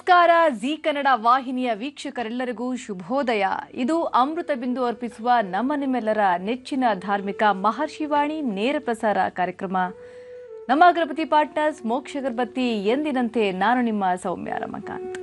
ನಮಸ್ಕಾರ. ಜಿ ಕನ್ನಡ ವಾಹಿನಿಯ ವೀಕ್ಷಕರೆಲ್ಲರಿಗೂ ಶುಭೋದಯ. ಇದು ಅಮೃತ ಬಿಂದು ಅರ್ಪಿಸುವ ನಿಮ್ಮೆಲ್ಲರ ನೆಚ್ಚಿನ ಧಾರ್ಮಿಕ ಮಹರ್ಷಿವಾಣಿ ನೇರ ಪ್ರಸಾರ ಕಾರ್ಯಕ್ರಮ. ನಮ್ಮ ಅಗರಬತ್ತಿ ಪಾರ್ಟ್ನರ್ಸ್ ಮೋಕ್ಷ ಅಗರಬತ್ತಿ. ಎಂದಿನಂತೆ ನಾನು ನಿಮ್ಮ ಸೌಮ್ಯ ರಮಕಾಂತ್.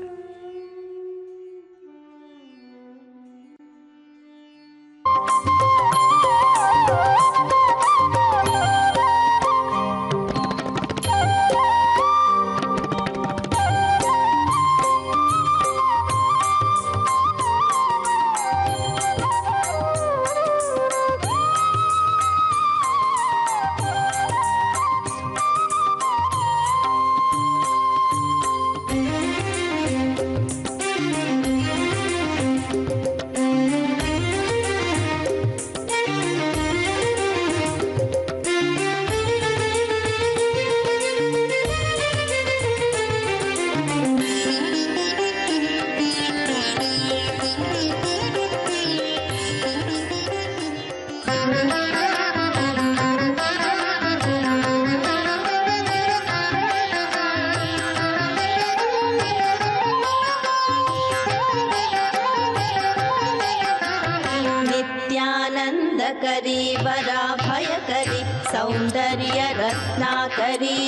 करी वरा भयकरी सौंदर्य रत्नाकरी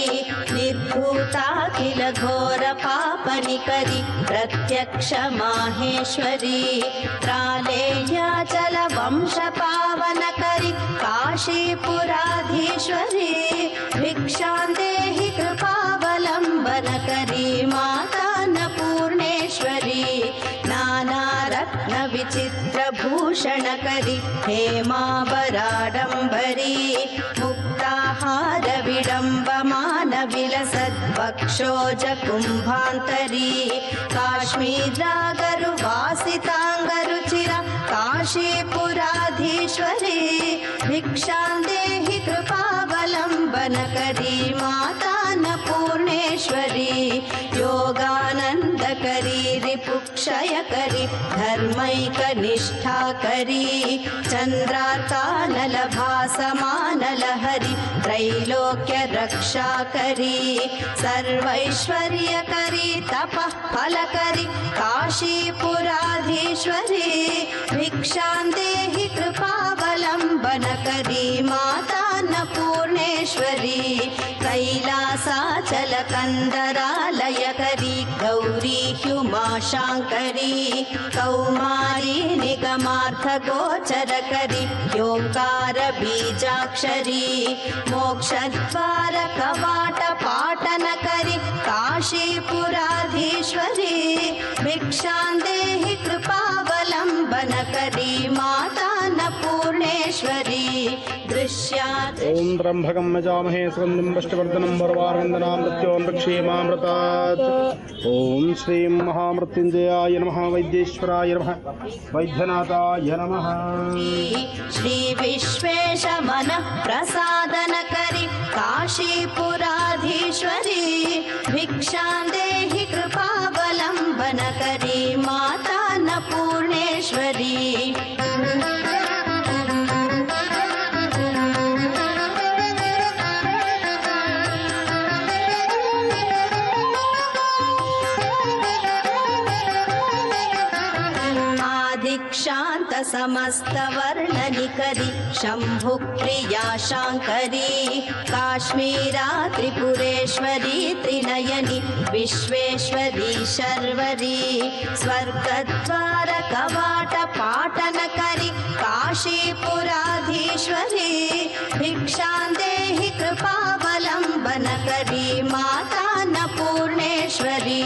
निर्भूताखिल घोर पापनिकरी प्रत्यक्ष माहेश्वरी प्रालेयाचल वंश पावनकरी काशीपुराधीश्वरी भिक्षां देहि कृपावलम्बनकरी माता अन्नपूर्णेश्वरी नाना रत्न विचित्र भूषणकरी हेमाभराडम्बरी मुक्ताहार विडम्बमान विलसद्वक्षोज कुम्भान्तरी काश्मीरागरुवासिताङ्गरुचिर काशीपुराधीश्वरी भिक्षां देहि कृपावलम्बनकरी माता अन्नपूर्णेश्वरी योगानन्दकरी रिपुक्षयकरी धर्मैकनिष्ठाकरी चन्द्रार्कानलभासमानलहरी त्रैलोक्य रक्षाकरी सर्वैश्वर्यकरी तपः फलकरी काशीपुराधीश्वरी भिक्षां देहि कृपावलम्बनकरी माता अन्नपूर्णेश्वरी कैलासाचलकन्दरालयकरी गौरी ह्युमाशाङ्करी कौमारी निगमार्थगोचरकरी योऽङ्कार बीजाक्षरी मोक्षद्वार कवाटपाटनकरी काशीपुराधीश्वरी भिक्षां देहि कृपावलम्बनकरी माता अन्नपूर्णेश्वरी दृश्यात् ओम त्र्यंबकं यजामहे सुगन्धिं पुष्टिवर्धनं उर्वारुकं मृत्योर्मुक्षीयमामृतात् ओम श्रीं महामृत्युंजयाय नमः वैद्येश्वराय नमः वैद्यनाथाय नमः श्री विश्वेश मनः प्रसादनकरी काशीपुराधीश्वरी भिक्षां देहि कृपावलम्बनकरी माता अन्नपूर्णेश्वरी शांत समस्त वर्णनिकरी शंभुप्रिया शांकरी काश्मीरा त्रिपुरेश्वरी त्रिनयनी विश्वेश्वरी शर्वरी स्वर्गद्वार कवाट पाटनकरी काशीपुराधीश्वरी भिक्षां देहि कृपावलम्बनकरी माता अन्नपूर्णेश्वरी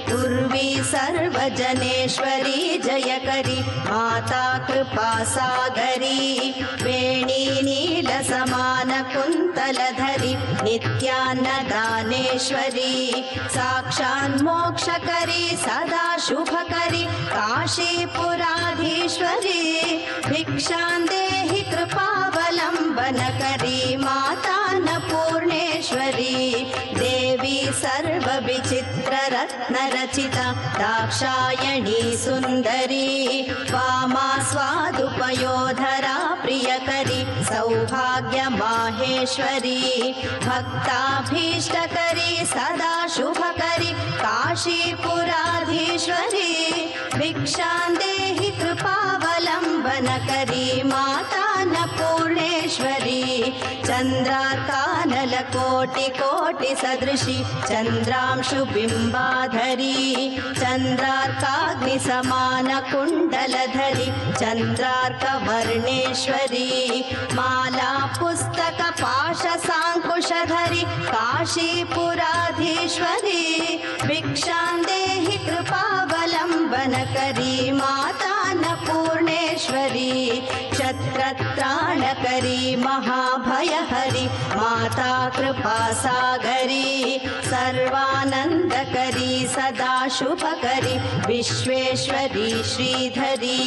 पूर्वी सर्वजनेश्वरी जयकरी माता कृपा सागरी वेणी नील समान कुंतलधरी नित्यान्नदानेश्वरी साक्षात् मोक्षकरी सदा शुभकरी काशीपुराधीश्वरी भिक्षां देहि कृपावलम्बनकरी माता अन्नपूर्णेश्वरी देवी सर्वविचित्र रत्नरचिता दाक्षायणी सुन्दरी वामा स्वादुपयोधरा प्रियकरी सौभाग्य भाग्य माहेश्वरी भक्ताभीष्टकरी सदा शुभकरी काशीपुराधीश्वरी भिक्षां देहि कृपावलम्बनकरी माता अन्नपूर्णेश्वरी चन्द्रार्कानलकोटिकोटिसदृशी चन्द्रांशुबिम्बाधरी चन्द्रार्काग्निसमानकुण्डलधरी चन्द्रार्कवर्णेश्वरी माला पुस्तकपाशसाङ्कुशधरी काशीपुराधीश्वरी भिक्षां देहि कृपावलम्बनकरी माता अन्नपूर्णेश्वरी क्षत्रत्राणकरी महाभयहरि माता कृपासागरी सर्वानन्दकरी सदा शुभकरी विश्वेश्वरी श्रीधरी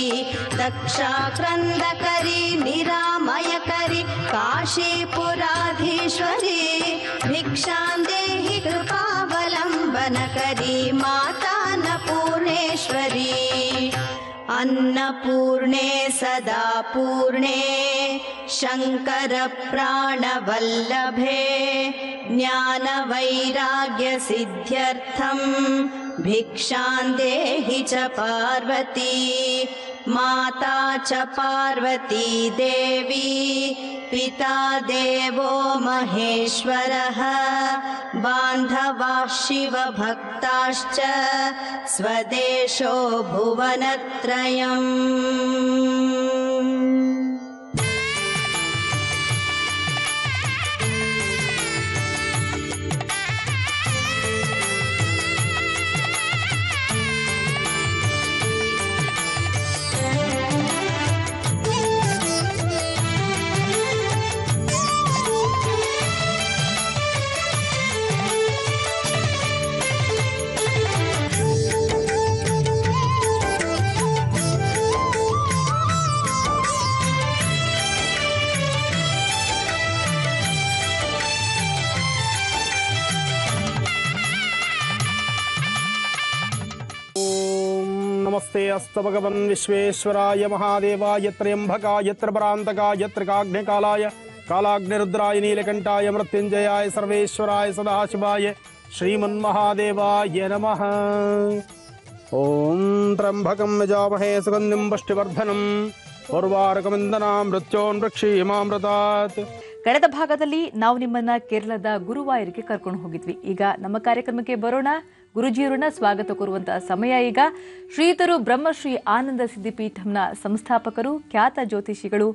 दक्षाक्रन्दकरी निरामयकरी काशीपुराधीश्वरी भिक्षां देहि कृपावलम्बनकरी माता अन्नपूर्णेश्वरी अन्नपूर्णे सदा पूर्णे शङ्करप्राणवल्लभे ज्ञानवैराग्यसिद्ध्यर्थं भिक्षां देहि च पार्वती माता च पार्वती देवी पिता देवो महेश्वरः बान्धवाः शिवभक्ताश्च स्वदेशो भुवनत्रयम्। नमस्ते अस्तु भगवन् विश्वेश्वराय महादेवाय त्र्यंबकाय त्रिपुरान्तकाय त्रिकाग्निकालाय कालाग्निरुद्राय नीलकण्ठाय मृत्युञ्जयाय सर्वेश्वराय सदाशिवाय श्रीमन्महादेवाय नमः। ॐ त्र्यम्बकं यजामहे सुगन्धिं पुष्टिवर्धनम् उर्वारुकमिन्दनां मृत्योन्वृक्षीयमामृतात्। ಕಳೆದ ಭಾಗದಲ್ಲಿ ನಾವು ನಿಮ್ಮನ್ನ ಕೇರಳದ ಗುರುವಾಯೂರಿಗೆ ಕರ್ಕೊಂಡು ಹೋಗಿದ್ವಿ. ಈಗ ನಮ್ಮ ಕಾರ್ಯಕ್ರಮಕ್ಕೆ ಬರೋಣ. ಗುರುಜಿಯವರನ್ನ ಸ್ವಾಗತ ಕೋರುವಂತಹ ಸಮಯ ಈಗ. ಶ್ರೀಯುತರು ಬ್ರಹ್ಮಶ್ರೀ ಆನಂದ ಸಿದ್ಧಿಪೀಠಂನ ಸಂಸ್ಥಾಪಕರು, ಖ್ಯಾತ ಜ್ಯೋತಿಷಿಗಳು,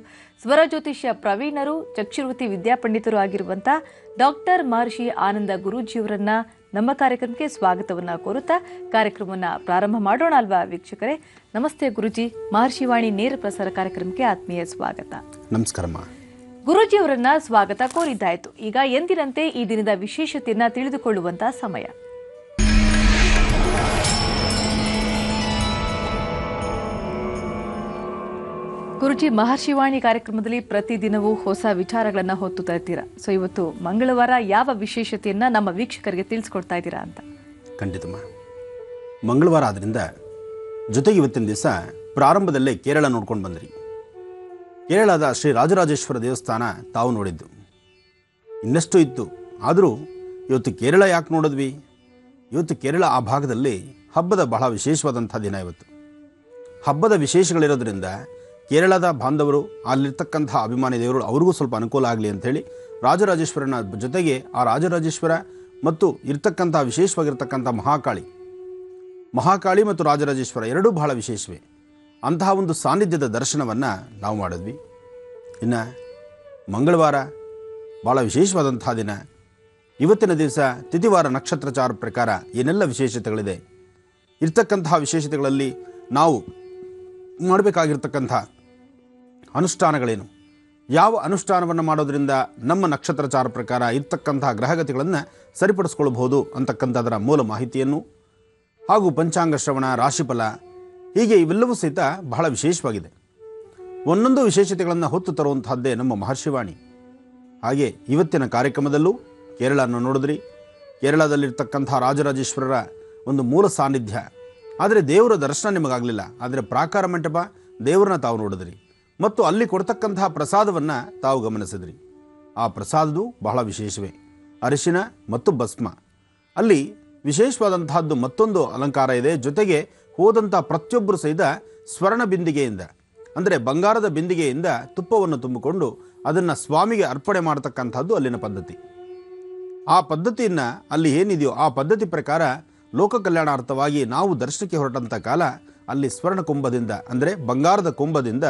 ಸ್ವರ ಜ್ಯೋತಿಷ್ಯ ಪ್ರವೀಣರು, ಚಕ್ಷುರ್ವತಿ ವಿದ್ಯಾಪಂಡಿತರು ಆಗಿರುವಂತಹ ಡಾಕ್ಟರ್ ಮಹರ್ಷಿ ಆನಂದ ಗುರೂಜಿಯವರನ್ನ ನಮ್ಮ ಕಾರ್ಯಕ್ರಮಕ್ಕೆ ಸ್ವಾಗತವನ್ನ ಕೋರುತ್ತಾ ಕಾರ್ಯಕ್ರಮವನ್ನ ಪ್ರಾರಂಭ ಮಾಡೋಣ ಅಲ್ವಾ ವೀಕ್ಷಕರೇ? ನಮಸ್ತೆ ಗುರುಜಿ. ಮಹರ್ಷಿವಾಣಿ ನೇರ ಪ್ರಸಾರ ಕಾರ್ಯಕ್ರಮಕ್ಕೆ ಆತ್ಮೀಯ ಸ್ವಾಗತ. ನಮಸ್ಕಾರಮ್ಮ. ಗುರೂಜಿಯವರನ್ನ ಸ್ವಾಗತ ಕೋರಿದ್ದಾಯ್ತು. ಈಗ ಎಂದಿನಂತೆ ಈ ದಿನದ ವಿಶೇಷತೆಯನ್ನ ತಿಳಿದುಕೊಳ್ಳುವಂತಹ ಸಮಯ. ಗುರುಜಿ, ಮಹರ್ಷಿವಾಣಿ ಕಾರ್ಯಕ್ರಮದಲ್ಲಿ ಪ್ರತಿದಿನವೂ ಹೊಸ ವಿಚಾರಗಳನ್ನ ಹೊತ್ತು ತರ್ತೀರಾ. ಸೊ ಇವತ್ತು ಮಂಗಳವಾರ ಯಾವ ವಿಶೇಷತೆಯನ್ನ ನಮ್ಮ ವೀಕ್ಷಕರಿಗೆ ತಿಳಿಸ್ಕೊಡ್ತಾ ಇದ್ದೀರಾ ಅಂತ? ಖಂಡಿತಮ್ಮ. ಮಂಗಳವಾರ ಆದ್ರಿಂದ ಜೊತೆಗೆ ಇವತ್ತಿನ ದಿವಸ ಪ್ರಾರಂಭದಲ್ಲೇ ಕೇರಳ ನೋಡ್ಕೊಂಡು ಬಂದ್ರಿ. ಕೇರಳದ ಶ್ರೀ ರಾಜರಾಜೇಶ್ವರ ದೇವಸ್ಥಾನ ತಾವು ನೋಡಿದ್ದು ಇನ್ನಷ್ಟು ಇತ್ತು. ಆದರೂ ಇವತ್ತು ಕೇರಳ ಯಾಕೆ ನೋಡಿದ್ವಿ? ಇವತ್ತು ಕೇರಳ ಆ ಭಾಗದಲ್ಲಿ ಹಬ್ಬದ ಬಹಳ ವಿಶೇಷವಾದಂಥ ದಿನ. ಇವತ್ತು ಹಬ್ಬದ ವಿಶೇಷಗಳಿರೋದ್ರಿಂದ ಕೇರಳದ ಬಾಂಧವರು, ಅಲ್ಲಿರ್ತಕ್ಕಂಥ ಅಭಿಮಾನಿ ದೇವರು ಅವ್ರಿಗೂ ಸ್ವಲ್ಪ ಅನುಕೂಲ ಆಗಲಿ ಅಂಥೇಳಿ ರಾಜರಾಜೇಶ್ವರನ ಜೊತೆಗೆ ಆ ರಾಜರಾಜೇಶ್ವರ ಮತ್ತು ಇರ್ತಕ್ಕಂಥ ವಿಶೇಷವಾಗಿರ್ತಕ್ಕಂಥ ಮಹಾಕಾಳಿ ಮತ್ತು ರಾಜರಾಜೇಶ್ವರ ಎರಡೂ ಬಹಳ ವಿಶೇಷವೇ. ಅಂತಹ ಒಂದು ಸಾನ್ನಿಧ್ಯದ ದರ್ಶನವನ್ನು ನಾವು ಮಾಡಿದ್ವಿ. ಇನ್ನು ಮಂಗಳವಾರ ಭಾಳ ವಿಶೇಷವಾದಂಥ ದಿನ. ಇವತ್ತಿನ ದಿವಸ ತಿಥಿವಾರ ನಕ್ಷತ್ರಚಾರ ಪ್ರಕಾರ ಏನೆಲ್ಲ ವಿಶೇಷತೆಗಳಿದೆ, ಇರ್ತಕ್ಕಂತಹ ವಿಶೇಷತೆಗಳಲ್ಲಿ ನಾವು ಮಾಡಬೇಕಾಗಿರ್ತಕ್ಕಂಥ ಅನುಷ್ಠಾನಗಳೇನು, ಯಾವ ಅನುಷ್ಠಾನವನ್ನು ಮಾಡೋದ್ರಿಂದ ನಮ್ಮ ನಕ್ಷತ್ರಚಾರ ಪ್ರಕಾರ ಇರ್ತಕ್ಕಂತಹ ಗ್ರಹಗತಿಗಳನ್ನು ಸರಿಪಡಿಸ್ಕೊಳ್ಬಹುದು ಅಂತಕ್ಕಂಥದರ ಮೂಲ ಮಾಹಿತಿಯನ್ನು ಹಾಗೂ ಪಂಚಾಂಗ ಶ್ರವಣ, ರಾಶಿಫಲ, ಹೀಗೆ ಇವೆಲ್ಲವೂ ಸಹಿತ ಬಹಳ ವಿಶೇಷವಾಗಿದೆ. ಒಂದೊಂದು ವಿಶೇಷತೆಗಳನ್ನು ಹೊತ್ತು ತರುವಂತಹದ್ದೇ ನಮ್ಮ ಮಹರ್ಷಿವಾಣಿ. ಹಾಗೆ ಇವತ್ತಿನ ಕಾರ್ಯಕ್ರಮದಲ್ಲೂ ಕೇರಳವನ್ನು ನೋಡಿದ್ರಿ. ಕೇರಳದಲ್ಲಿರ್ತಕ್ಕಂಥ ರಾಜರಾಜೇಶ್ವರರ ಒಂದು ಮೂಲ ಸಾನ್ನಿಧ್ಯ. ಆದರೆ ದೇವರ ದರ್ಶನ ನಿಮಗಾಗಲಿಲ್ಲ, ಆದರೆ ಪ್ರಾಕಾರ ಮಂಟಪ ದೇವರನ್ನ ತಾವು ನೋಡಿದ್ರಿ ಮತ್ತು ಅಲ್ಲಿ ಕೊಡ್ತಕ್ಕಂತಹ ಪ್ರಸಾದವನ್ನು ತಾವು ಗಮನಿಸಿದ್ರಿ. ಆ ಪ್ರಸಾದವು ಬಹಳ ವಿಶೇಷವೇ. ಅರಿಶಿನ ಮತ್ತು ಭಸ್ಮ, ಅಲ್ಲಿ ವಿಶೇಷವಾದಂತಹದ್ದು ಮತ್ತೊಂದು ಅಲಂಕಾರ ಇದೆ. ಜೊತೆಗೆ ಹೋದಂಥ ಪ್ರತಿಯೊಬ್ಬರು ಸಹಿತ ಸ್ವರ್ಣ ಬಿಂದಿಗೆಯಿಂದ, ಅಂದರೆ ಬಂಗಾರದ ಬಿಂದಿಗೆಯಿಂದ ತುಪ್ಪವನ್ನು ತುಂಬಿಕೊಂಡು ಅದನ್ನು ಸ್ವಾಮಿಗೆ ಅರ್ಪಣೆ ಮಾಡತಕ್ಕಂಥದ್ದು ಅಲ್ಲಿನ ಪದ್ಧತಿ. ಆ ಪದ್ಧತಿಯನ್ನು ಅಲ್ಲಿ ಏನಿದೆಯೋ ಆ ಪದ್ಧತಿ ಪ್ರಕಾರ ಲೋಕ ಕಲ್ಯಾಣಾರ್ಥವಾಗಿ ನಾವು ದರ್ಶನಕ್ಕೆ ಹೊರಟಂಥ ಕಾಲ ಅಲ್ಲಿ ಸ್ವರ್ಣ ಕುಂಭದಿಂದ, ಅಂದರೆ ಬಂಗಾರದ ಕುಂಭದಿಂದ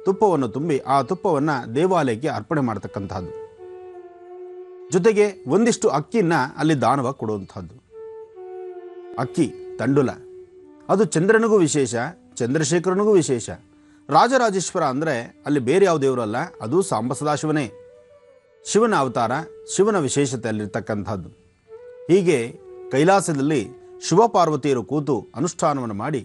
ತುಪ್ಪವನ್ನು ತುಂಬಿ ಆ ತುಪ್ಪವನ್ನು ದೇವಾಲಯಕ್ಕೆ ಅರ್ಪಣೆ ಮಾಡತಕ್ಕಂಥದ್ದು. ಜೊತೆಗೆ ಒಂದಿಷ್ಟು ಅಕ್ಕಿನ ಅಲ್ಲಿ ದಾನವಾಗಿ ಕೊಡುವಂಥದ್ದು. ಅಕ್ಕಿ ತಂಡುಲ ಅದು ಚಂದ್ರನಿಗೂ ವಿಶೇಷ, ಚಂದ್ರಶೇಖರನಿಗೂ ವಿಶೇಷ. ರಾಜರಾಜೇಶ್ವರ ಅಂದರೆ ಅಲ್ಲಿ ಬೇರೆ ಯಾವ ದೇವರಲ್ಲ, ಅದು ಸಾಂಬ ಸದಾಶಿವನೇ, ಶಿವನ ಅವತಾರ, ಶಿವನ ವಿಶೇಷತೆ ಅಲ್ಲಿರ್ತಕ್ಕಂಥದ್ದು. ಹೀಗೆ ಕೈಲಾಸದಲ್ಲಿ ಶಿವಪಾರ್ವತಿಯರು ಕೂತು ಅನುಷ್ಠಾನವನ್ನು ಮಾಡಿ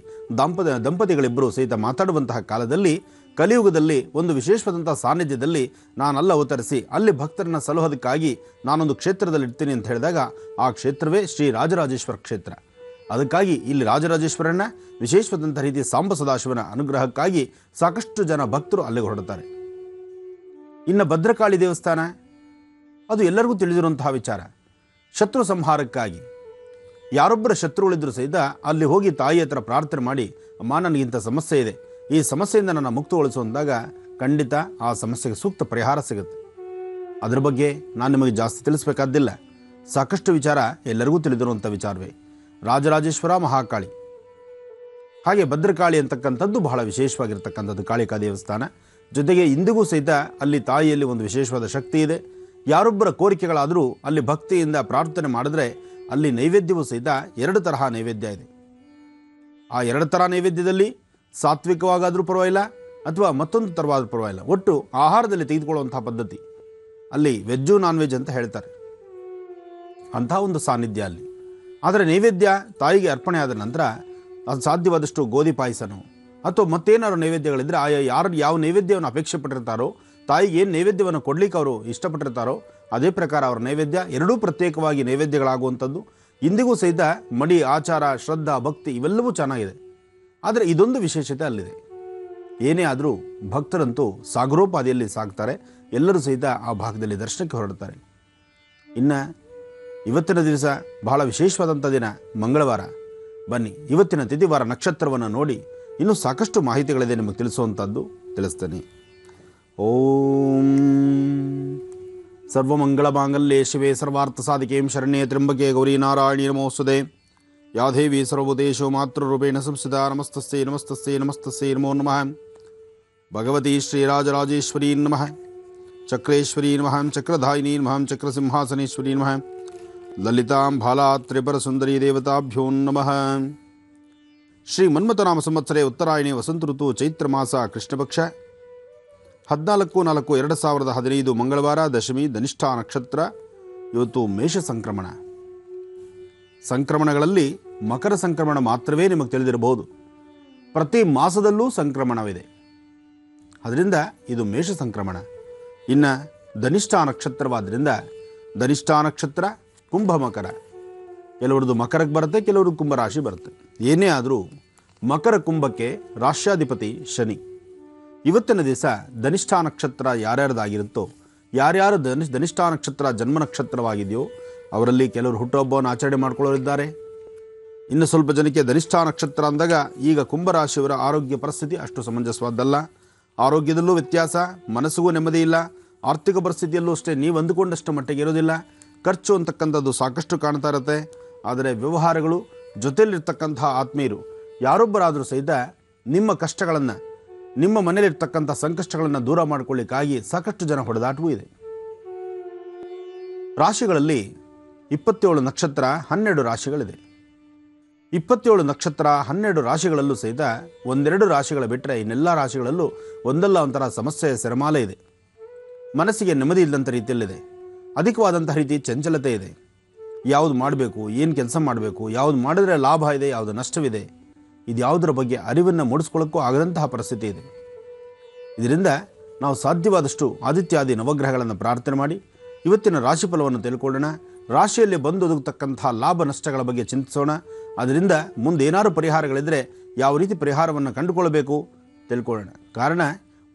ದಂಪತಿಗಳಿಬ್ಬರು ಸಹಿತ ಮಾತಾಡುವಂತಹ ಕಾಲದಲ್ಲಿ, ಕಲಿಯುಗದಲ್ಲಿ ಒಂದು ವಿಶೇಷವಾದಂಥ ಸಾನ್ನಿಧ್ಯದಲ್ಲಿ ನಾನಲ್ಲ ಅವತರಿಸಿ ಅಲ್ಲಿ ಭಕ್ತರನ್ನು ಸಲಹೋದಕ್ಕಾಗಿ ನಾನೊಂದು ಕ್ಷೇತ್ರದಲ್ಲಿ ಇರ್ತೀನಿ ಅಂತ ಹೇಳಿದಾಗ ಆ ಕ್ಷೇತ್ರವೇ ಶ್ರೀ ರಾಜರಾಜೇಶ್ವರ ಕ್ಷೇತ್ರ. ಅದಕ್ಕಾಗಿ ಇಲ್ಲಿ ರಾಜರಾಜೇಶ್ವರನ ವಿಶೇಷವಾದಂಥ ರೀತಿಯ ಸಾಂಬ ಸದಾಶಿವನ ಅನುಗ್ರಹಕ್ಕಾಗಿ ಸಾಕಷ್ಟು ಜನ ಭಕ್ತರು ಅಲ್ಲಿಗೆ ಹೊರಡ್ತಾರೆ. ಇನ್ನು ಭದ್ರಕಾಳಿ ದೇವಸ್ಥಾನ, ಅದು ಎಲ್ಲರಿಗೂ ತಿಳಿದಿರುವಂತಹ ವಿಚಾರ. ಶತ್ರು ಸಂಹಾರಕ್ಕಾಗಿ ಯಾರೊಬ್ಬರ ಶತ್ರುಗಳಿದ್ದರೂ ಸಹಿತ ಅಲ್ಲಿ ಹೋಗಿ ತಾಯಿ ಹತ್ರ ಪ್ರಾರ್ಥನೆ ಮಾಡಿ, ಅಮ್ಮ ನನಗಿಂಥ ಸಮಸ್ಯೆ ಇದೆ, ಈ ಸಮಸ್ಯೆಯಿಂದ ನನ್ನ ಮುಕ್ತಗೊಳಿಸು ಅಂದಾಗ ಖಂಡಿತ ಆ ಸಮಸ್ಯೆಗೆ ಸೂಕ್ತ ಪರಿಹಾರ ಸಿಗುತ್ತೆ. ಅದರ ಬಗ್ಗೆ ನಾನು ನಿಮಗೆ ಜಾಸ್ತಿ ತಿಳಿಸ್ಬೇಕಾದ್ದಿಲ್ಲ, ಸಾಕಷ್ಟು ವಿಚಾರ ಎಲ್ಲರಿಗೂ ತಿಳಿದಿರುವಂಥ ವಿಚಾರವೇ. ರಾಜರಾಜೇಶ್ವರ, ಮಹಾಕಾಳಿ, ಹಾಗೆ ಭದ್ರಕಾಳಿ ಅಂತಕ್ಕಂಥದ್ದು ಬಹಳ ವಿಶೇಷವಾಗಿರ್ತಕ್ಕಂಥದ್ದು ಕಾಳಿಕಾ ದೇವಸ್ಥಾನ. ಜೊತೆಗೆ ಇಂದಿಗೂ ಸಹಿತ ಅಲ್ಲಿ ತಾಯಿಯಲ್ಲಿ ಒಂದು ವಿಶೇಷವಾದ ಶಕ್ತಿ ಇದೆ. ಯಾರೊಬ್ಬರ ಕೋರಿಕೆಗಳಾದರೂ ಅಲ್ಲಿ ಭಕ್ತಿಯಿಂದ ಪ್ರಾರ್ಥನೆ ಮಾಡಿದ್ರೆ ಅಲ್ಲಿ ನೈವೇದ್ಯವೂ ಸಹಿತ 2 ತರಹ ನೈವೇದ್ಯ ಇದೆ. ಆ 2 ಥರ ನೈವೇದ್ಯದಲ್ಲಿ ಸಾತ್ವಿಕವಾಗಾದರೂ ಪರವಾಗಿಲ್ಲ ಅಥವಾ ಮತ್ತೊಂದು ಥರವಾದರೂ ಪರವಾಗಿಲ್ಲ, ಒಟ್ಟು ಆಹಾರದಲ್ಲಿ ತೆಗೆದುಕೊಳ್ಳುವಂಥ ಪದ್ಧತಿ ಅಲ್ಲಿ ವೆಜ್ಜು ನಾನ್ ವೆಜ್ ಅಂತ ಹೇಳ್ತಾರೆ. ಅಂಥ ಒಂದು ಸಾನ್ನಿಧ್ಯ ಅಲ್ಲಿ. ಆದರೆ ನೈವೇದ್ಯ ತಾಯಿಗೆ ಅರ್ಪಣೆ ಆದ ನಂತರ ಅದು ಸಾಧ್ಯವಾದಷ್ಟು ಗೋಧಿ ಪಾಯಸನೋ ಅಥವಾ ಮತ್ತೇನಾದ್ರು ನೈವೇದ್ಯಗಳಿದ್ದರೆ ಆಯಾ ಯಾರು ಯಾವ ನೈವೇದ್ಯವನ್ನು ಅಪೇಕ್ಷೆ ಪಟ್ಟಿರ್ತಾರೋ, ತಾಯಿಗೆ ಏನು ನೈವೇದ್ಯವನ್ನು ಕೊಡಲಿಕ್ಕೆ ಅವರು ಇಷ್ಟಪಟ್ಟಿರ್ತಾರೋ ಅದೇ ಪ್ರಕಾರ ಅವರ ನೈವೇದ್ಯ ಎರಡೂ ಪ್ರತ್ಯೇಕವಾಗಿ ನೈವೇದ್ಯಗಳಾಗುವಂಥದ್ದು. ಇಂದಿಗೂ ಸಹಿತ ಮಡಿ, ಆಚಾರ, ಶ್ರದ್ಧಾ, ಭಕ್ತಿ ಇವೆಲ್ಲವೂ ಚೆನ್ನಾಗಿದೆ. ಆದರೆ ಇದೊಂದು ವಿಶೇಷತೆ ಅಲ್ಲಿದೆ. ಏನೇ ಆದರೂ ಭಕ್ತರಂತೂ ಸಾಗರೋಪಾದಿಯಲ್ಲಿ ಸಾಗ್ತಾರೆ. ಎಲ್ಲರೂ ಸಹಿತ ಆ ಭಾಗದಲ್ಲಿ ದರ್ಶನಕ್ಕೆ ಹೊರಡ್ತಾರೆ. ಇನ್ನು ಇವತ್ತಿನ ದಿವಸ ಬಹಳ ವಿಶೇಷವಾದಂಥ ದಿನ ಮಂಗಳವಾರ. ಬನ್ನಿ ಇವತ್ತಿನ ತಿಥಿವಾರ ನಕ್ಷತ್ರವನ್ನು ನೋಡಿ ಇನ್ನೂ ಸಾಕಷ್ಟು ಮಾಹಿತಿಗಳಿದೆ ನಿಮಗೆ ತಿಳಿಸುವಂಥದ್ದು, ತಿಳಿಸ್ತೇನೆ. ಓಂ ಸರ್ವಮಂಗಳ ಮಾಂಗಲ್ಯೆ ಶಿವೆ ಸರ್ವಾರ್ಥ ಸಾಧಿಕೆ ಶರಣ್ಯೆ ತ್ರ್ಯಂಬಕೆ ಗೌರಿ ನಾರಾಯಣಿ ನಮೋಸ್ತುತೆ. ಯಾ ದೇವಿ ಸರ್ವಭೂತೇಷು ಮಾತೃರೂಪೇಣ ಸಂಸ್ಥಿತಾ ನಮಸ್ತಸ್ಯೈ ನಮಸ್ತಸ್ಯೈ ನಮಸ್ತಸ್ಯೈ ನಮೋ ನಮಃ. ಭಗವತಿ ಶ್ರೀರಾಜರಾಜೇಶ್ವರೀ ನಮಃ. ಚಕ್ರೇಶ್ವರೀ ನಮಃ. ಚಕ್ರಧಾಯಿನಿ ನಮಃ. ಚಕ್ರಸಿಂಹಾಸನೇಶ್ವರೀ ನಮಃ. ಲಲಿತಾಂ ಭಾಲಾ ತ್ರಿಪುರಸುಂದರಿ ದೇವತಾಭ್ಯೋ ನಮಃ. ಶ್ರೀ ಮನ್ಮಥನಾಮ ಸಂವತ್ಸರೆ ಉತ್ತರಾಯಣಿ ವಸಂತ ಋತು ಚೈತ್ರ ಮಾಸ ಕೃಷ್ಣಪಕ್ಷ 14/4/2015 ಮಂಗಳವಾರ, ದಶಮಿ, ಧನಿಷ್ಠಾ ನಕ್ಷತ್ರ. ಇವತ್ತು ಮೇಷ ಸಂಕ್ರಮಣ. ಸಂಕ್ರಮಣಗಳಲ್ಲಿ ಮಕರ ಸಂಕ್ರಮಣ ಮಾತ್ರವೇ ನಿಮಗೆ ತಿಳಿದಿರಬಹುದು. ಪ್ರತಿ ಮಾಸದಲ್ಲೂ ಸಂಕ್ರಮಣವಿದೆ, ಅದರಿಂದ ಇದು ಮೇಷ ಸಂಕ್ರಮಣ. ಇನ್ನು ಧನಿಷ್ಠಾ ನಕ್ಷತ್ರವಾದ್ದರಿಂದ ಧನಿಷ್ಠಾ ನಕ್ಷತ್ರ ಕುಂಭ ಮಕರ, ಕೆಲವ್ರದ್ದು ಮಕರಕ್ಕೆ ಬರುತ್ತೆ, ಕೆಲವ್ರದ್ದು ಕುಂಭರಾಶಿ ಬರುತ್ತೆ. ಏನೇ ಆದರೂ ಮಕರ ಕುಂಭಕ್ಕೆ ರಾಶ್ಯಾಧಿಪತಿ ಶನಿ. ಇವತ್ತಿನ ದಿವಸ ಧನಿಷ್ಠಾ ನಕ್ಷತ್ರ ಯಾರ್ಯಾರ್ದಾಗಿರುತ್ತೋ, ಯಾರ್ಯಾರು ಧನಿಷ್ಠಾ ನಕ್ಷತ್ರ ಜನ್ಮ ನಕ್ಷತ್ರವಾಗಿದೆಯೋ ಅವರಲ್ಲಿ ಕೆಲವರು ಹುಟ್ಟುಹಬ್ಬವನ್ನು ಆಚರಣೆ ಮಾಡ್ಕೊಳ್ಳೋರಿದ್ದಾರೆ. ಇನ್ನು ಸ್ವಲ್ಪ ಜನಕ್ಕೆ ಧನಿಷ್ಠಾ ನಕ್ಷತ್ರ ಅಂದಾಗ ಈಗ ಕುಂಭರಾಶಿಯವರ ಆರೋಗ್ಯ ಪರಿಸ್ಥಿತಿ ಅಷ್ಟು ಸಮಂಜಸವಾದ್ದಲ್ಲ. ಆರೋಗ್ಯದಲ್ಲೂ ವ್ಯತ್ಯಾಸ, ಮನಸ್ಸಿಗೂ ನೆಮ್ಮದಿ ಇಲ್ಲ, ಆರ್ಥಿಕ ಪರಿಸ್ಥಿತಿಯಲ್ಲೂ ಅಷ್ಟೇ ನೀವು ಅಂದುಕೊಂಡಷ್ಟು ಮಟ್ಟಿಗೆ ಇರೋದಿಲ್ಲ. ಖರ್ಚು ಅಂತಕ್ಕಂಥದ್ದು ಸಾಕಷ್ಟು ಕಾಣ್ತಾ ಇರುತ್ತೆ. ಆದರೆ ವ್ಯವಹಾರಗಳು, ಜೊತೆಯಲ್ಲಿರ್ತಕ್ಕಂಥ ಆತ್ಮೀಯರು ಯಾರೊಬ್ಬರಾದರೂ ಸಹಿತ ನಿಮ್ಮ ಕಷ್ಟಗಳನ್ನು, ನಿಮ್ಮ ಮನೆಯಲ್ಲಿರ್ತಕ್ಕಂಥ ಸಂಕಷ್ಟಗಳನ್ನು ದೂರ ಮಾಡಿಕೊಳ್ಳಿಕ್ಕಾಗಿ ಸಾಕಷ್ಟು ಜನ ಹೊಡೆದಾಟವೂ ಇದೆ. ರಾಶಿಗಳಲ್ಲಿ 27 ನಕ್ಷತ್ರ 12 ರಾಶಿಗಳಿದೆ. 27 ನಕ್ಷತ್ರ 12 ರಾಶಿಗಳಲ್ಲೂ ಸಹಿತ ಒಂದೆರಡು ರಾಶಿಗಳ ಬಿಟ್ಟರೆ ಇನ್ನೆಲ್ಲ ರಾಶಿಗಳಲ್ಲೂ ಒಂದಲ್ಲ ಒಂಥರ ಸಮಸ್ಯೆಯ ಸೆರಮಾಲೆ ಇದೆ. ಮನಸ್ಸಿಗೆ ನೆಮ್ಮದಿ ಇಲ್ಲದಂಥ ರೀತಿಯಲ್ಲಿದೆ. ಅಧಿಕವಾದಂಥ ರೀತಿ ಚಂಚಲತೆ ಇದೆ. ಯಾವುದು ಮಾಡಬೇಕು, ಏನು ಕೆಲಸ ಮಾಡಬೇಕು, ಯಾವುದು ಮಾಡಿದ್ರೆ ಲಾಭ ಇದೆ, ಯಾವುದು ನಷ್ಟವಿದೆ, ಇದು ಯಾವುದರ ಬಗ್ಗೆ ಅರಿವನ್ನು ಮೂಡಿಸ್ಕೊಳ್ಳೋಕ್ಕೂ ಆಗದಂತಹ ಪರಿಸ್ಥಿತಿ ಇದೆ. ಇದರಿಂದ ನಾವು ಸಾಧ್ಯವಾದಷ್ಟು ಆದಿತ್ಯಾದಿ ನವಗ್ರಹಗಳನ್ನು ಪ್ರಾರ್ಥನೆ ಮಾಡಿ ಇವತ್ತಿನ ರಾಶಿಫಲವನ್ನು ತಿಳ್ಕೊಳ್ಳೋಣ. ರಾಶಿಯಲ್ಲಿ ಬಂದೊದಗತಕ್ಕಂಥ ಲಾಭ ನಷ್ಟಗಳ ಬಗ್ಗೆ ಚಿಂತಿಸೋಣ. ಅದರಿಂದ ಮುಂದೇನಾದ್ರು ಪರಿಹಾರಗಳಿದ್ದರೆ ಯಾವ ರೀತಿ ಪರಿಹಾರವನ್ನು ಕಂಡುಕೊಳ್ಳಬೇಕು ತಿಳ್ಕೊಳ್ಳೋಣ. ಕಾರಣ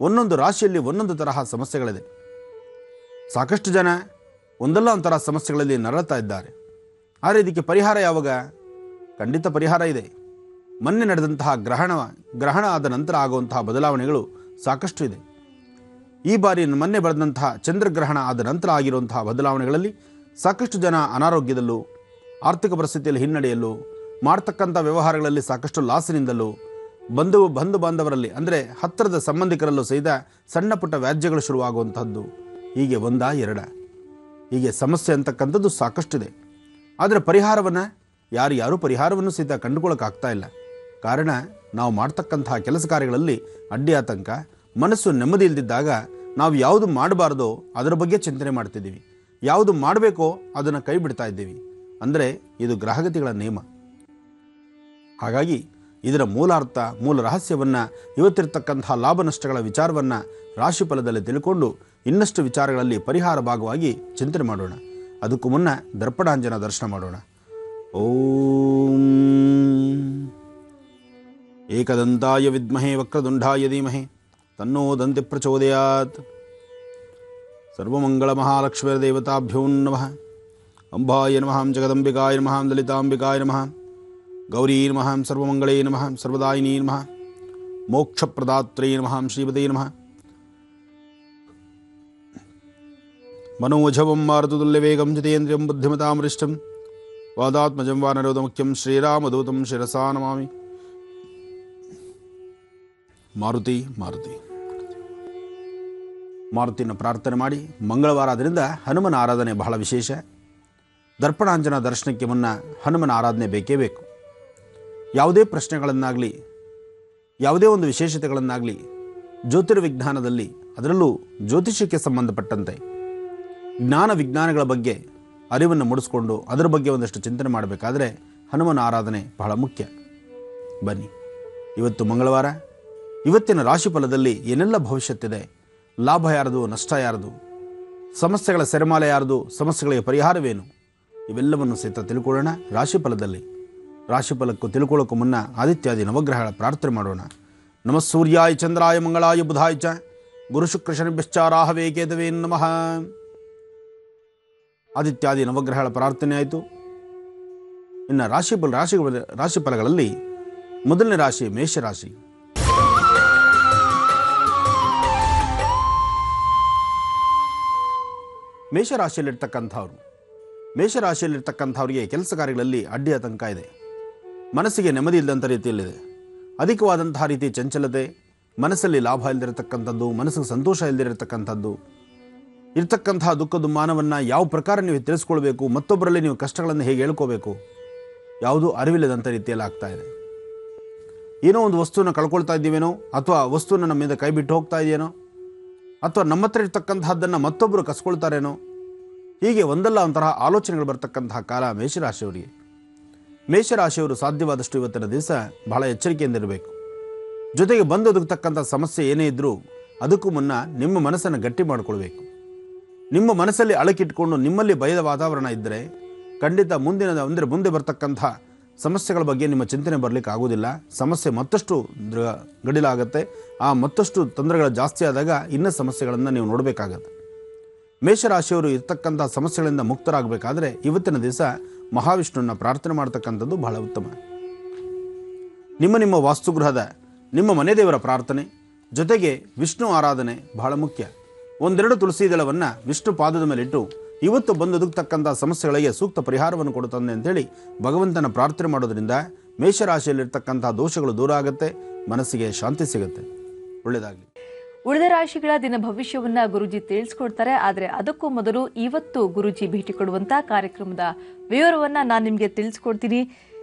ಒಂದೊಂದು ರಾಶಿಯಲ್ಲಿ ಒಂದೊಂದು ತರಹ ಸಮಸ್ಯೆಗಳಿದೆ. ಸಾಕಷ್ಟು ಜನ ಒಂದಲ್ಲ ಒಂಥರ ಸಮಸ್ಯೆಗಳಲ್ಲಿ ನರಳುತ್ತಾ ಇದ್ದಾರೆ. ಆದರೆ ಇದಕ್ಕೆ ಪರಿಹಾರ ಯಾವಾಗ? ಖಂಡಿತ ಪರಿಹಾರ ಇದೆ. ಮೊನ್ನೆ ನಡೆದಂತಹ ಗ್ರಹಣ ಆದ ನಂತರ ಆಗುವಂತಹ ಬದಲಾವಣೆಗಳು ಸಾಕಷ್ಟು ಇದೆ. ಈ ಬಾರಿ ಮೊನ್ನೆ ಬೆಳೆದಂತಹ ಚಂದ್ರಗ್ರಹಣ ಆದ ನಂತರ ಆಗಿರುವಂತಹ ಬದಲಾವಣೆಗಳಲ್ಲಿ ಸಾಕಷ್ಟು ಜನ ಅನಾರೋಗ್ಯದಲ್ಲೂ, ಆರ್ಥಿಕ ಪರಿಸ್ಥಿತಿಯಲ್ಲಿ ಹಿನ್ನಡೆಯಲ್ಲೂ, ಮಾಡ್ತಕ್ಕಂಥ ವ್ಯವಹಾರಗಳಲ್ಲಿ ಸಾಕಷ್ಟು ಲಾಸಿನಿಂದಲೂ, ಬಂಧು ಬಾಂಧವರಲ್ಲಿ ಅಂದರೆ ಹತ್ತಿರದ ಸಂಬಂಧಿಕರಲ್ಲೂ ಸಹಿತ ಸಣ್ಣ ಪುಟ್ಟ ವ್ಯಾಜ್ಯಗಳು ಶುರುವಾಗುವಂಥದ್ದು. ಹೀಗೆ ಒಂದ ಎರಡ ಹೀಗೆ ಸಮಸ್ಯೆ ಅಂತಕ್ಕಂಥದ್ದು ಸಾಕಷ್ಟಿದೆ. ಆದರೆ ಪರಿಹಾರವನ್ನು ಯಾರು ಪರಿಹಾರವನ್ನು ಸಹಿತ ಕಂಡುಕೊಳ್ಳೋಕ್ಕಾಗ್ತಾ ಇಲ್ಲ. ಕಾರಣ ನಾವು ಮಾಡ್ತಕ್ಕಂತಹ ಕೆಲಸ ಕಾರ್ಯಗಳಲ್ಲಿ ಅಡ್ಡಿ ಆತಂಕ, ಮನಸ್ಸು ನೆಮ್ಮದಿ ಇಲ್ಲದಿದ್ದಾಗ ನಾವು ಯಾವುದು ಮಾಡಬಾರ್ದೋ ಅದರ ಬಗ್ಗೆ ಚಿಂತನೆ ಮಾಡ್ತಿದ್ದೀವಿ, ಯಾವುದು ಮಾಡಬೇಕೋ ಅದನ್ನು ಕೈ ಬಿಡ್ತಾ ಇದ್ದೀವಿ. ಅಂದರೆ ಇದು ಗ್ರಹಗತಿಗಳ ನಿಯಮ. ಹಾಗಾಗಿ ಇದರ ಮೂಲಾರ್ಥ, ಮೂಲ ರಹಸ್ಯವನ್ನು, ಇವತ್ತಿರ್ತಕ್ಕಂತಹ ಲಾಭ ನಷ್ಟಗಳ ವಿಚಾರವನ್ನು ರಾಶಿಫಲದಲ್ಲಿ ತಿಳ್ಕೊಂಡು ಇನ್ನಷ್ಟು ವಿಚಾರಗಳಲ್ಲಿ ಪರಿಹಾರ ಭಾಗವಾಗಿ ಚಿಂತನೆ ಮಾಡೋಣ. ಅದಕ್ಕೂ ಮುನ್ನ ದರ್ಪಣಾಂಜನ ದರ್ಶನ ಮಾಡೋಣ. ಓಂ ಏಕದಂತಾಯ ವಿದ್ಮಹೇ ವಕ್ರತುಂಡಾಯ ಧೀಮಹಿ ತನ್ನೋ ದಂತಿ ಪ್ರಚೋದಯಾತ್. ಸರ್ವಮಂಗಳ ಮಹಾಲಕ್ಷ್ಮೀರ್ದೇವತಾಭ್ಯೋ ನಮಃ. ಅಂಬಾಯ ನಮಃ, ಜಗದಂಬಿಕಾಯ ನಮಃ, ಲಲಿತಾಂಬಿಕಾಯ ನಮಃ, ಗೌರೀ ನಮಃ, ಸರ್ವಮಂಗಳೇ ನಮಃ, ಸರ್ವದಾಯಿನೀ ನಮಃ, ಮೋಕ್ಷಪ್ರದಾತ್ರೇ ನಮಃ, ಶ್ರೀಪದೇ ನಮಃ. मनोजवं मारुतुल्यवेगं जितेन्द्रियं बुद्धिमतां वरिष्ठं वादात्मजं वानरोदमुख्यं श्रीरामदूतं शिरसा नमामि. ಮಾರುತಿಯನ್ನು ಪ್ರಾರ್ಥನೆ ಮಾಡಿ ಮಂಗಳವಾರ ಆದ್ದರಿಂದ ಹನುಮನ ಆರಾಧನೆ ಬಹಳ ವಿಶೇಷ. ದರ್ಪಣಾಂಜನ ದರ್ಶನಕ್ಕೆ ಮುನ್ನ ಹನುಮನ ಆರಾಧನೆ ಬೇಕೇ ಬೇಕು. ಯಾವುದೇ ಪ್ರಶ್ನೆಗಳನ್ನಾಗಲಿ, ಯಾವುದೇ ಒಂದು ವಿಶೇಷತೆಗಳನ್ನಾಗಲಿ ಜ್ಯೋತಿರ್ವಿಜ್ಞಾನದಲ್ಲಿ, ಅದರಲ್ಲೂ ಜ್ಯೋತಿಷ್ಯಕ್ಕೆ ಸಂಬಂಧಪಟ್ಟಂತೆ ಜ್ಞಾನ ವಿಜ್ಞಾನಗಳ ಬಗ್ಗೆ ಅರಿವನ್ನು ಮೂಡಿಸ್ಕೊಂಡು ಅದರ ಬಗ್ಗೆ ಒಂದಷ್ಟು ಚಿಂತನೆ ಮಾಡಬೇಕಾದ್ರೆ ಹನುಮನ ಆರಾಧನೆ ಬಹಳ ಮುಖ್ಯ. ಬನ್ನಿ, ಇವತ್ತು ಮಂಗಳವಾರ, ಇವತ್ತಿನ ರಾಶಿಫಲದಲ್ಲಿ ಏನೆಲ್ಲ ಭವಿಷ್ಯತ್ತಿದೆ, ಲಾಭ ಯಾರದು, ನಷ್ಟ ಯಾರದು, ಸಮಸ್ಯೆಗಳ ಸೆರೆಮಾಲೆ ಯಾರದು, ಸಮಸ್ಯೆಗಳಿಗೆ ಪರಿಹಾರವೇನು, ಇವೆಲ್ಲವನ್ನು ಸಹಿತ ತಿಳ್ಕೊಳ್ಳೋಣ ರಾಶಿಫಲದಲ್ಲಿ. ರಾಶಿಫಲಕ್ಕೂ ತಿಳ್ಕೊಳ್ಳೋಕ್ಕೂ ಮುನ್ನ ಆದಿತ್ಯಾದಿ ನವಗ್ರಹಗಳ ಪ್ರಾರ್ಥನೆ ಮಾಡೋಣ. ನಮಃ ಸೂರ್ಯಾಯ ಚಂದ್ರಾಯ ಮಂಗಳಾಯ ಬುಧಾಯ ಚ ಗುರು ಶುಕ್ರ ಶನಿಭ್ಯಶ್ಚ ರಾಹವೇ ಕೇತವೇ ನಮಃ. ಆದಿತ್ಯಾದಿ ನವಗ್ರಹಗಳ ಪ್ರಾರ್ಥನೆ ಆಯಿತು. ಇನ್ನು ರಾಶಿಫಲಗಳಲ್ಲಿ ಮೊದಲನೇ ರಾಶಿ ಮೇಷರಾಶಿ. ಮೇಷರಾಶಿಯಲ್ಲಿರ್ತಕ್ಕಂಥವ್ರಿಗೆ ಕೆಲಸ ಕಾರ್ಯಗಳಲ್ಲಿ ಅಡ್ಡಿ ಆತಂಕ ಇದೆ. ಮನಸ್ಸಿಗೆ ನೆಮ್ಮದಿ ಇಲ್ಲದಂಥ ರೀತಿಯಲ್ಲಿದೆ. ಅಧಿಕವಾದಂತಹ ರೀತಿ ಚಂಚಲತೆ, ಮನಸ್ಸಲ್ಲಿ ಲಾಭ ಇಲ್ಲದಿರತಕ್ಕಂಥದ್ದು, ಮನಸ್ಸಿಗೆ ಸಂತೋಷ ಇಲ್ಲದಿರತಕ್ಕಂಥದ್ದು, ಇರ್ತಕ್ಕಂತಹ ದುಃಖ ದುಮ್ಮಾನವನ್ನು ಯಾವ ಪ್ರಕಾರ ನೀವು ತಿಳಿಸ್ಕೊಳ್ಬೇಕು, ಮತ್ತೊಬ್ಬರಲ್ಲಿ ನೀವು ಕಷ್ಟಗಳನ್ನು ಹೇಗೆ ಹೇಳ್ಕೋಬೇಕು, ಯಾವುದೂ ಅರಿವಿಲ್ಲದಂಥ ರೀತಿಯಲ್ಲಿ ಆಗ್ತಾ ಇದೆ. ಏನೋ ಒಂದು ವಸ್ತುವನ್ನು ಕಳ್ಕೊಳ್ತಾ ಇದ್ದೀವೇನೋ, ಅಥವಾ ವಸ್ತುವನ್ನು ನಮ್ಮಿಂದ ಕೈ ಬಿಟ್ಟು ಹೋಗ್ತಾ ಇದೆಯೇನೋ, ಅಥವಾ ನಮ್ಮ ಹತ್ರ ಇರ್ತಕ್ಕಂತಹದ್ದನ್ನು ಮತ್ತೊಬ್ಬರು ಕಸ್ಕೊಳ್ತಾರೇನೋ, ಹೀಗೆ ಒಂದಲ್ಲ ಒಂಥರ ಆಲೋಚನೆಗಳು ಬರ್ತಕ್ಕಂತಹ ಕಾಲ ಮೇಷರಾಶಿಯವರಿಗೆ. ಮೇಷರಾಶಿಯವರು ಸಾಧ್ಯವಾದಷ್ಟು ಇವತ್ತಿನ ದಿವಸ ಬಹಳ ಎಚ್ಚರಿಕೆಯಿಂದಿರಬೇಕು. ಜೊತೆಗೆ ಬಂದೊದಗತಕ್ಕಂಥ ಸಮಸ್ಯೆ ಏನೇ ಇದ್ದರೂ ಅದಕ್ಕೂ ಮುನ್ನ ನಿಮ್ಮ ಮನಸ್ಸನ್ನು ಗಟ್ಟಿ ಮಾಡಿಕೊಳ್ಬೇಕು. ನಿಮ್ಮ ಮನಸ್ಸಲ್ಲಿ ಅಳಕಿಟ್ಕೊಂಡು ನಿಮ್ಮಲ್ಲಿ ಭಯದ ವಾತಾವರಣ ಇದ್ದರೆ ಖಂಡಿತ ಮುಂದೆ ಬರ್ತಕ್ಕಂಥ ಸಮಸ್ಯೆಗಳ ಬಗ್ಗೆ ನಿಮ್ಮ ಚಿಂತನೆ ಬರಲಿಕ್ಕೆ ಆಗೋದಿಲ್ಲ. ಸಮಸ್ಯೆ ಮತ್ತಷ್ಟು ಗಡಿಲಾಗುತ್ತೆ. ಆ ಮತ್ತಷ್ಟು ತೊಂದರೆಗಳು ಜಾಸ್ತಿ ಆದಾಗ ಇನ್ನೂ ಸಮಸ್ಯೆಗಳನ್ನು ನೀವು ನೋಡಬೇಕಾಗತ್ತೆ. ಮೇಷರಾಶಿಯವರು ಇರ್ತಕ್ಕಂಥ ಸಮಸ್ಯೆಗಳಿಂದ ಮುಕ್ತರಾಗಬೇಕಾದ್ರೆ ಇವತ್ತಿನ ದಿವಸ ಮಹಾವಿಷ್ಣುವನ್ನ ಪ್ರಾರ್ಥನೆ ಮಾಡ್ತಕ್ಕಂಥದ್ದು ಬಹಳ ಉತ್ತಮ. ನಿಮ್ಮ ವಾಸ್ತುಗೃಹದ, ನಿಮ್ಮ ಮನೆ ದೇವರ ಪ್ರಾರ್ಥನೆ ಜೊತೆಗೆ ವಿಷ್ಣು ಆರಾಧನೆ ಬಹಳ ಮುಖ್ಯ. ಒಂದೆರಡು ತುಳಸಿ ದಳವನ್ನು ವಿಷ್ಣು ಪಾದದ ಮೇಲಿಟ್ಟು ಇವತ್ತು ಬಂದೊದಗತಕ್ಕಂಥ ಸಮಸ್ಯೆಗಳಿಗೆ ಸೂಕ್ತ ಪರಿಹಾರವನ್ನು ಕೊಡುತ್ತಾನೆ ಅಂತೇಳಿ ಭಗವಂತನ ಪ್ರಾರ್ಥನೆ ಮಾಡೋದ್ರಿಂದ ಮೇಷರಾಶಿಯಲ್ಲಿರ್ತಕ್ಕಂಥ ದೋಷಗಳು ದೂರ ಆಗುತ್ತೆ, ಮನಸ್ಸಿಗೆ ಶಾಂತಿ ಸಿಗುತ್ತೆ. ಒಳ್ಳೆಯದಾಗಲಿ. ಉಳಿದ ರಾಶಿಗಳ ದಿನ ಭವಿಷ್ಯವನ್ನ ಗುರುಜಿ ತಿಳಿಸ್ಕೊಡ್ತಾರೆ. ಆದರೆ ಅದಕ್ಕೂ ಮೊದಲು ಇವತ್ತು ಗುರುಜಿ ಭೇಟಿ ಕೊಡುವಂತ ಕಾರ್ಯಕ್ರಮದ ವಿವರವನ್ನ ನಾನು ನಿಮಗೆ ತಿಳಿಸ್ಕೊಡ್ತೀನಿ.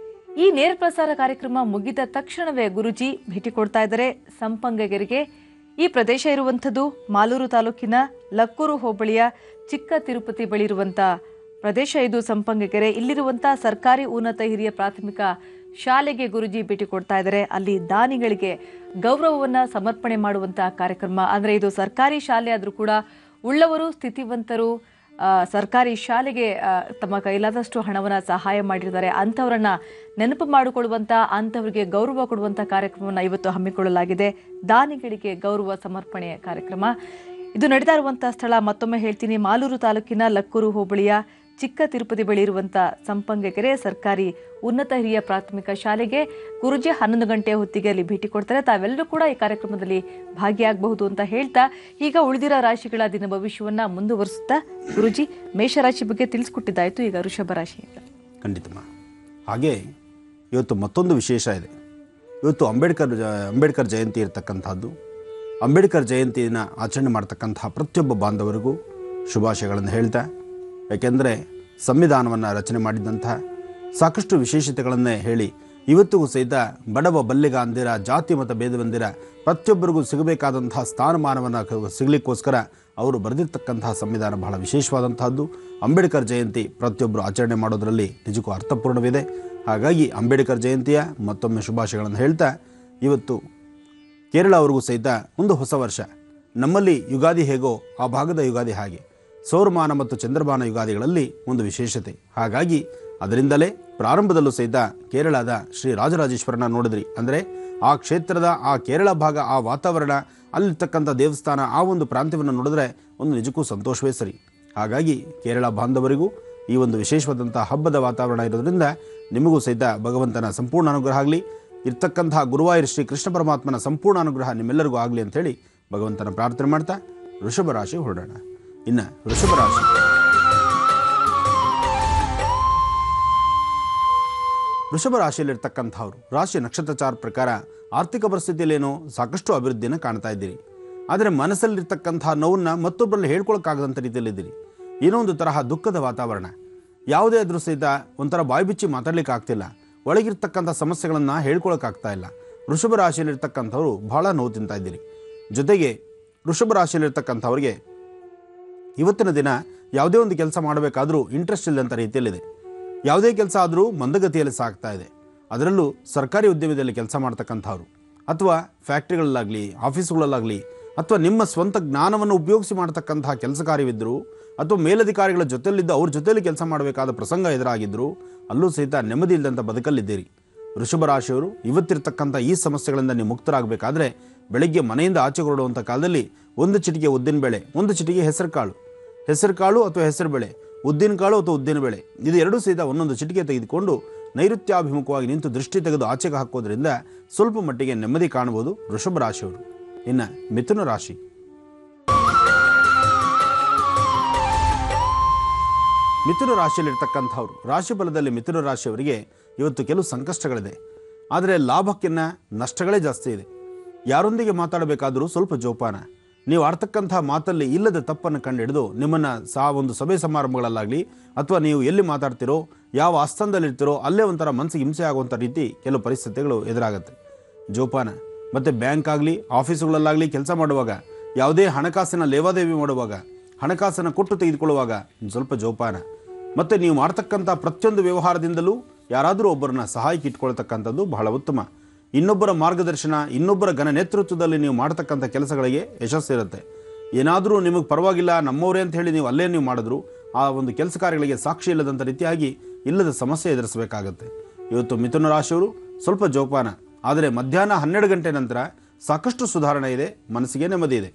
ಈ ನೇರ ಪ್ರಸಾರ ಕಾರ್ಯಕ್ರಮ ಮುಗಿದ ತಕ್ಷಣವೇ ಗುರುಜಿ ಭೇಟಿ ಕೊಡ್ತಾ ಇದ್ದಾರೆ ಸಂಪಂಗಗೆರೆಗೆ. ಈ ಪ್ರದೇಶ ಇರುವಂಥದ್ದು ಮಾಲೂರು ತಾಲೂಕಿನ ಲಕ್ಕೂರು ಹೋಬಳಿಯ ಚಿಕ್ಕ ತಿರುಪತಿ ಬಳಿ ಇರುವಂಥ ಪ್ರದೇಶ ಇದು ಸಂಪಂಗಗೆರೆ. ಇಲ್ಲಿರುವಂಥ ಸರ್ಕಾರಿ ಉನ್ನತ ಹಿರಿಯ ಪ್ರಾಥಮಿಕ ಶಾಲೆಗೆ ಗುರುಜಿ ಭೇಟಿ ಕೊಡ್ತಾ ಇದ್ದಾರೆ. ಅಲ್ಲಿ ದಾನಿಗಳಿಗೆ ಗೌರವವನ್ನ ಸಮರ್ಪಣೆ ಮಾಡುವಂತಹ ಕಾರ್ಯಕ್ರಮ. ಅಂದರೆ ಇದು ಸರ್ಕಾರಿ ಶಾಲೆ ಆದರೂ ಕೂಡ ಉಳ್ಳವರು, ಸ್ಥಿತಿವಂತರು ಸರ್ಕಾರಿ ಶಾಲೆಗೆ ತಮ್ಮ ಕೈಲಾದಷ್ಟು ಹಣವನ್ನು ಸಹಾಯ ಮಾಡಿರ್ತಾರೆ. ಅಂಥವರನ್ನ ನೆನಪು ಮಾಡಿಕೊಳ್ಳುವಂಥ, ಅಂಥವರಿಗೆ ಗೌರವ ಕೊಡುವಂಥ ಕಾರ್ಯಕ್ರಮವನ್ನು ಇವತ್ತು ಹಮ್ಮಿಕೊಳ್ಳಲಾಗಿದೆ. ದಾನಿಗಳಿಗೆ ಗೌರವ ಸಮರ್ಪಣೆಯ ಕಾರ್ಯಕ್ರಮ. ಇದು ನಡೀತಾ ಇರುವಂತಹ ಸ್ಥಳ ಮತ್ತೊಮ್ಮೆ ಹೇಳ್ತೀನಿ, ಮಾಲೂರು ತಾಲೂಕಿನ ಲಕ್ಕೂರು ಹೋಬಳಿಯ ಚಿಕ್ಕ ತಿರುಪತಿ ಬಳಿ ಇರುವಂಥ ಸಂಪಂಗಕೆರೆ ಸರ್ಕಾರಿ ಉನ್ನತ ಹಿರಿಯ ಪ್ರಾಥಮಿಕ ಶಾಲೆಗೆ ಗುರುಜಿ 11 ಗಂಟೆ ಹೊತ್ತಿಗೆ ಅಲ್ಲಿ ಭೇಟಿ ಕೊಡ್ತಾರೆ. ತಾವೆಲ್ಲರೂ ಕೂಡ ಈ ಕಾರ್ಯಕ್ರಮದಲ್ಲಿ ಭಾಗಿಯಾಗಬಹುದು ಅಂತ ಹೇಳ್ತಾ ಈಗ ಉಳಿದಿರೋ ರಾಶಿಗಳ ದಿನ ಭವಿಷ್ಯವನ್ನ ಮುಂದುವರಿಸುತ್ತಾ ಗುರುಜಿ ಮೇಷರಾಶಿ ಬಗ್ಗೆ ತಿಳಿಸ್ಕೊಟ್ಟಿದ್ದಾಯ್ತು. ಈಗ ವೃಷಭ ರಾಶಿ ಖಂಡಿತಮ್ಮ. ಹಾಗೆ ಇವತ್ತು ಮತ್ತೊಂದು ವಿಶೇಷ ಇದೆ. ಇವತ್ತು ಅಂಬೇಡ್ಕರ್ ಜಯಂತಿ ಇರತಕ್ಕಂಥದ್ದು. ಅಂಬೇಡ್ಕರ್ ಜಯಂತಿಯನ್ನು ಆಚರಣೆ ಮಾಡ್ತಕ್ಕಂತಹ ಪ್ರತಿಯೊಬ್ಬ ಬಾಂಧವರಿಗೂ ಶುಭಾಶಯಗಳನ್ನು ಹೇಳ್ತಾ, ಯಾಕೆಂದರೆ ಸಂವಿಧಾನವನ್ನು ರಚನೆ ಮಾಡಿದಂತಹ ಸಾಕಷ್ಟು ವಿಶೇಷತೆಗಳನ್ನೇ ಹೇಳಿ ಇವತ್ತಿಗೂ ಸಹಿತ ಬಡವ ಬಲ್ಲಿಗ ಅಂದಿರ ಜಾತಿ ಮತ ಭೇದವಂದಿರ ಪ್ರತಿಯೊಬ್ಬರಿಗೂ ಸಿಗಬೇಕಾದಂತಹ ಸ್ಥಾನಮಾನವನ್ನು ಸಿಗಲಿಕ್ಕೋಸ್ಕರ ಅವರು ಬರೆದಿರ್ತಕ್ಕಂತಹ ಸಂವಿಧಾನ ಬಹಳ ವಿಶೇಷವಾದಂತಹದ್ದು. ಅಂಬೇಡ್ಕರ್ ಜಯಂತಿ ಪ್ರತಿಯೊಬ್ಬರು ಆಚರಣೆ ಮಾಡೋದರಲ್ಲಿ ನಿಜಕ್ಕೂ ಅರ್ಥಪೂರ್ಣವಿದೆ. ಹಾಗಾಗಿ ಅಂಬೇಡ್ಕರ್ ಜಯಂತಿಯ ಮತ್ತೊಮ್ಮೆ ಶುಭಾಶಯಗಳನ್ನು ಹೇಳ್ತಾ, ಇವತ್ತು ಕೇರಳ ಅವ್ರಿಗೂ ಸಹಿತ ಒಂದು ಹೊಸ ವರ್ಷ. ನಮ್ಮಲ್ಲಿ ಯುಗಾದಿ ಹೇಗೋ ಆ ಭಾಗದ ಯುಗಾದಿ ಹಾಗೆ ಸೌರಮಾನ ಮತ್ತು ಚಂದ್ರಮಾನ ಯುಗಾದಿಗಳಲ್ಲಿ ಒಂದು ವಿಶೇಷತೆ. ಹಾಗಾಗಿ ಅದರಿಂದಲೇ ಪ್ರಾರಂಭದಲ್ಲೂ ಸಹಿತ ಕೇರಳದ ಶ್ರೀ ರಾಜರಾಜೇಶ್ವರನ ನೋಡಿದ್ರಿ ಅಂದರೆ ಆ ಕ್ಷೇತ್ರದ ಆ ಕೇರಳ ಭಾಗ, ಆ ವಾತಾವರಣ, ಅಲ್ಲಿರ್ತಕ್ಕಂಥ ದೇವಸ್ಥಾನ, ಆ ಒಂದು ಪ್ರಾಂತ್ಯವನ್ನು ನೋಡಿದ್ರೆ ಒಂದು ನಿಜಕ್ಕೂ ಸಂತೋಷವೇ ಸರಿ. ಹಾಗಾಗಿ ಕೇರಳ ಬಾಂಧವರಿಗೂ ಈ ಒಂದು ವಿಶೇಷವಾದಂಥ ಹಬ್ಬದ ವಾತಾವರಣ ಇರೋದ್ರಿಂದ ನಿಮಗೂ ಸಹಿತ ಭಗವಂತನ ಸಂಪೂರ್ಣ ಅನುಗ್ರಹ ಆಗಲಿ, ಇರ್ತಕ್ಕಂತಹ ಗುರುವಾಯೂರ್ ಶ್ರೀ ಕೃಷ್ಣ ಪರಮಾತ್ಮನ ಸಂಪೂರ್ಣ ಅನುಗ್ರಹ ನಿಮ್ಮೆಲ್ಲರಿಗೂ ಆಗಲಿ ಅಂಥೇಳಿ ಭಗವಂತನ ಪ್ರಾರ್ಥನೆ ಮಾಡ್ತಾ ವೃಷಭ ರಾಶಿ ಹೊರಡೋಣ. ಇನ್ನು ವೃಷಭ ರಾಶಿ, ವೃಷಭ ರಾಶಿಯಲ್ಲಿರ್ತಕ್ಕಂಥವ್ರು ರಾಶಿ ನಕ್ಷತ್ರಚಾರ ಪ್ರಕಾರ ಆರ್ಥಿಕ ಪರಿಸ್ಥಿತಿಯಲ್ಲೇನೋ ಸಾಕಷ್ಟು ಅಭಿವೃದ್ಧಿಯನ್ನು ಕಾಣ್ತಾ ಇದ್ದೀರಿ. ಆದರೆ ಮನಸ್ಸಲ್ಲಿರ್ತಕ್ಕಂಥ ನೋವನ್ನು ಮತ್ತೊಬ್ಬರಲ್ಲಿ ಹೇಳ್ಕೊಳಕ್ಕಾಗದಂಥ ರೀತಿಯಲ್ಲಿದ್ದೀರಿ. ಏನೋ ಒಂದು ತರಹ ದುಃಖದ ವಾತಾವರಣ, ಯಾವುದೇ ಆದರೂ ಸಹಿತ ಒಂಥರ ಬಾಯಿ ಬಿಚ್ಚಿ ಮಾತಾಡ್ಲಿಕ್ಕೆ ಆಗ್ತಿಲ್ಲ, ಒಳಗಿರ್ತಕ್ಕಂಥ ಸಮಸ್ಯೆಗಳನ್ನು ಹೇಳ್ಕೊಳಕ್ಕಾಗ್ತಾ ಇಲ್ಲ. ವೃಷಭ ರಾಶಿಯಲ್ಲಿರ್ತಕ್ಕಂಥವ್ರು ಬಹಳ ನೋವು ತಿಂತಾ ಇದ್ದೀರಿ. ಜೊತೆಗೆ ವೃಷಭ ರಾಶಿಯಲ್ಲಿರ್ತಕ್ಕಂಥವ್ರಿಗೆ ಇವತ್ತಿನ ದಿನ ಯಾವುದೇ ಒಂದು ಕೆಲಸ ಮಾಡಬೇಕಾದ್ರೂ ಇಂಟ್ರೆಸ್ಟ್ ಇಲ್ಲದಂಥ ರೀತಿಯಲ್ಲಿದೆ. ಯಾವುದೇ ಕೆಲಸ ಆದರೂ ಮಂದಗತಿಯಲ್ಲಿ ಸಾಗ್ತಾ ಇದೆ. ಅದರಲ್ಲೂ ಸರ್ಕಾರಿ ಉದ್ಯಮದಲ್ಲಿ ಕೆಲಸ ಮಾಡ್ತಕ್ಕಂಥವ್ರು ಅಥವಾ ಫ್ಯಾಕ್ಟ್ರಿಗಳಲ್ಲಾಗಲಿ ಆಫೀಸುಗಳಲ್ಲಾಗಲಿ ಅಥವಾ ನಿಮ್ಮ ಸ್ವಂತ ಜ್ಞಾನವನ್ನು ಉಪಯೋಗಿಸಿ ಮಾಡ್ತಕ್ಕಂತಹ ಕೆಲಸ ಕಾರ್ಯವಿದ್ದರೂ ಅಥವಾ ಮೇಲಧಿಕಾರಿಗಳ ಜೊತೆಯಲ್ಲಿದ್ದ ಅವ್ರ ಜೊತೆಯಲ್ಲಿ ಕೆಲಸ ಮಾಡಬೇಕಾದ ಪ್ರಸಂಗ ಎದುರಾಗಿದ್ದರೂ ಅಲ್ಲೂ ಸಹಿತ ನೆಮ್ಮದಿ ಇಲ್ಲದಂಥ ಬದುಕಲ್ಲಿದ್ದೀರಿ. ವೃಷಭ ರಾಶಿಯವರು ಇವತ್ತಿರ್ತಕ್ಕಂಥ ಈ ಸಮಸ್ಯೆಗಳಿಂದ ನೀವು ಮುಕ್ತರಾಗಬೇಕಾದ್ರೆ ಬೆಳಗ್ಗೆ ಮನೆಯಿಂದ ಆಚೆ ಹೊರಡುವಂಥ ಕಾಲದಲ್ಲಿ ಒಂದು ಚಿಟಿಕೆ ಉದ್ದಿನಬೇಳೆ, ಒಂದು ಚಿಟಿಕೆ ಹೆಸರುಕಾಳು ಅಥವಾ ಹೆಸರುಬೇಳೆ, ಉದ್ದಿನಕಾಳು ಅಥವಾ ಉದ್ದಿನಬೇಳೆ, ಇದು ಎರಡೂ ಸಹಿತ ಒಂದೊಂದು ಚಿಟಿಕೆ ತೆಗೆದುಕೊಂಡು ನೈಋತ್ಯಾಭಿಮುಖವಾಗಿ ನಿಂತು ದೃಷ್ಟಿ ತೆಗೆದು ಆಚೆಗೆ ಹಾಕೋದ್ರಿಂದ ಸ್ವಲ್ಪ ಮಟ್ಟಿಗೆ ನೆಮ್ಮದಿ ಕಾಣಬಹುದು ವೃಷಭ ರಾಶಿಯವರು. ಇನ್ನು ಮಿಥುನ ರಾಶಿ, ಮಿಥುನ ರಾಶಿಯಲ್ಲಿರ್ತಕ್ಕಂಥವ್ರು ರಾಶಿ ಫಲದಲ್ಲಿ ಮಿಥುನ ರಾಶಿಯವರಿಗೆ ಇವತ್ತು ಕೆಲವು ಸಂಕಷ್ಟಗಳಿದೆ. ಆದರೆ ಲಾಭಕ್ಕಿಂತ ನಷ್ಟಗಳೇ ಜಾಸ್ತಿ ಇದೆ. ಯಾರೊಂದಿಗೆ ಮಾತಾಡಬೇಕಾದರೂ ಸ್ವಲ್ಪ ಜೋಪಾನ. ನೀವು ಆಡ್ತಕ್ಕಂಥ ಮಾತಲ್ಲಿ ಇಲ್ಲದ ತಪ್ಪನ್ನು ಕಂಡುಹಿಡಿದು ನಿಮ್ಮನ್ನು ಒಂದು ಸಭೆ ಸಮಾರಂಭಗಳಲ್ಲಾಗಲಿ ಅಥವಾ ನೀವು ಎಲ್ಲಿ ಮಾತಾಡ್ತಿರೋ ಯಾವ ಆಸ್ಥಾನದಲ್ಲಿರ್ತಿರೋ ಅಲ್ಲೇ ಒಂಥರ ಮನಸ್ಸಿಗೆ ಹಿಂಸೆ ಆಗುವಂಥ ರೀತಿ ಕೆಲವು ಪರಿಸ್ಥಿತಿಗಳು ಎದುರಾಗುತ್ತೆ. ಜೋಪಾನ. ಮತ್ತು ಬ್ಯಾಂಕ್ ಆಗಲಿ ಆಫೀಸುಗಳಲ್ಲಾಗಲಿ ಕೆಲಸ ಮಾಡುವಾಗ, ಯಾವುದೇ ಹಣಕಾಸಿನ ಲೇವಾದೇವಿ ಮಾಡುವಾಗ, ಹಣಕಾಸನ್ನು ಕೊಟ್ಟು ತೆಗೆದುಕೊಳ್ಳುವಾಗ ಸ್ವಲ್ಪ ಜೋಪಾನ. ಮತ್ತು ನೀವು ಮಾಡ್ತಕ್ಕಂಥ ಪ್ರತಿಯೊಂದು ವ್ಯವಹಾರದಿಂದಲೂ ಯಾರಾದರೂ ಒಬ್ಬರನ್ನ ಸಹಾಯಕ್ಕೆ ಇಟ್ಕೊಳ್ತಕ್ಕಂಥದ್ದು ಬಹಳ ಉತ್ತಮ. ಇನ್ನೊಬ್ಬರ ಮಾರ್ಗದರ್ಶನ, ಇನ್ನೊಬ್ಬರ ಘನ ನೇತೃತ್ವದಲ್ಲಿ ನೀವು ಮಾಡ್ತಕ್ಕಂಥ ಕೆಲಸಗಳಿಗೆ ಯಶಸ್ಸಿರುತ್ತೆ. ಏನಾದರೂ ನಿಮಗೆ ಪರವಾಗಿಲ್ಲ ನಮ್ಮವರೇ ಅಂತ ಹೇಳಿ ನೀವು ಅಲ್ಲೇ ನೀವು ಮಾಡಿದ್ರು ಆ ಒಂದು ಕೆಲಸ ಕಾರ್ಯಗಳಿಗೆ ಸಾಕ್ಷಿ ಇಲ್ಲದಂಥ ರೀತಿಯಾಗಿ ಇಲ್ಲದ ಸಮಸ್ಯೆ ಎದುರಿಸಬೇಕಾಗತ್ತೆ. ಇವತ್ತು ಮಿಥುನ ರಾಶಿಯವರು ಸ್ವಲ್ಪ ಜೋಪಾನ. ಆದರೆ ಮಧ್ಯಾಹ್ನ 12 ಗಂಟೆ ನಂತರ ಸಾಕಷ್ಟು ಸುಧಾರಣೆ ಇದೆ, ಮನಸ್ಸಿಗೆ ನೆಮ್ಮದಿ ಇದೆ.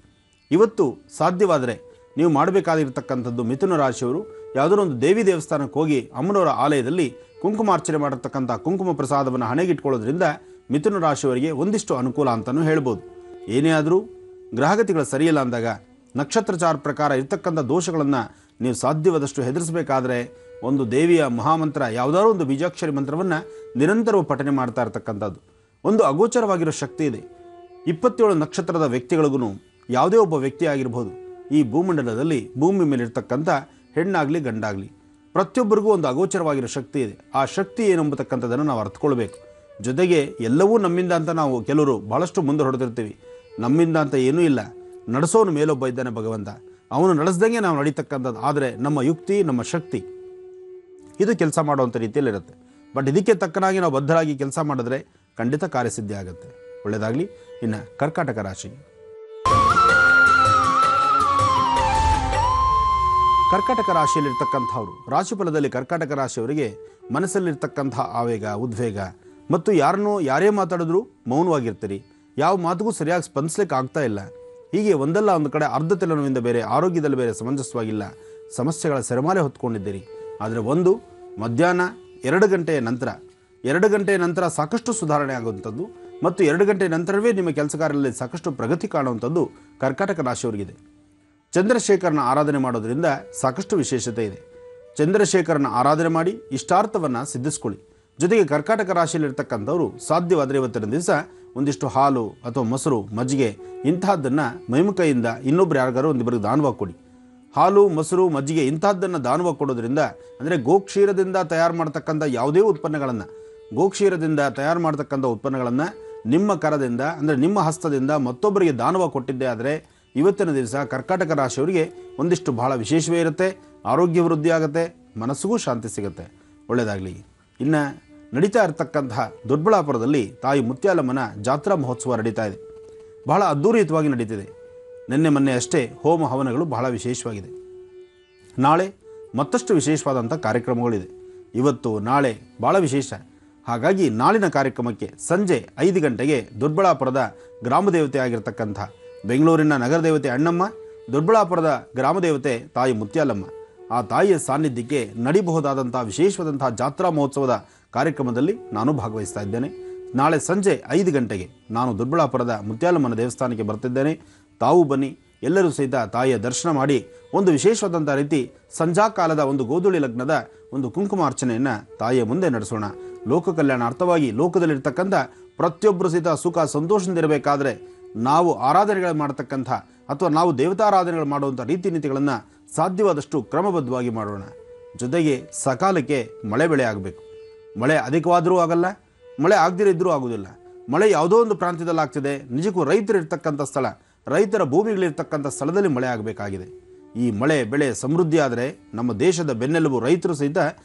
ಇವತ್ತು ಸಾಧ್ಯವಾದರೆ ನೀವು ಮಾಡಬೇಕಾಗಿರ್ತಕ್ಕಂಥದ್ದು ಮಿಥುನ ರಾಶಿಯವರು ಯಾವುದೋ ಒಂದು ದೇವಿ ದೇವಸ್ಥಾನಕ್ಕೆ ಹೋಗಿ ಅಮ್ಮನವರ ಆಲಯದಲ್ಲಿ ಕುಂಕುಮಾರ್ಚನೆ ಮಾಡಿರ್ತಕ್ಕಂಥ ಕುಂಕುಮ ಪ್ರಸಾದವನ್ನು ಹಣೆಗಿಟ್ಕೊಳ್ಳೋದ್ರಿಂದ ಮಿಥುನ ರಾಶಿಯವರಿಗೆ ಒಂದಿಷ್ಟು ಅನುಕೂಲ ಅಂತಲೂ ಹೇಳ್ಬೋದು. ಏನೇ ಆದರೂ ಗ್ರಹಗತಿಗಳು ಸರಿಯಿಲ್ಲ ಅಂದಾಗ ನಕ್ಷತ್ರಚಾರ ಪ್ರಕಾರ ಇರ್ತಕ್ಕಂಥ ದೋಷಗಳನ್ನು ನೀವು ಸಾಧ್ಯವಾದಷ್ಟು ಹೆದರಿಸಬೇಕಾದ್ರೆ ಒಂದು ದೇವಿಯ ಮಹಾಮಂತ್ರ, ಯಾವುದಾದ್ರೂ ಒಂದು ಬೀಜಾಕ್ಷರಿ ಮಂತ್ರವನ್ನು ನಿರಂತರವಾಗಿ ಪಠನೆ ಮಾಡ್ತಾ ಇರ್ತಕ್ಕಂಥದ್ದು. ಒಂದು ಅಗೋಚರವಾಗಿರೋ ಶಕ್ತಿ ಇದೆ. 27 ನಕ್ಷತ್ರದ ವ್ಯಕ್ತಿಗಳಿಗೂ ಯಾವುದೇ ಒಬ್ಬ ವ್ಯಕ್ತಿ ಆಗಿರ್ಬೋದು, ಈ ಭೂಮಂಡಲದಲ್ಲಿ ಭೂಮಿ ಮೇಲಿರ್ತಕ್ಕಂಥ ಹೆಣ್ಣಾಗಲಿ ಗಂಡಾಗಲಿ ಪ್ರತಿಯೊಬ್ಬರಿಗೂ ಒಂದು ಅಗೋಚರವಾಗಿರೋ ಶಕ್ತಿ ಇದೆ. ಆ ಶಕ್ತಿ ಏನೆಂಬತಕ್ಕಂಥದ್ದನ್ನು ನಾವು ಅರ್ಥಕೊಳ್ಬೇಕು. ಜೊತೆಗೆ ಎಲ್ಲವೂ ನಮ್ಮಿಂದ ಅಂತ ನಾವು ಕೆಲವರು ಭಾಳಷ್ಟು ಮುಂದೆ ಹೊಡೆದಿರ್ತೀವಿ. ನಮ್ಮಿಂದ ಅಂತ ಏನೂ ಇಲ್ಲ, ನಡೆಸೋನು ಮೇಲೊಬ್ಬ ಇದ್ದಾನೆ ಭಗವಂತ, ಅವನು ನಡೆಸ್ದಂಗೆ ನಾವು ನಡೀತಕ್ಕಂಥದ್ದು. ಆದರೆ ನಮ್ಮ ಯುಕ್ತಿ, ನಮ್ಮ ಶಕ್ತಿ ಇದು ಕೆಲಸ ಮಾಡುವಂಥ ರೀತಿಯಲ್ಲಿರುತ್ತೆ. ಬಟ್ ಇದಕ್ಕೆ ತಕ್ಕನಾಗಿ ನಾವು ಬದ್ಧರಾಗಿ ಕೆಲಸ ಮಾಡಿದ್ರೆ ಖಂಡಿತ ಕಾರ್ಯಸಿದ್ಧಿ ಆಗುತ್ತೆ. ಒಳ್ಳೆಯದಾಗಲಿ. ಇನ್ನು ಕರ್ಕಾಟಕ ರಾಶಿ, ಕರ್ಕಾಟಕ ರಾಶಿಯಲ್ಲಿರ್ತಕ್ಕಂಥವ್ರು ರಾಶಿಫಲದಲ್ಲಿ ಕರ್ಕಾಟಕ ರಾಶಿಯವರಿಗೆ ಮನಸ್ಸಲ್ಲಿರ್ತಕ್ಕಂಥ ಆವೇಗ, ಉದ್ವೇಗ ಮತ್ತು ಯಾರೇ ಮಾತಾಡಿದ್ರೂ ಮೌನವಾಗಿರ್ತೀರಿ. ಯಾವ ಮಾತಿಗೂ ಸರಿಯಾಗಿ ಸ್ಪಂದಿಸ್ಲಿಕ್ಕೆ ಆಗ್ತಾ ಇಲ್ಲ. ಹೀಗೆ ಒಂದಲ್ಲ ಒಂದು ಕಡೆ ಅರ್ಧ ತಲೆನೋವಿಂದ ಬೇರೆ, ಆರೋಗ್ಯದಲ್ಲಿ ಬೇರೆ ಸಮಂಜಸವಾಗಿಲ್ಲ, ಸಮಸ್ಯೆಗಳ ಸೆರೆಮಾಲೆ ಹೊತ್ಕೊಂಡಿದ್ದೀರಿ. ಆದರೆ ಒಂದು ಮಧ್ಯಾಹ್ನ 2 ಗಂಟೆಯ ನಂತರ 2 ಗಂಟೆಯ ನಂತರ ಸಾಕಷ್ಟು ಸುಧಾರಣೆ ಆಗುವಂಥದ್ದು ಮತ್ತು 2 ಗಂಟೆ ನಂತರವೇ ನಿಮ್ಮ ಕೆಲಸ ಕಾರ್ಯದಲ್ಲಿ ಸಾಕಷ್ಟು ಪ್ರಗತಿ ಕಾಣುವಂಥದ್ದು ಕರ್ಕಾಟಕ ರಾಶಿಯವರಿಗಿದೆ. ಚಂದ್ರಶೇಖರನ ಆರಾಧನೆ ಮಾಡೋದರಿಂದ ಸಾಕಷ್ಟು ವಿಶೇಷತೆ ಇದೆ. ಚಂದ್ರಶೇಖರನ ಆರಾಧನೆ ಮಾಡಿ ಇಷ್ಟಾರ್ಥವನ್ನು ಸಿದ್ಧಿಸ್ಕೊಳ್ಳಿ. ಜೊತೆಗೆ ಕರ್ಕಾಟಕ ರಾಶಿಯಲ್ಲಿರ್ತಕ್ಕಂಥವ್ರು ಸಾಧ್ಯವಾದರೆ ಇವತ್ತಿನ ದಿವಸ ಒಂದಿಷ್ಟು ಹಾಲು ಅಥವಾ ಮೊಸರು, ಮಜ್ಜಿಗೆ ಇಂತಹದ್ದನ್ನು ಮೈಮುಖಯಿಂದ ಇನ್ನೊಬ್ರು ಯಾರಿಗಾರು ಒಂದಿಬ್ಬರಿಗೆ ದಾನವಾಗಿ ಕೊಡಿ. ಹಾಲು, ಮೊಸರು, ಮಜ್ಜಿಗೆ ಇಂತಹದ್ದನ್ನು ದಾನವಾಗಿ ಕೊಡೋದ್ರಿಂದ, ಅಂದರೆ ಗೋಕ್ಷೀರದಿಂದ ತಯಾರು ಮಾಡ್ತಕ್ಕಂಥ ಯಾವುದೇ ಉತ್ಪನ್ನಗಳನ್ನು, ಗೋಕ್ಷೀರದಿಂದ ತಯಾರು ಮಾಡ್ತಕ್ಕಂಥ ಉತ್ಪನ್ನಗಳನ್ನು ನಿಮ್ಮ ಕರದಿಂದ, ಅಂದರೆ ನಿಮ್ಮ ಹಸ್ತದಿಂದ ಮತ್ತೊಬ್ಬರಿಗೆ ದಾನವಾಗಿ ಕೊಟ್ಟಿದ್ದೇ ಆದರೆ ಇವತ್ತಿನ ದಿವಸ ಕರ್ಕಾಟಕ ರಾಶಿಯವರಿಗೆ ಒಂದಿಷ್ಟು ಬಹಳ ವಿಶೇಷವೇ ಇರುತ್ತೆ. ಆರೋಗ್ಯ ವೃದ್ಧಿ ಆಗುತ್ತೆ, ಮನಸ್ಸಿಗೂ ಶಾಂತಿ ಸಿಗುತ್ತೆ. ಒಳ್ಳೆಯದಾಗಲಿ. ಇನ್ನು ನಡೀತಾ ಇರತಕ್ಕಂತಹ ದೊಡ್ಡಬಳ್ಳಾಪುರದಲ್ಲಿ ತಾಯಿ ಮುತ್ಯಾಲಮ್ಮನ ಜಾತ್ರಾ ಮಹೋತ್ಸವ ನಡೀತಾ ಇದೆ. ಬಹಳ ಅದ್ಧೂರಿತವಾಗಿ ನಡೀತಿದೆ. ನಿನ್ನೆ ಮೊನ್ನೆ ಅಷ್ಟೇ ಹೋಮ ಹವನಗಳು ಬಹಳ ವಿಶೇಷವಾಗಿದೆ. ನಾಳೆ ಮತ್ತಷ್ಟು ವಿಶೇಷವಾದಂಥ ಕಾರ್ಯಕ್ರಮಗಳಿದೆ. ಇವತ್ತು ನಾಳೆ ಭಾಳ ವಿಶೇಷ. ಹಾಗಾಗಿ ನಾಳಿನ ಕಾರ್ಯಕ್ರಮಕ್ಕೆ ಸಂಜೆ 5 ಗಂಟೆಗೆ ದೊಡ್ಡಬಳ್ಳಾಪುರದ ಗ್ರಾಮದೇವತೆ ಆಗಿರ್ತಕ್ಕಂಥ ಬೆಂಗಳೂರಿನ ನಗರ ದೇವತೆ ಅಣ್ಣಮ್ಮ, ದೊಡ್ಡಬಳ್ಳಾಪುರದ ಗ್ರಾಮದೇವತೆ ತಾಯಿ ಮುತ್ಯಾಲಮ್ಮ, ಆ ತಾಯಿಯ ಸಾನ್ನಿಧ್ಯಕ್ಕೆ ನಡಿಬಹುದಾದಂಥ ವಿಶೇಷವಾದಂಥ ಜಾತ್ರಾ ಮಹೋತ್ಸವದ ಕಾರ್ಯಕ್ರಮದಲ್ಲಿ ನಾನು ಭಾಗವಹಿಸ್ತಾ ಇದ್ದೇನೆ. ನಾಳೆ ಸಂಜೆ 5 ಗಂಟೆಗೆ ನಾನು ದೊಡ್ಡಬಳ್ಳಾಪುರದ ಮುತ್ಯಾಲಮ್ಮನ ದೇವಸ್ಥಾನಕ್ಕೆ ಬರ್ತಿದ್ದೇನೆ. ತಾವು ಬನ್ನಿ, ಎಲ್ಲರೂ ಸಹಿತ ತಾಯಿಯ ದರ್ಶನ ಮಾಡಿ ಒಂದು ವಿಶೇಷವಾದಂಥ ರೀತಿ ಸಂಜಾಕಾಲದ ಒಂದು ಗೋಧೂಳಿ ಲಗ್ನದ ಒಂದು ಕುಂಕುಮಾರ್ಚನೆಯನ್ನು ತಾಯಿಯ ಮುಂದೆ ನಡೆಸೋಣ. ಲೋಕ ಕಲ್ಯಾಣಾರ್ಥವಾಗಿ ಲೋಕದಲ್ಲಿರ್ತಕ್ಕಂಥ ಪ್ರತಿಯೊಬ್ಬರು ಸಹಿತ ಸುಖ ಸಂತೋಷದಿಂದಿರಬೇಕಾದ್ರೆ ನಾವು ಆರಾಧನೆಗಳು ಮಾಡತಕ್ಕಂಥ ಅಥವಾ ನಾವು ದೇವತಾರಾಧನೆಗಳು ಮಾಡುವಂಥ ರೀತಿ ನೀತಿಗಳನ್ನು ಸಾಧ್ಯವಾದಷ್ಟು ಕ್ರಮಬದ್ಧವಾಗಿ ಮಾಡೋಣ. ಜೊತೆಗೆ ಸಕಾಲಕ್ಕೆ ಮಳೆ ಬೆಳೆ ಆಗಬೇಕು. ಮಳೆ ಅಧಿಕವಾದರೂ ಆಗಲ್ಲ, ಮಳೆ ಆಗದಿರಿದ್ರೂ ಆಗೋದಿಲ್ಲ. ಮಳೆ ಯಾವುದೋ ಒಂದು ಪ್ರಾಂತ್ಯದಲ್ಲಿ ಆಗ್ತಿದೆ, ನಿಜಕ್ಕೂ ರೈತರಿರ್ತಕ್ಕಂಥ ಸ್ಥಳ, ರೈತರ ಭೂಮಿಗಳಿರ್ತಕ್ಕಂಥ ಸ್ಥಳದಲ್ಲಿ ಮಳೆ ಆಗಬೇಕಾಗಿದೆ. ಈ ಮಳೆ ಬೆಳೆ ಸಮೃದ್ಧಿ ಆದರೆ ನಮ್ಮ ದೇಶದ ಬೆನ್ನೆಲುಬು ರೈತರು ಸಹಿತ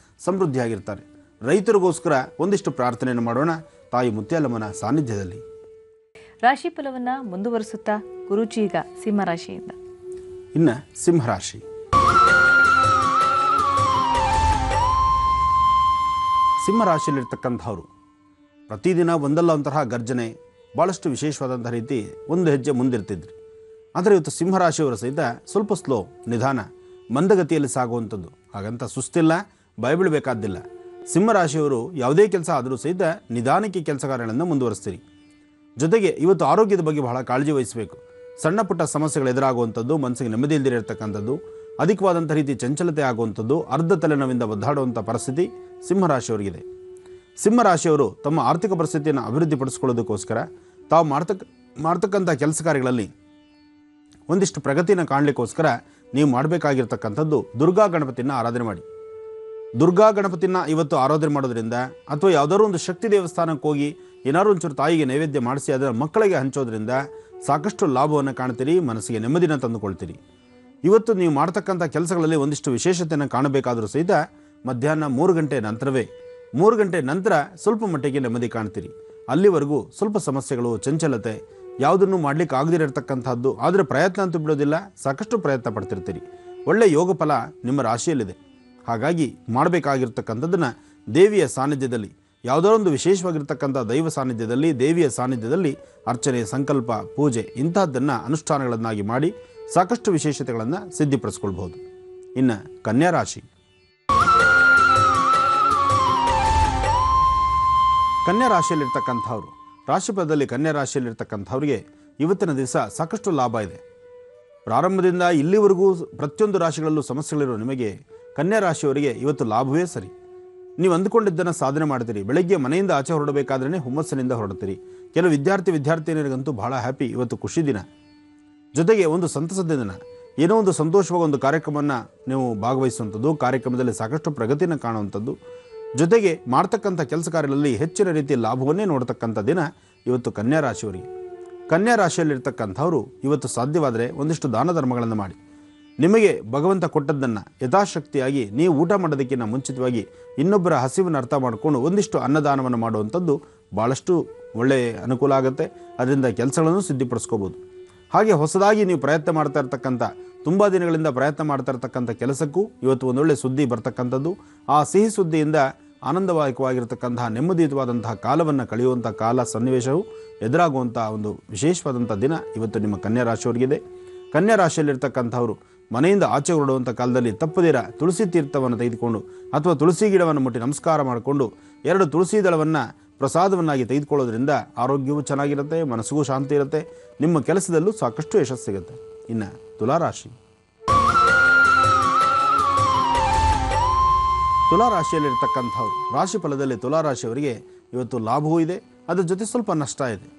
ಸಮೃದ್ಧಿಯಾಗಿರ್ತಾರೆ. ರೈತರಿಗೋಸ್ಕರ ಒಂದಿಷ್ಟು ಪ್ರಾರ್ಥನೆಯನ್ನು ಮಾಡೋಣ ತಾಯಿ ಮುತ್ಯಾಲಮ್ಮನ ಸಾನ್ನಿಧ್ಯದಲ್ಲಿ. ರಾಶಿ ಫಲವನ್ನು ಮುಂದುವರಿಸುತ್ತಾ ಗುರೂಜಿ ಈಗ ಸಿಂಹರಾಶಿಯಿಂದ. ಇನ್ನು ಸಿಂಹರಾಶಿ. ಸಿಂಹರಾಶಿಯಲ್ಲಿರ್ತಕ್ಕಂಥವ್ರು ಪ್ರತಿದಿನ ಒಂದಲ್ಲ ಒಂಥರ ಗರ್ಜನೆ, ಭಾಳಷ್ಟು ವಿಶೇಷವಾದಂಥ ರೀತಿ ಒಂದು ಹೆಜ್ಜೆ ಮುಂದಿರ್ತಿದ್ರಿ. ಆದರೆ ಇವತ್ತು ಸಿಂಹರಾಶಿಯವರ ಸಹಿತ ಸ್ವಲ್ಪ ಸ್ಲೋ, ನಿಧಾನ, ಮಂದಗತಿಯಲ್ಲಿ ಸಾಗುವಂಥದ್ದು. ಹಾಗಂತ ಸುಸ್ತಿಲ್ಲ, ಭಯಬೀಳಬೇಕಾದ್ದಿಲ್ಲ. ಸಿಂಹರಾಶಿಯವರು ಯಾವುದೇ ಕೆಲಸ ಆದರೂ ಸಹಿತ ನಿಧಾನಕ್ಕೆ ಕೆಲಸ ಕಾರ್ಯಗಳನ್ನು ಮುಂದುವರಿಸ್ತೀರಿ. ಜೊತೆಗೆ ಇವತ್ತು ಆರೋಗ್ಯದ ಬಗ್ಗೆ ಬಹಳ ಕಾಳಜಿ ವಹಿಸಬೇಕು. ಸಣ್ಣ ಪುಟ್ಟ ಸಮಸ್ಯೆಗಳು ಎದುರಾಗುವಂಥದ್ದು, ಮನಸ್ಸಿಗೆ ನೆಮ್ಮದಿ ಇಲ್ದಿರತಕ್ಕಂಥದ್ದು, ಅಧಿಕವಾದಂಥ ರೀತಿ ಚಂಚಲತೆ ಆಗುವಂಥದ್ದು, ಅರ್ಧ ತಲೆನೋವಿಂದ ಒದ್ದಾಡುವಂಥ ಪರಿಸ್ಥಿತಿ ಸಿಂಹರಾಶಿಯವರಿಗಿದೆ. ಸಿಂಹರಾಶಿಯವರು ತಮ್ಮ ಆರ್ಥಿಕ ಪರಿಸ್ಥಿತಿಯನ್ನು ಅಭಿವೃದ್ಧಿಪಡಿಸ್ಕೊಳ್ಳೋದಕ್ಕೋಸ್ಕರ ತಾವು ಮಾಡ್ತಕ್ಕಂಥ ಕೆಲಸ ಕಾರ್ಯಗಳಲ್ಲಿ ಒಂದಿಷ್ಟು ಪ್ರಗತಿಯನ್ನು ಕಾಣಲಿಕ್ಕೋಸ್ಕರ ನೀವು ಮಾಡಬೇಕಾಗಿರ್ತಕ್ಕಂಥದ್ದು ದುರ್ಗಾ ಗಣಪತಿನ ಆರಾಧನೆ ಮಾಡಿ. ದುರ್ಗಾ ಗಣಪತಿನ ಇವತ್ತು ಆರಾಧನೆ ಮಾಡೋದ್ರಿಂದ ಅಥವಾ ಯಾವುದಾದ್ರು ಒಂದು ಶಕ್ತಿ ದೇವಸ್ಥಾನಕ್ಕೆ ಹೋಗಿ ಏನಾದ್ರು ಒಂಚೂರು ತಾಯಿಗೆ ನೈವೇದ್ಯ ಮಾಡಿಸಿ ಅದರ ಮಕ್ಕಳಿಗೆ ಹಂಚೋದ್ರಿಂದ ಸಾಕಷ್ಟು ಲಾಭವನ್ನು ಕಾಣ್ತೀರಿ, ಮನಸ್ಸಿಗೆ ನೆಮ್ಮದಿನ ತಂದುಕೊಳ್ತೀರಿ. ಇವತ್ತು ನೀವು ಮಾಡ್ತಕ್ಕಂಥ ಕೆಲಸಗಳಲ್ಲಿ ಒಂದಿಷ್ಟು ವಿಶೇಷತೆಯನ್ನು ಕಾಣಬೇಕಾದರೂ ಸಹಿತ ಮಧ್ಯಾಹ್ನ 3 ಗಂಟೆ ನಂತರವೇ, 3 ಗಂಟೆ ನಂತರ ಸ್ವಲ್ಪ ಮಟ್ಟಿಗೆ ನೆಮ್ಮದಿ ಕಾಣ್ತೀರಿ. ಅಲ್ಲಿವರೆಗೂ ಸ್ವಲ್ಪ ಸಮಸ್ಯೆಗಳು, ಚಂಚಲತೆ, ಯಾವುದನ್ನು ಮಾಡಲಿಕ್ಕೆ ಆಗದಿರತಕ್ಕಂಥದ್ದು. ಆದರೆ ಪ್ರಯತ್ನ ಅಂತೂ ಬಿಡೋದಿಲ್ಲ, ಸಾಕಷ್ಟು ಪ್ರಯತ್ನ ಪಡ್ತಿರ್ತೀರಿ. ಒಳ್ಳೆಯ ಯೋಗ ಫಲ ನಿಮ್ಮ ರಾಶಿಯಲ್ಲಿದೆ. ಹಾಗಾಗಿ ಮಾಡಬೇಕಾಗಿರ್ತಕ್ಕಂಥದ್ದನ್ನು ದೇವಿಯ ಸಾನ್ನಿಧ್ಯದಲ್ಲಿ, ಯಾವುದೋ ಒಂದು ವಿಶೇಷವಾಗಿರ್ತಕ್ಕಂಥ ದೈವ ಸಾನ್ನಿಧ್ಯದಲ್ಲಿ, ದೇವಿಯ ಸಾನ್ನಿಧ್ಯದಲ್ಲಿ ಅರ್ಚನೆ, ಸಂಕಲ್ಪ, ಪೂಜೆ ಇಂತಹದ್ದನ್ನು ಅನುಷ್ಠಾನಗಳನ್ನಾಗಿ ಮಾಡಿ ಸಾಕಷ್ಟು ವಿಶೇಷತೆಗಳನ್ನು ಸಿದ್ಧಿಪಡಿಸ್ಕೊಳ್ಬಹುದು. ಇನ್ನು ಕನ್ಯಾ ರಾಶಿ. ಕನ್ಯಾ ರಾಶಿಯಲ್ಲಿರ್ತಕ್ಕಂಥವ್ರು, ರಾಶಿಫಲದಲ್ಲಿ ಕನ್ಯಾ ರಾಶಿಯಲ್ಲಿರ್ತಕ್ಕಂಥವ್ರಿಗೆ ಇವತ್ತಿನ ದಿವಸ ಸಾಕಷ್ಟು ಲಾಭ ಇದೆ. ಪ್ರಾರಂಭದಿಂದ ಇಲ್ಲಿವರೆಗೂ ಪ್ರತಿಯೊಂದು ರಾಶಿಗಳಲ್ಲೂ ಸಮಸ್ಯೆಗಳಿರೋ ನಿಮಗೆ ಕನ್ಯಾ ರಾಶಿಯವರಿಗೆ ಇವತ್ತು ಲಾಭವೇ ಸರಿ. ನೀವು ಅಂದುಕೊಂಡಿದ್ದನ್ನು ಸಾಧನೆ ಮಾಡ್ತೀರಿ. ಬೆಳಗ್ಗೆ ಮನೆಯಿಂದ ಆಚೆ ಹೊರಡಬೇಕಾದ್ರೇ ಹುಮ್ಮಸ್ಸಿನಿಂದ ಹೊರಡ್ತೀರಿ. ಕೆಲವು ವಿದ್ಯಾರ್ಥಿನಿಯರಿಗಂತೂ ಬಹಳ ಹ್ಯಾಪಿ, ಇವತ್ತು ಖುಷಿ ದಿನ. ಜೊತೆಗೆ ಒಂದು ಸಂತಸದ ದಿನ. ಏನೋ ಒಂದು ಸಂತೋಷವಾಗಿ ಒಂದು ಕಾರ್ಯಕ್ರಮವನ್ನು ನೀವು ಭಾಗವಹಿಸುವಂಥದ್ದು, ಕಾರ್ಯಕ್ರಮದಲ್ಲಿ ಸಾಕಷ್ಟು ಪ್ರಗತಿಯನ್ನು ಕಾಣುವಂಥದ್ದು, ಜೊತೆಗೆ ಮಾಡ್ತಕ್ಕಂಥ ಕೆಲಸ ಕಾರ್ಯಗಳಲ್ಲಿ ಹೆಚ್ಚಿನ ರೀತಿಯ ಲಾಭವನ್ನೇ ನೋಡ್ತಕ್ಕಂಥ ದಿನ ಇವತ್ತು ಕನ್ಯಾ ರಾಶಿಯವರಿಗೆ. ಕನ್ಯಾ ರಾಶಿಯಲ್ಲಿರ್ತಕ್ಕಂಥವರು ಇವತ್ತು ಸಾಧ್ಯವಾದರೆ ಒಂದಿಷ್ಟು ದಾನ ಧರ್ಮಗಳನ್ನು ಮಾಡಿ. ನಿಮಗೆ ಭಗವಂತ ಕೊಟ್ಟದ್ದನ್ನು ಯಥಾಶಕ್ತಿಯಾಗಿ ನೀವು ಊಟ ಮಾಡೋದಕ್ಕಿಂತ ಮುಂಚಿತವಾಗಿ ಇನ್ನೊಬ್ಬರ ಹಸಿವನ್ನು ಅರ್ಥ ಮಾಡಿಕೊಂಡು ಒಂದಿಷ್ಟು ಅನ್ನದಾನವನ್ನು ಮಾಡುವಂಥದ್ದು ಭಾಳಷ್ಟು ಒಳ್ಳೆಯ ಅನುಕೂಲ ಆಗುತ್ತೆ. ಅದರಿಂದ ಕೆಲಸಗಳನ್ನು ಸಿದ್ಧಿಪಡಿಸ್ಕೋಬೋದು. ಹಾಗೆ ಹೊಸದಾಗಿ ನೀವು ಪ್ರಯತ್ನ ಮಾಡ್ತಾ ಇರ್ತಕ್ಕಂಥ, ತುಂಬ ದಿನಗಳಿಂದ ಪ್ರಯತ್ನ ಮಾಡ್ತಾ ಇರ್ತಕ್ಕಂಥ ಕೆಲಸಕ್ಕೂ ಇವತ್ತು ಒಂದೊಳ್ಳೆ ಸುದ್ದಿ ಬರ್ತಕ್ಕಂಥದ್ದು. ಆ ಸಿಹಿ ಸುದ್ದಿಯಿಂದ ಆನಂದದಾಯಕವಾಗಿರ್ತಕ್ಕಂತಹ ನೆಮ್ಮದಿಯುತವಾದಂತಹ ಕಾಲವನ್ನು ಕಳೆಯುವಂಥ ಕಾಲ ಸನ್ನಿವೇಶವು ಎದುರಾಗುವಂಥ ಒಂದು ವಿಶೇಷವಾದಂಥ ದಿನ ಇವತ್ತು ನಿಮ್ಮ ಕನ್ಯಾ ರಾಶಿಯವರಿಗಿದೆ. ಕನ್ಯಾ ರಾಶಿಯಲ್ಲಿರ್ತಕ್ಕಂಥವರು ಮನೆಯಿಂದ ಆಚೆ ಹೊರಡುವಂಥ ಕಾಲದಲ್ಲಿ ತಪ್ಪದಿರ ತುಳಸಿ ತೀರ್ಥವನ್ನು ತೆಗೆದುಕೊಂಡು ಅಥವಾ ತುಳಸಿ ಗಿಡವನ್ನು ಮುಟ್ಟಿ ನಮಸ್ಕಾರ ಮಾಡಿಕೊಂಡು 2 ತುಳಸಿ ದಳವನ್ನು ಪ್ರಸಾದವನ್ನಾಗಿ ತೆಗೆದುಕೊಳ್ಳೋದ್ರಿಂದ ಆರೋಗ್ಯವೂ ಚೆನ್ನಾಗಿರುತ್ತೆ, ಮನಸ್ಸಿಗೂ ಶಾಂತಿ ಇರುತ್ತೆ, ನಿಮ್ಮ ಕೆಲಸದಲ್ಲೂ ಸಾಕಷ್ಟು ಯಶಸ್ಸು ಸಿಗುತ್ತೆ. ಇನ್ನು ತುಲಾರಾಶಿ. ತುಲಾರಾಶಿಯಲ್ಲಿರ್ತಕ್ಕಂಥವ್ರು ರಾಶಿ ಫಲದಲ್ಲಿ ತುಲಾರಾಶಿಯವರಿಗೆ ಇವತ್ತು ಲಾಭವೂ ಇದೆ, ಅದರ ಜೊತೆ ಸ್ವಲ್ಪ ನಷ್ಟ ಇದೆ.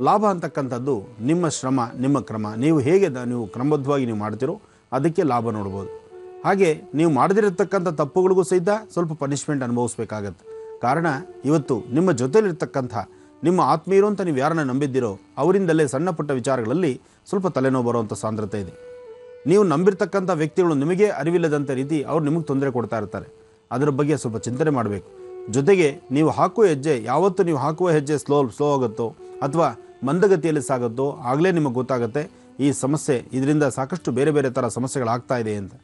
ಲಾಭ ಅಂತಕ್ಕಂಥದ್ದು ನಿಮ್ಮ ಶ್ರಮ, ನಿಮ್ಮ ಕ್ರಮ, ನೀವು ಹೇಗೆ ನೀವು ಕ್ರಮಬದ್ಧವಾಗಿ ನೀವು ಮಾಡ್ತೀರೋ ಅದಕ್ಕೆ ಲಾಭ ನೋಡ್ಬೋದು. ಹಾಗೆ ನೀವು ಮಾಡದಿರತಕ್ಕಂಥ ತಪ್ಪುಗಳಿಗೂ ಸಹಿತ ಸ್ವಲ್ಪ ಪನಿಷ್ಮೆಂಟ್ ಅನುಭವಿಸ್ಬೇಕಾಗತ್ತೆ. ಕಾರಣ ಇವತ್ತು ನಿಮ್ಮ ಜೊತೆಲಿರ್ತಕ್ಕಂಥ ನಿಮ್ಮ ಆತ್ಮೀಯರು ಅಂತ ನೀವು ಯಾರನ್ನ ನಂಬಿದ್ದೀರೋ ಅವರಿಂದಲೇ ಸಣ್ಣ ಪುಟ್ಟ ವಿಚಾರಗಳಲ್ಲಿ ಸ್ವಲ್ಪ ತಲೆನೋವು ಬರುವಂಥ ಸಾಂದ್ರತೆ ಇದೆ. ನೀವು ನಂಬಿರ್ತಕ್ಕಂಥ ವ್ಯಕ್ತಿಗಳು ನಿಮಗೆ ಅರಿವಿಲ್ಲದಂಥ ರೀತಿ ಅವ್ರು ನಿಮಗೆ ತೊಂದರೆ ಕೊಡ್ತಾ ಇರ್ತಾರೆ. ಅದರ ಬಗ್ಗೆ ಸ್ವಲ್ಪ ಚಿಂತನೆ ಮಾಡಬೇಕು. ಜೊತೆಗೆ ನೀವು ಹಾಕುವ ಹೆಜ್ಜೆ, ಯಾವತ್ತು ನೀವು ಹಾಕುವ ಹೆಜ್ಜೆ ಸ್ಲೋ ಆಗುತ್ತೋ ಅಥವಾ ಮಂದಗತಿಯಲ್ಲಿ ಸಾಗುತ್ತೋ ಆಗಲೇ ನಿಮಗೆ ಗೊತ್ತಾಗುತ್ತೆ ಈ ಸಮಸ್ಯೆ, ಇದರಿಂದ ಸಾಕಷ್ಟು ಬೇರೆ ಬೇರೆ ಥರ ಸಮಸ್ಯೆಗಳಾಗ್ತಾ ಇದೆ ಅಂತ.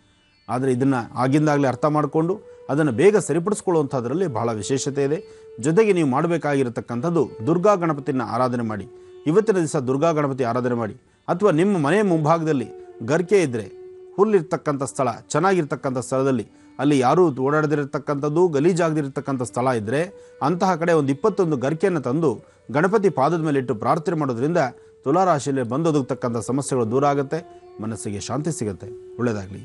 ಆದರೆ ಇದನ್ನು ಆಗಿಂದಾಗಲೇ ಅರ್ಥ ಮಾಡಿಕೊಂಡು ಅದನ್ನು ಬೇಗ ಸರಿಪಡಿಸ್ಕೊಳ್ಳುವಂಥದ್ರಲ್ಲಿ ಬಹಳ ವಿಶೇಷತೆ ಇದೆ. ಜೊತೆಗೆ ನೀವು ಮಾಡಬೇಕಾಗಿರತಕ್ಕಂಥದ್ದು ದುರ್ಗಾ ಗಣಪತಿನ ಆರಾಧನೆ ಮಾಡಿ. ಇವತ್ತಿನ ದಿವಸ ದುರ್ಗಾ ಗಣಪತಿ ಆರಾಧನೆ ಮಾಡಿ. ಅಥವಾ ನಿಮ್ಮ ಮನೆ ಮುಂಭಾಗದಲ್ಲಿ ಗರ್ಕೆ ಇದ್ದರೆ, ಹುಲ್ಲಿರ್ತಕ್ಕಂಥ ಸ್ಥಳ, ಚೆನ್ನಾಗಿರ್ತಕ್ಕಂಥ ಸ್ಥಳದಲ್ಲಿ, ಅಲ್ಲಿ ಯಾರೂ ಓಡಾಡದಿರತಕ್ಕಂಥದ್ದು ಗಲೀಜಾಗದಿರತಕ್ಕಂಥ ಸ್ಥಳ ಇದ್ದರೆ ಅಂತಹ ಕಡೆ ಒಂದು 21 ಗರ್ಕೆಯನ್ನು ತಂದು ಗಣಪತಿ ಪಾದದ ಮೇಲೆ ಇಟ್ಟು ಪ್ರಾರ್ಥನೆ ಮಾಡೋದ್ರಿಂದ ತುಲಾರಾಶಿಯಲ್ಲಿ ಬಂದೊದಗತಕ್ಕಂಥ ಸಮಸ್ಯೆಗಳು ದೂರ ಆಗುತ್ತೆ, ಮನಸ್ಸಿಗೆ ಶಾಂತಿ ಸಿಗುತ್ತೆ. ಒಳ್ಳೆಯದಾಗಲಿ.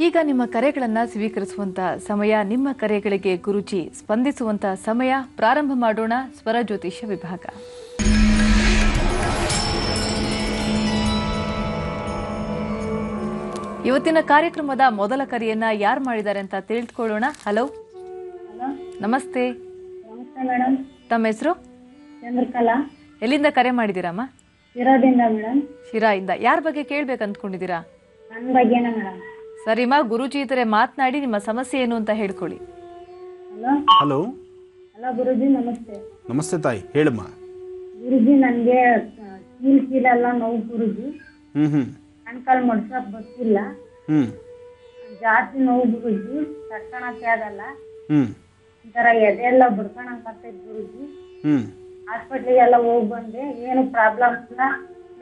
ಈಗ ನಿಮ್ಮ ಕರೆಗಳನ್ನು ಸ್ವೀಕರಿಸುವಂಥ ಸಮಯ, ನಿಮ್ಮ ಕರೆಗಳಿಗೆ ಗುರೂಜಿ ಸ್ಪಂದಿಸುವಂಥ ಸಮಯ. ಪ್ರಾರಂಭ ಮಾಡೋಣ ಸ್ವರ ಜ್ಯೋತಿಷ್ಯ ವಿಭಾಗ. ಇವತ್ತಿನ ಕಾರ್ಯಕ್ರಮದ ಮೊದಲ ಕರೆಯನ್ನ ಯಾರು ಮಾಡಿದ್ದಾರೆ ಅಂತ ತಿಳಿದುಕೊಳ್ಳೋಣ. ಹಲೋ, ನಮಸ್ತೆ. ನಮಸ್ತೆ ಮೇಡಮ್. ತಮ್ಮ ಹೆಸರು? ಚಂದ್ರಕಲಾ. ಎಲ್ಲಿಂದ ಕರೆ ಮಾಡಿದ್ದೀರಮ್ಮ? ಶಿರಾದಿಂದ ಮೇಡಮ್. ಶಿರಾಯಿಂದ. ಯಾರ ಬಗ್ಗೆ ಕೇಳ್ಬೇಕು ಅಂದ್ಕೊಂಡಿದ್ದೀರಾ? ನನ್ನ ಬಗ್ಗೆನ ಮೇಡಮ್. ಸರಿಮಾ, ಗುರೂಜಿ ಇದ್ರೆ ಮಾತನಾಡಿ, ನಿಮ್ಮ ಸಮಸ್ಯೆ ಏನು ಅಂತ ಹೇಳ್ಕೊಳ್ಳಿ. ಹಲೋ ಹಲೋ ಹಲೋ ಗುರುಜಿ, ನಮಸ್ತೆ. ನಮಸ್ತೆ ತಾಯಿ, ಹೇಳಮ್ಮ. ಗುರುಜಿ, ನನಗೆ ಕೀಲೆಲ್ಲ ನೋವು ಗುರುಜಿ. ಕಣ್ಕಾಲ್ ಮಡ್ಸಕ್ ಬರ್ತಿಲ್ಲ. ಜಾಸ್ತಿ ನೋವು ಗುರುಜಿ, ತಡ್ಕೊಳಕ್ಕೆ ಆಗಲ್ಲ. ಒಂಥರ ಎದೆಲ್ಲ ಬಡ್ಕೊಳಕ್ ಆಗ್ತೈತೆ ಗುರುಜಿ. ಹಾಸ್ಪಿಟ್ಲಿಗೆಲ್ಲ ಹೋಗಿ ಬಂದೆ, ಏನು ಪ್ರಾಬ್ಲಮ್ ಇಲ್ಲ,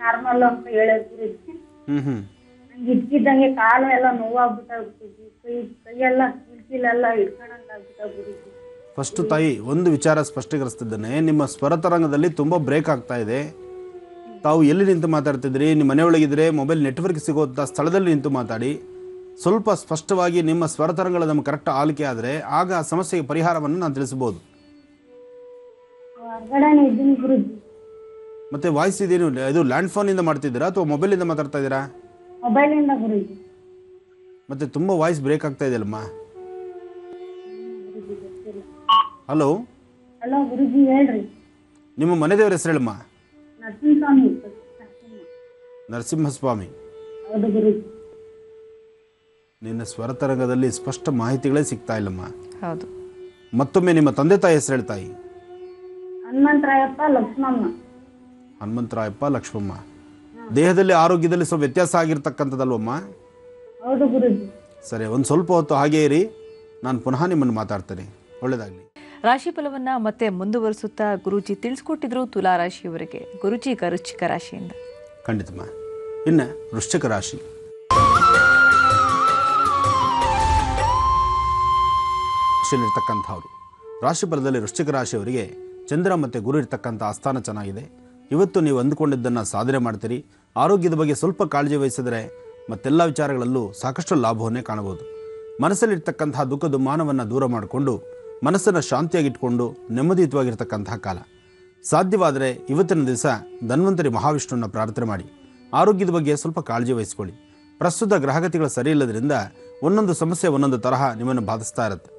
ನಾರ್ಮಲ್ ಅಂತ ಹೇಳೋದು ಗುರುಜಿ. ನಂಗೆ ಇದ್ಕಿದ್ದಂಗೆ ಕಾಲು ಎಲ್ಲ ನೋವಾಗ್ಬಿಟ್ಟಾಗ ಗುರುಜಿ, ಕೈಯೆಲ್ಲ ಕೀಲೆಲ್ಲ ಹಿಡ್ಕೊಳಕ್ ಆಗ್ಬಿಟ್ಟಾಗ ಗುರುಜಿ. ಫಸ್ಟ್ ತಾಯಿ, ಒಂದು ವಿಚಾರ ಸ್ಪಷ್ಟೀಕರಿಸ್ತಿದ್ದೇನೆ. ನಿಮ್ಮ ಸ್ವರತರಂಗದಲ್ಲಿ ತುಂಬ ಬ್ರೇಕ್ ಆಗ್ತಾ ಇದೆ. ತಾವು ಎಲ್ಲಿ ನಿಂತು ಮಾತಾಡ್ತಿದ್ರಿ? ನಿಮ್ಮ ಮನೆಯೊಳಗಿದ್ರೆ ಮೊಬೈಲ್ ನೆಟ್ವರ್ಕ್ ಸಿಗೋಂಥ ಸ್ಥಳದಲ್ಲಿ ನಿಂತು ಮಾತಾಡಿ. ಸ್ವಲ್ಪ ಸ್ಪಷ್ಟವಾಗಿ ನಿಮ್ಮ ಸ್ವರತರಂಗಗಳು ನಮ್ಗೆ ಕರೆಕ್ಟ್ ಆಲಿಕೆ ಆದರೆ ಆಗ ಆ ಸಮಸ್ಯೆಗೆ ಪರಿಹಾರವನ್ನು ನಾನು ತಿಳಿಸ್ಬೋದು. ಮತ್ತೆ ವಾಯ್ಸ್ ಇದೇನು, ಇದು ಲ್ಯಾಂಡ್ ಫೋನಿಂದ ಮಾಡ್ತಿದ್ದೀರಾ ಅಥವಾ ಮೊಬೈಲಿಂದ ಮಾತಾಡ್ತಾ ಇದ್ದೀರಾ? ಮೊಬೈಲಿಂದ ಗುರುಜಿ. ಮತ್ತೆ ತುಂಬ ವಾಯ್ಸ್ ಬ್ರೇಕ್ ಆಗ್ತಾ ಇದೆಯಲ್ಲಮ್ಮ. ಹಲೋ ಹಲೋ ಗುರುಜಿ, ಹೇಳ್ರಿ. ನಿಮ್ಮ ಮನೆ ದೇವರ ಹೆಸರು ಹೇಳಮ್ಮ. ನರಸಿಂಹಸ್ವಾಮಿ. ನರಸಿಂಹಸ್ವಾಮಿ. ಹೌದು ಗುರುಜಿ. ನಿನ್ನ ಸ್ವರತರಂಗದಲ್ಲಿ ಸ್ಪಷ್ಟ ಮಾಹಿತಿಗಳೇ ಸಿಗ್ತಾ ಇಲ್ಲಮ್ಮ. ಹೌದು. ಮತ್ತೊಮ್ಮೆ ನಿಮ್ಮ ತಂದೆ ತಾಯಿ ಹೆಸರು ಹೇಳ್ತಾಯಿ. ಹನುಮಂತರಾಯಪ್ಪ ಲಕ್ಷ್ಮಮ್ಮ. ಹನುಮಂತರಾಯಪ್ಪ ಲಕ್ಷ್ಮಮ್ಮ. ದೇಹದಲ್ಲಿ ಆರೋಗ್ಯದಲ್ಲಿ ಸ್ವಲ್ಪ ವ್ಯತ್ಯಾಸ ಆಗಿರ್ತಕ್ಕಂಥದ್ದಲ್ವಮ್ಮ? ಹೌದು ಗುರುಜಿ. ಸರಿ, ಒಂದು ಸ್ವಲ್ಪ ಹೊತ್ತು ಹಾಗೇ ಇರಿ, ನಾನು ಪುನಃ ನಿಮ್ಮನ್ನು ಮಾತಾಡ್ತೇನೆ. ಒಳ್ಳೆಯದಾಗಲಿ. ರಾಶಿ ಫಲವನ್ನ ಮತ್ತೆ ಮುಂದುವರಿಸುತ್ತಾ ಗುರೂಜಿ ತಿಳಿಸ್ಕೊಟ್ಟಿದ್ರು ತುಲಾ ರಾಶಿಯವರಿಗೆ. ಗುರೂಜಿ ಈಗ ವೃಶ್ಚಿಕ ರಾಶಿಯಿಂದ. ಖಂಡಿತಮ್ಮ. ಇನ್ನು ವೃಶ್ಚಿಕ ರಾಶಿ. ರಾಶಿಯಲ್ಲಿರ್ತಕ್ಕಂಥವ್ರು ರಾಶಿ ಫಲದಲ್ಲಿ ವೃಶ್ಚಿಕ ರಾಶಿಯವರಿಗೆ ಚಂದ್ರ ಮತ್ತು ಗುರು ಇರ್ತಕ್ಕಂಥ ಆಸ್ಥಾನ ಚೆನ್ನಾಗಿದೆ. ಇವತ್ತು ನೀವು ಅಂದುಕೊಂಡಿದ್ದನ್ನು ಸಾಧನೆ ಮಾಡ್ತೀರಿ. ಆರೋಗ್ಯದ ಬಗ್ಗೆ ಸ್ವಲ್ಪ ಕಾಳಜಿ ವಹಿಸಿದರೆ ಮತ್ತೆಲ್ಲ ವಿಚಾರಗಳಲ್ಲೂ ಸಾಕಷ್ಟು ಲಾಭವನ್ನೇ ಕಾಣಬಹುದು. ಮನಸ್ಸಲ್ಲಿರ್ತಕ್ಕಂತಹ ದುಃಖ ದುಮ್ಮಾನವನ್ನು ದೂರ ಮಾಡಿಕೊಂಡು ಮನಸ್ಸನ್ನು ಶಾಂತಿಯಾಗಿಟ್ಕೊಂಡು ನೆಮ್ಮದಿಯುತವಾಗಿರ್ತಕ್ಕಂತಹ ಕಾಲ. ಸಾಧ್ಯವಾದರೆ ಇವತ್ತಿನ ದಿವಸ ಧನ್ವಂತರಿ ಮಹಾವಿಷ್ಣುವನ್ನ ಪ್ರಾರ್ಥನೆ ಮಾಡಿ ಆರೋಗ್ಯದ ಬಗ್ಗೆ ಸ್ವಲ್ಪ ಕಾಳಜಿ ವಹಿಸ್ಕೊಳ್ಳಿ. ಪ್ರಸ್ತುತ ಗ್ರಹಗತಿಗಳು ಸರಿ ಇಲ್ಲದ್ರಿಂದ ಒಂದೊಂದು ಸಮಸ್ಯೆ ಒಂದೊಂದು ತರಹ ನಿಮ್ಮನ್ನು ಬಾಧಿಸ್ತಾ ಇರುತ್ತೆ.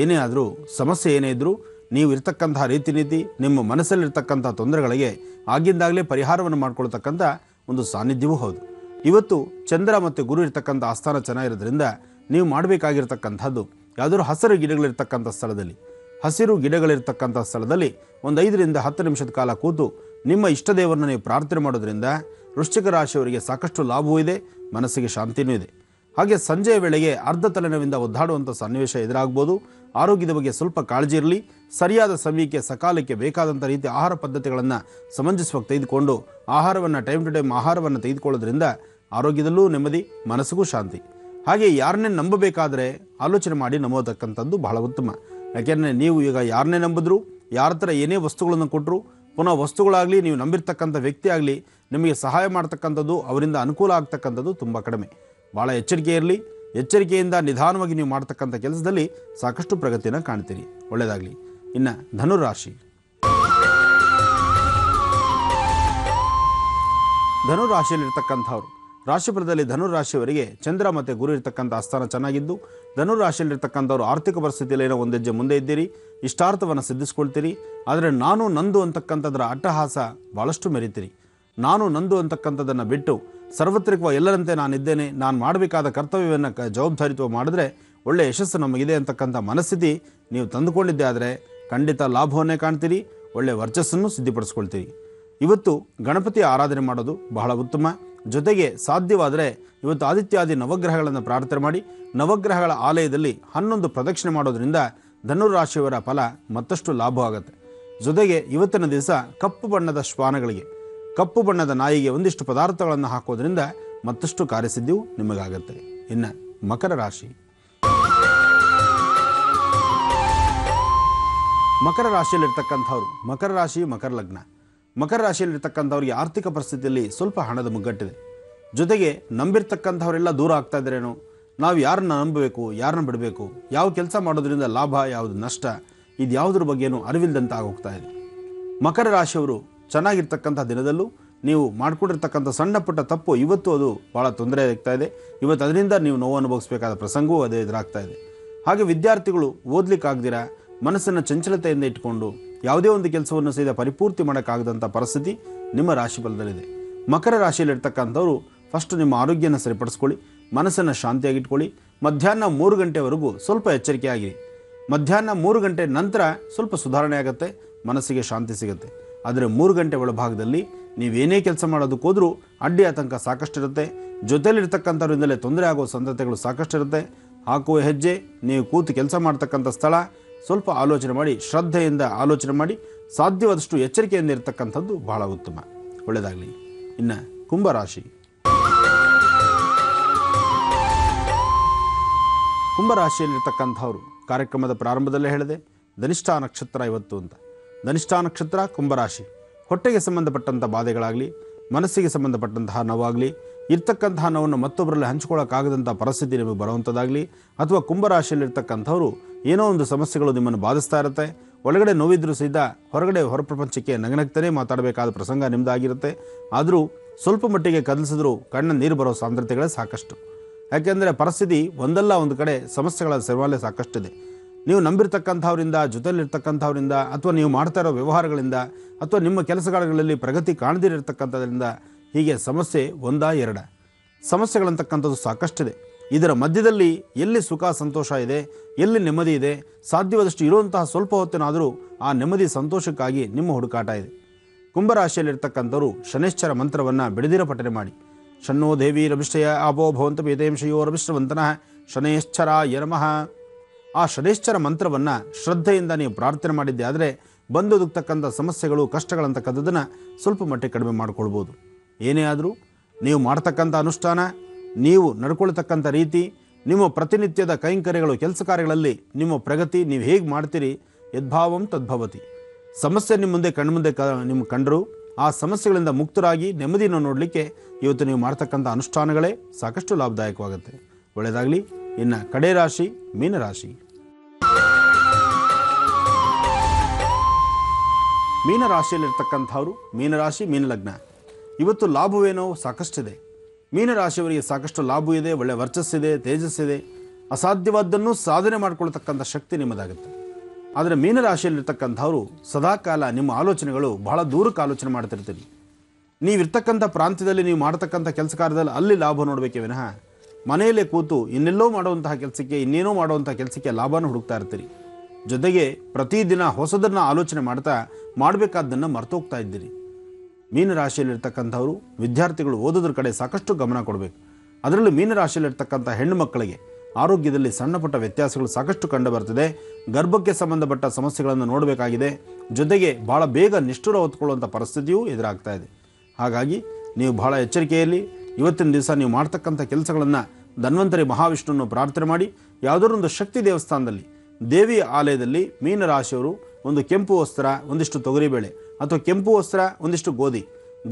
ಏನೇ ಆದರೂ ಸಮಸ್ಯೆ ಏನೇ ಇದ್ದರೂ ನೀವು ಇರ್ತಕ್ಕಂತಹ ರೀತಿ ನೀತಿ, ನಿಮ್ಮ ಮನಸ್ಸಲ್ಲಿರ್ತಕ್ಕಂಥ ತೊಂದರೆಗಳಿಗೆ ಆಗಿಂದಾಗಲೇ ಪರಿಹಾರವನ್ನು ಮಾಡ್ಕೊಳ್ತಕ್ಕಂಥ ಒಂದು ಸಾನ್ನಿಧ್ಯವೂ ಹೌದು. ಇವತ್ತು ಚಂದ್ರ ಮತ್ತು ಗುರು ಇರ್ತಕ್ಕಂಥ ಆಸ್ಥಾನ ಚೆನ್ನಾಗಿರೋದ್ರಿಂದ ನೀವು ಮಾಡಬೇಕಾಗಿರ್ತಕ್ಕಂಥದ್ದು ಯಾವುದಾದ್ರು ಹಸಿರು ಗಿಡಗಳಿರ್ತಕ್ಕಂಥ ಸ್ಥಳದಲ್ಲಿ, ಹಸಿರು ಗಿಡಗಳಿರ್ತಕ್ಕಂಥ ಸ್ಥಳದಲ್ಲಿ ಒಂದು 5 ರಿಂದ 10 ನಿಮಿಷದ ಕಾಲ ಕೂತು ನಿಮ್ಮ ಇಷ್ಟ ದೇವರನ್ನು ನೀವು ಪ್ರಾರ್ಥನೆ ಮಾಡೋದ್ರಿಂದ ವೃಶ್ಚಿಕ ರಾಶಿಯವರಿಗೆ ಸಾಕಷ್ಟು ಲಾಭವೂ ಇದೆ, ಮನಸ್ಸಿಗೆ ಶಾಂತಿಯೂ ಇದೆ. ಹಾಗೆ ಸಂಜೆಯ ವೇಳೆಗೆ ಅರ್ಧ ತಲೆನೋವಿಂದ ಒದ್ದಾಡುವಂಥ ಸನ್ನಿವೇಶ ಎದುರಾಗ್ಬೋದು. ಆರೋಗ್ಯದ ಬಗ್ಗೆ ಸ್ವಲ್ಪ ಕಾಳಜಿ ಇರಲಿ. ಸರಿಯಾದ ಸಮಯಕ್ಕೆ ಸಕಾಲಕ್ಕೆ ಬೇಕಾದಂಥ ರೀತಿ ಆಹಾರ ಪದ್ಧತಿಗಳನ್ನು ಸಮಂಜಸವಾಗಿ ತೆಗೆದುಕೊಂಡು ಆಹಾರವನ್ನು ಟೈಮ್ ಟು ಟೈಮ್ ಆಹಾರವನ್ನು ತೆಗೆದುಕೊಳ್ಳೋದ್ರಿಂದ ಆರೋಗ್ಯದಲ್ಲೂ ನೆಮ್ಮದಿ, ಮನಸ್ಸಿಗೂ ಶಾಂತಿ. ಹಾಗೆ ಯಾರನ್ನೇ ನಂಬಬೇಕಾದ್ರೆ ಆಲೋಚನೆ ಮಾಡಿ ನಂಬೋತಕ್ಕಂಥದ್ದು ಬಹಳ ಉತ್ತಮ. ಯಾಕೆಂದರೆ ನೀವು ಈಗ ಯಾರನ್ನೇ ನಂಬಿದ್ರು, ಯಾರ ಹತ್ರ ಏನೇ ವಸ್ತುಗಳನ್ನು ಕೊಟ್ಟರು, ಪುನಃ ವಸ್ತುಗಳಾಗಲಿ ನೀವು ನಂಬಿರ್ತಕ್ಕಂಥ ವ್ಯಕ್ತಿ ಆಗಲಿ ನಿಮಗೆ ಸಹಾಯ ಮಾಡ್ತಕ್ಕಂಥದ್ದು, ಅವರಿಂದ ಅನುಕೂಲ ಆಗ್ತಕ್ಕಂಥದ್ದು ತುಂಬ ಕಡಿಮೆ. ಭಾಳ ಎಚ್ಚರಿಕೆ ಇರಲಿ. ಎಚ್ಚರಿಕೆಯಿಂದ ನಿಧಾನವಾಗಿ ನೀವು ಮಾಡ್ತಕ್ಕಂಥ ಕೆಲಸದಲ್ಲಿ ಸಾಕಷ್ಟು ಪ್ರಗತಿಯನ್ನು ಕಾಣ್ತೀರಿ. ಒಳ್ಳೆಯದಾಗಲಿ. ಇನ್ನು ಧನುರಾಶಿ. ಧನುರಾಶಿಯಲ್ಲಿರ್ತಕ್ಕಂಥವ್ರು ರಾಶಿಫಲದಲ್ಲಿ ಧನುರಾಶಿಯವರಿಗೆ ಚಂದ್ರ ಮತ್ತು ಗುರು ಇರ್ತಕ್ಕಂಥ ಆಸ್ಥಾನ ಚೆನ್ನಾಗಿದ್ದು, ಧನುರಾಶಿಯಲ್ಲಿರ್ತಕ್ಕಂಥವ್ರು ಆರ್ಥಿಕ ಪರಿಸ್ಥಿತಿಯಲ್ಲಿ ಏನೋ ಒಂದು ಹೆಜ್ಜೆ ಮುಂದೆ ಇದ್ದೀರಿ, ಇಷ್ಟಾರ್ಥವನ್ನು ಸಿದ್ಧಿಸ್ಕೊಳ್ತೀರಿ. ಆದರೆ ನಾನು ನಂದು ಅಂತಕ್ಕಂಥದ್ರ ಅಟ್ಟಹಾಸ ಭಾಳಷ್ಟು ಮೆರಿತೀರಿ. ನಾನು ನಂದು ಅಂತಕ್ಕಂಥದ್ದನ್ನು ಬಿಟ್ಟು ಸಾರ್ವತ್ರಿಕವಾಗಿ ಎಲ್ಲರಂತೆ ನಾನಿದ್ದೇನೆ, ನಾನು ಮಾಡಬೇಕಾದ ಕರ್ತವ್ಯವನ್ನು ಜವಾಬ್ದಾರಿತ್ವ ಮಾಡಿದ್ರೆ ಒಳ್ಳೆಯ ಯಶಸ್ಸು ನಮಗಿದೆ ಅಂತಕ್ಕಂಥ ಮನಸ್ಥಿತಿ ನೀವು ತಂದುಕೊಂಡಿದ್ದೆ ಆದರೆ ಖಂಡಿತ ಲಾಭವನ್ನೇ ಕಾಣ್ತೀರಿ, ಒಳ್ಳೆಯ ವರ್ಚಸ್ಸನ್ನು ಸಿದ್ಧಿಪಡಿಸ್ಕೊಳ್ತೀರಿ. ಇವತ್ತು ಗಣಪತಿಯ ಆರಾಧನೆ ಮಾಡೋದು ಬಹಳ ಉತ್ತಮ. ಜೊತೆಗೆ ಸಾಧ್ಯವಾದರೆ ಇವತ್ತು ಆದಿತ್ಯಾದಿ ನವಗ್ರಹಗಳನ್ನು ಪ್ರಾರ್ಥನೆ ಮಾಡಿ ನವಗ್ರಹಗಳ ಆಲಯದಲ್ಲಿ 11 ಪ್ರದಕ್ಷಿಣೆ ಮಾಡೋದ್ರಿಂದ ಧನುರಾಶಿಯವರ ಫಲ ಮತ್ತಷ್ಟು ಲಾಭವಾಗುತ್ತೆ. ಜೊತೆಗೆ ಇವತ್ತಿನ ದಿವಸ ಕಪ್ಪು ಬಣ್ಣದ ಶ್ವಾನಗಳಿಗೆ, ಕಪ್ಪು ಬಣ್ಣದ ನಾಯಿಗೆ ಒಂದಿಷ್ಟು ಪದಾರ್ಥಗಳನ್ನು ಹಾಕೋದ್ರಿಂದ ಮತ್ತಷ್ಟು ಕಾರ್ಯಸಿದ್ಧಿಯು ನಿಮಗಾಗತ್ತೆ. ಇನ್ನು ಮಕರ ರಾಶಿ. ಮಕರ ರಾಶಿಯಲ್ಲಿರ್ತಕ್ಕಂಥವ್ರು ಮಕರ ರಾಶಿ, ಮಕರ ಲಗ್ನ. ಮಕರ ರಾಶಿಯಲ್ಲಿರ್ತಕ್ಕಂಥವ್ರಿಗೆ ಆರ್ಥಿಕ ಪರಿಸ್ಥಿತಿಯಲ್ಲಿ ಸ್ವಲ್ಪ ಹಣದ ಮುಗ್ಗಟ್ಟಿದೆ. ಜೊತೆಗೆ ನಂಬಿರ್ತಕ್ಕಂಥವರೆಲ್ಲ ದೂರ ಆಗ್ತಾ ಇದ್ದಾರೇನೋ, ನಾವು ಯಾರನ್ನ ನಂಬಬೇಕು, ಯಾರನ್ನ ಬಿಡಬೇಕು, ಯಾವ ಕೆಲಸ ಮಾಡೋದ್ರಿಂದ ಲಾಭ, ಯಾವುದು ನಷ್ಟ, ಇದು ಯಾವುದ್ರ ಬಗ್ಗೆನೂ ಅರಿವಿಲ್ಲದಂತ ಆಗೋಗ್ತಾ ಇದೆ. ಮಕರ ರಾಶಿಯವರು ಚೆನ್ನಾಗಿರ್ತಕ್ಕಂಥ ದಿನದಲ್ಲೂ ನೀವು ಮಾಡ್ಕೊಂಡಿರ್ತಕ್ಕಂಥ ಸಣ್ಣ ಪುಟ್ಟ ತಪ್ಪು ಇವತ್ತು ಅದು ಭಾಳ ತೊಂದರೆ ಆಗ್ತಾ ಇದೆ. ಇವತ್ತು ಅದರಿಂದ ನೀವು ನೋವು ಅನುಭವಿಸಬೇಕಾದ ಪ್ರಸಂಗವೂ ಅದೇ ಎದುರಾಗ್ತಾ ಇದೆ. ಹಾಗೆ ವಿದ್ಯಾರ್ಥಿಗಳು ಓದಲಿಕ್ಕಾಗ್ದಿರ ಮನಸ್ಸನ್ನು ಚಂಚಲತೆಯಿಂದ ಇಟ್ಕೊಂಡು ಯಾವುದೇ ಒಂದು ಕೆಲಸವನ್ನು ಸಹಿತ ಪರಿಪೂರ್ತಿ ಮಾಡೋಕ್ಕಾಗದಂಥ ಪರಿಸ್ಥಿತಿ ನಿಮ್ಮ ರಾಶಿಫಲದಲ್ಲಿದೆ. ಮಕರ ರಾಶಿಯಲ್ಲಿರ್ತಕ್ಕಂಥವ್ರು ಫಸ್ಟ್ ನಿಮ್ಮ ಆರೋಗ್ಯನ ಸರಿಪಡಿಸ್ಕೊಳ್ಳಿ, ಮನಸ್ಸನ್ನು ಶಾಂತಿಯಾಗಿಟ್ಕೊಳ್ಳಿ. ಮಧ್ಯಾಹ್ನ 3 ಗಂಟೆವರೆಗೂ ಸ್ವಲ್ಪ ಎಚ್ಚರಿಕೆಯಾಗಿರಿ. ಮಧ್ಯಾಹ್ನ 3 ಗಂಟೆ ನಂತರ ಸ್ವಲ್ಪ ಸುಧಾರಣೆ ಆಗುತ್ತೆ, ಮನಸ್ಸಿಗೆ ಶಾಂತಿ ಸಿಗುತ್ತೆ. ಆದರೆ 3 ಗಂಟೆ ಒಳಭಾಗದಲ್ಲಿ ನೀವೇನೇ ಕೆಲಸ ಮಾಡೋದಕ್ಕೋದ್ರೂ ಅಡ್ಡಿ ಆತಂಕ ಸಾಕಷ್ಟಿರುತ್ತೆ. ಜೊತೆಯಲ್ಲಿರ್ತಕ್ಕಂಥವ್ರಿಂದಲೇ ತೊಂದರೆ ಆಗೋ ಸಂದರ್ಭಗಳು ಸಾಕಷ್ಟಿರುತ್ತೆ. ಹಾಕುವ ಹೆಜ್ಜೆ, ನೀವು ಕೂತು ಕೆಲಸ ಮಾಡ್ತಕ್ಕಂಥ ಸ್ಥಳ ಸ್ವಲ್ಪ ಆಲೋಚನೆ ಮಾಡಿ, ಶ್ರದ್ಧೆಯಿಂದ ಆಲೋಚನೆ ಮಾಡಿ, ಸಾಧ್ಯವಾದಷ್ಟು ಎಚ್ಚರಿಕೆಯಿಂದ ಇರತಕ್ಕಂಥದ್ದು ಬಹಳ ಉತ್ತಮ. ಒಳ್ಳೆಯದಾಗಲಿ. ಇನ್ನು ಕುಂಭರಾಶಿ. ಕುಂಭರಾಶಿಯಲ್ಲಿರ್ತಕ್ಕಂಥವ್ರು ಕಾರ್ಯಕ್ರಮದ ಪ್ರಾರಂಭದಲ್ಲೇ ಹೇಳಿದೆ, ಧನಿಷ್ಠಾ ನಕ್ಷತ್ರ ಇವತ್ತು ಅಂತ. ಧನಿಷ್ಠಾ ನಕ್ಷತ್ರ ಕುಂಭರಾಶಿ. ಹೊಟ್ಟೆಗೆ ಸಂಬಂಧಪಟ್ಟಂಥ ಬಾಧೆಗಳಾಗಲಿ, ಮನಸ್ಸಿಗೆ ಸಂಬಂಧಪಟ್ಟಂತಹ ನೋವಾಗಲಿ, ಇರ್ತಕ್ಕಂತಹ ನೋವನ್ನು ಮತ್ತೊಬ್ಬರಲ್ಲಿ ಹಂಚ್ಕೊಳ್ಳೋಕ್ಕಾಗದಂಥ ಪರಿಸ್ಥಿತಿ ನಿಮಗೆ ಬರುವಂಥದ್ದಾಗಲಿ, ಅಥವಾ ಕುಂಭರಾಶಿಯಲ್ಲಿರ್ತಕ್ಕಂಥವ್ರು ಏನೋ ಒಂದು ಸಮಸ್ಯೆಗಳು ನಿಮ್ಮನ್ನು ಬಾಧಿಸ್ತಾ ಇರುತ್ತೆ. ಒಳಗಡೆ ನೋವಿದ್ರೂ ಸಹಿತ ಹೊರ ಪ್ರಪಂಚಕ್ಕೆ ನಗನಗ್ತಾನೆ ಮಾತಾಡಬೇಕಾದ ಪ್ರಸಂಗ ನಿಮ್ಮದಾಗಿರುತ್ತೆ. ಆದರೂ ಸ್ವಲ್ಪ ಮಟ್ಟಿಗೆ ಕದಲಿಸಿದ್ರೂ ಕಣ್ಣ ನೀರು ಬರೋ ಸಾಂದ್ರತೆಗಳೇ ಸಾಕಷ್ಟು. ಯಾಕೆಂದರೆ ಪರಿಸ್ಥಿತಿ ಒಂದಲ್ಲ ಒಂದು ಕಡೆ ಸಮಸ್ಯೆಗಳ ಸರ್ವಾಲೆ ಸಾಕಷ್ಟಿದೆ. ನೀವು ನಂಬಿರ್ತಕ್ಕಂಥವ್ರಿಂದ, ಜೊತೆಯಲ್ಲಿರ್ತಕ್ಕಂಥವ್ರಿಂದ, ಅಥವಾ ನೀವು ಮಾಡ್ತಾ ಇರೋ ವ್ಯವಹಾರಗಳಿಂದ, ಅಥವಾ ನಿಮ್ಮ ಕೆಲಸಗಳಲ್ಲಿ ಪ್ರಗತಿ ಕಾಣದಿರತಕ್ಕಂಥದ್ರಿಂದ ಹೀಗೆ ಸಮಸ್ಯೆ 1-2 ಸಮಸ್ಯೆಗಳಂತಕ್ಕಂಥದ್ದು ಸಾಕಷ್ಟಿದೆ. ಇದರ ಮಧ್ಯದಲ್ಲಿ ಎಲ್ಲಿ ಸುಖ ಸಂತೋಷ ಇದೆ, ಎಲ್ಲಿ ನೆಮ್ಮದಿ ಇದೆ, ಸಾಧ್ಯವಾದಷ್ಟು ಇರುವಂತಹ ಸ್ವಲ್ಪ ಹೊತ್ತಿನಾದರೂ ಆ ನೆಮ್ಮದಿ ಸಂತೋಷಕ್ಕಾಗಿ ನಿಮ್ಮ ಹುಡುಕಾಟ ಇದೆ. ಕುಂಭರಾಶಿಯಲ್ಲಿರ್ತಕ್ಕಂಥವ್ರು ಶನೈಶ್ಚರ ಮಂತ್ರವನ್ನು ಬಿಡದಿರ ಪಠನೆ ಮಾಡಿ. ಶನ್ನೋ ದೇವಿ ರವಿಷ್ಠಯ ಆಪೋ ಭವಂತ ಪೇತೇಂಶಯೋ ರವಿಷ್ಠವಂತನಃ ಶನೈಶ್ಚರಾಯ ನಮಃ. ಆ ಶನೈಶ್ಚರ ಮಂತ್ರವನ್ನು ಶ್ರದ್ಧೆಯಿಂದ ನೀವು ಪ್ರಾರ್ಥನೆ ಮಾಡಿದ್ದೆ ಆದರೆ ಬಂದೊದಗ್ತಕ್ಕಂಥ ಸಮಸ್ಯೆಗಳು, ಕಷ್ಟಗಳಂತಕ್ಕಂಥದ್ದನ್ನು ಸ್ವಲ್ಪ ಮಟ್ಟಿಗೆ ಕಡಿಮೆ ಮಾಡಿಕೊಳ್ಬೋದು. ಏನೇ ಆದರೂ ನೀವು ಮಾಡ್ತಕ್ಕಂಥ ಅನುಷ್ಠಾನ, ನೀವು ನಡ್ಕೊಳ್ತಕ್ಕಂಥ ರೀತಿ, ನಿಮ್ಮ ಪ್ರತಿನಿತ್ಯದ ಕೈಂಕರ್ಯಗಳು, ಕೆಲಸ ಕಾರ್ಯಗಳಲ್ಲಿ ನಿಮ್ಮ ಪ್ರಗತಿ, ನೀವು ಹೇಗೆ ಮಾಡ್ತೀರಿ, ಯದ್ಭಾವಂ ತದ್ಭವತಿ. ಸಮಸ್ಯೆ ನಿಮ್ಮ ಮುಂದೆ ಕಣ್ಮುಂದೆ ನಿಮ್ಮ ಕಂಡರೂ ಆ ಸಮಸ್ಯೆಗಳಿಂದ ಮುಕ್ತರಾಗಿ ನೆಮ್ಮದಿಯನ್ನು ನೋಡಲಿಕ್ಕೆ ಇವತ್ತು ನೀವು ಮಾಡ್ತಕ್ಕಂಥ ಅನುಷ್ಠಾನಗಳೇ ಸಾಕಷ್ಟು ಲಾಭದಾಯಕವಾಗುತ್ತೆ. ಒಳ್ಳೆಯದಾಗಲಿ. ಇನ್ನು ಕಡೆ ರಾಶಿ ಮೀನರಾಶಿ. ಮೀನರಾಶಿಯಲ್ಲಿರ್ತಕ್ಕಂಥವ್ರು ಮೀನರಾಶಿ, ಮೀನಲಗ್ನ. ಇವತ್ತು ಲಾಭವೇನೋ ಸಾಕಷ್ಟಿದೆ. ಮೀನರಾಶಿಯವರಿಗೆ ಸಾಕಷ್ಟು ಲಾಭ ಇದೆ, ಒಳ್ಳೆಯ ವರ್ಚಸ್ಸಿದೆ, ತೇಜಸ್ಸಿದೆ. ಅಸಾಧ್ಯವಾದ್ದನ್ನು ಸಾಧನೆ ಮಾಡಿಕೊಳ್ತಕ್ಕಂಥ ಶಕ್ತಿ ನಿಮ್ಮದಾಗುತ್ತೆ. ಆದರೆ ಮೀನರಾಶಿಯಲ್ಲಿರ್ತಕ್ಕಂಥವ್ರು ಸದಾಕಾಲ ನಿಮ್ಮ ಆಲೋಚನೆಗಳು ಬಹಳ ದೂರಕ್ಕೆ ಆಲೋಚನೆ ಮಾಡ್ತಿರ್ತೀರಿ. ನೀವಿರ್ತಕ್ಕಂಥ ಪ್ರಾಂತ್ಯದಲ್ಲಿ ನೀವು ಮಾಡ್ತಕ್ಕಂಥ ಕೆಲಸ ಕಾರ್ಯದಲ್ಲಿ ಅಲ್ಲಿ ಲಾಭ ನೋಡಬೇಕೇ ವಿನಃ ಮನೆಯಲ್ಲೇ ಕೂತು ಇನ್ನೆಲ್ಲೋ ಮಾಡುವಂತಹ ಕೆಲಸಕ್ಕೆ, ಇನ್ನೇನೋ ಮಾಡುವಂಥ ಕೆಲಸಕ್ಕೆ ಲಾಭನ ಹುಡುಕ್ತಾ ಇರ್ತೀರಿ. ಜೊತೆಗೆ ಪ್ರತಿದಿನ ಹೊಸದನ್ನು ಆಲೋಚನೆ ಮಾಡ್ತಾ ಮಾಡಬೇಕಾದ್ದನ್ನು ಮರ್ತೋಗ್ತಾ ಇದ್ದೀರಿ. ಮೀನರಾಶಿಯಲ್ಲಿರ್ತಕ್ಕಂಥವ್ರು ವಿದ್ಯಾರ್ಥಿಗಳು ಓದೋದ್ರ ಕಡೆ ಸಾಕಷ್ಟು ಗಮನ ಕೊಡಬೇಕು. ಅದರಲ್ಲೂ ಮೀನರಾಶಿಯಲ್ಲಿರ್ತಕ್ಕಂಥ ಹೆಣ್ಣು ಮಕ್ಕಳಿಗೆ ಆರೋಗ್ಯದಲ್ಲಿ ಸಣ್ಣ ಪುಟ್ಟ ವ್ಯತ್ಯಾಸಗಳು ಸಾಕಷ್ಟು ಕಂಡು ಬರ್ತದೆ. ಗರ್ಭಕ್ಕೆ ಸಂಬಂಧಪಟ್ಟ ಸಮಸ್ಯೆಗಳನ್ನು ನೋಡಬೇಕಾಗಿದೆ. ಜೊತೆಗೆ ಭಾಳ ಬೇಗ ನಿಷ್ಠುರ ಹೊತ್ಕೊಳ್ಳುವಂಥ ಪರಿಸ್ಥಿತಿಯೂ ಎದುರಾಗ್ತಾ ಇದೆ. ಹಾಗಾಗಿ ನೀವು ಬಹಳ ಎಚ್ಚರಿಕೆಯಲ್ಲಿ ಇವತ್ತಿನ ದಿವಸ ನೀವು ಮಾಡ್ತಕ್ಕಂಥ ಕೆಲಸಗಳನ್ನು ಧನ್ವಂತರಿ ಮಹಾವಿಷ್ಣುವನ್ನು ಪ್ರಾರ್ಥನೆ ಮಾಡಿ, ಯಾವುದಾದ್ರೂ ಒಂದು ಶಕ್ತಿ ದೇವಸ್ಥಾನದಲ್ಲಿ ದೇವಿ ಆಲಯದಲ್ಲಿ ಮೀನರಾಶಿಯವರು ಒಂದು ಕೆಂಪು ವಸ್ತ್ರ, ಒಂದಿಷ್ಟು ತೊಗರಿಬೇಳೆ, ಅಥವಾ ಕೆಂಪು ವಸ್ತ್ರ ಒಂದಿಷ್ಟು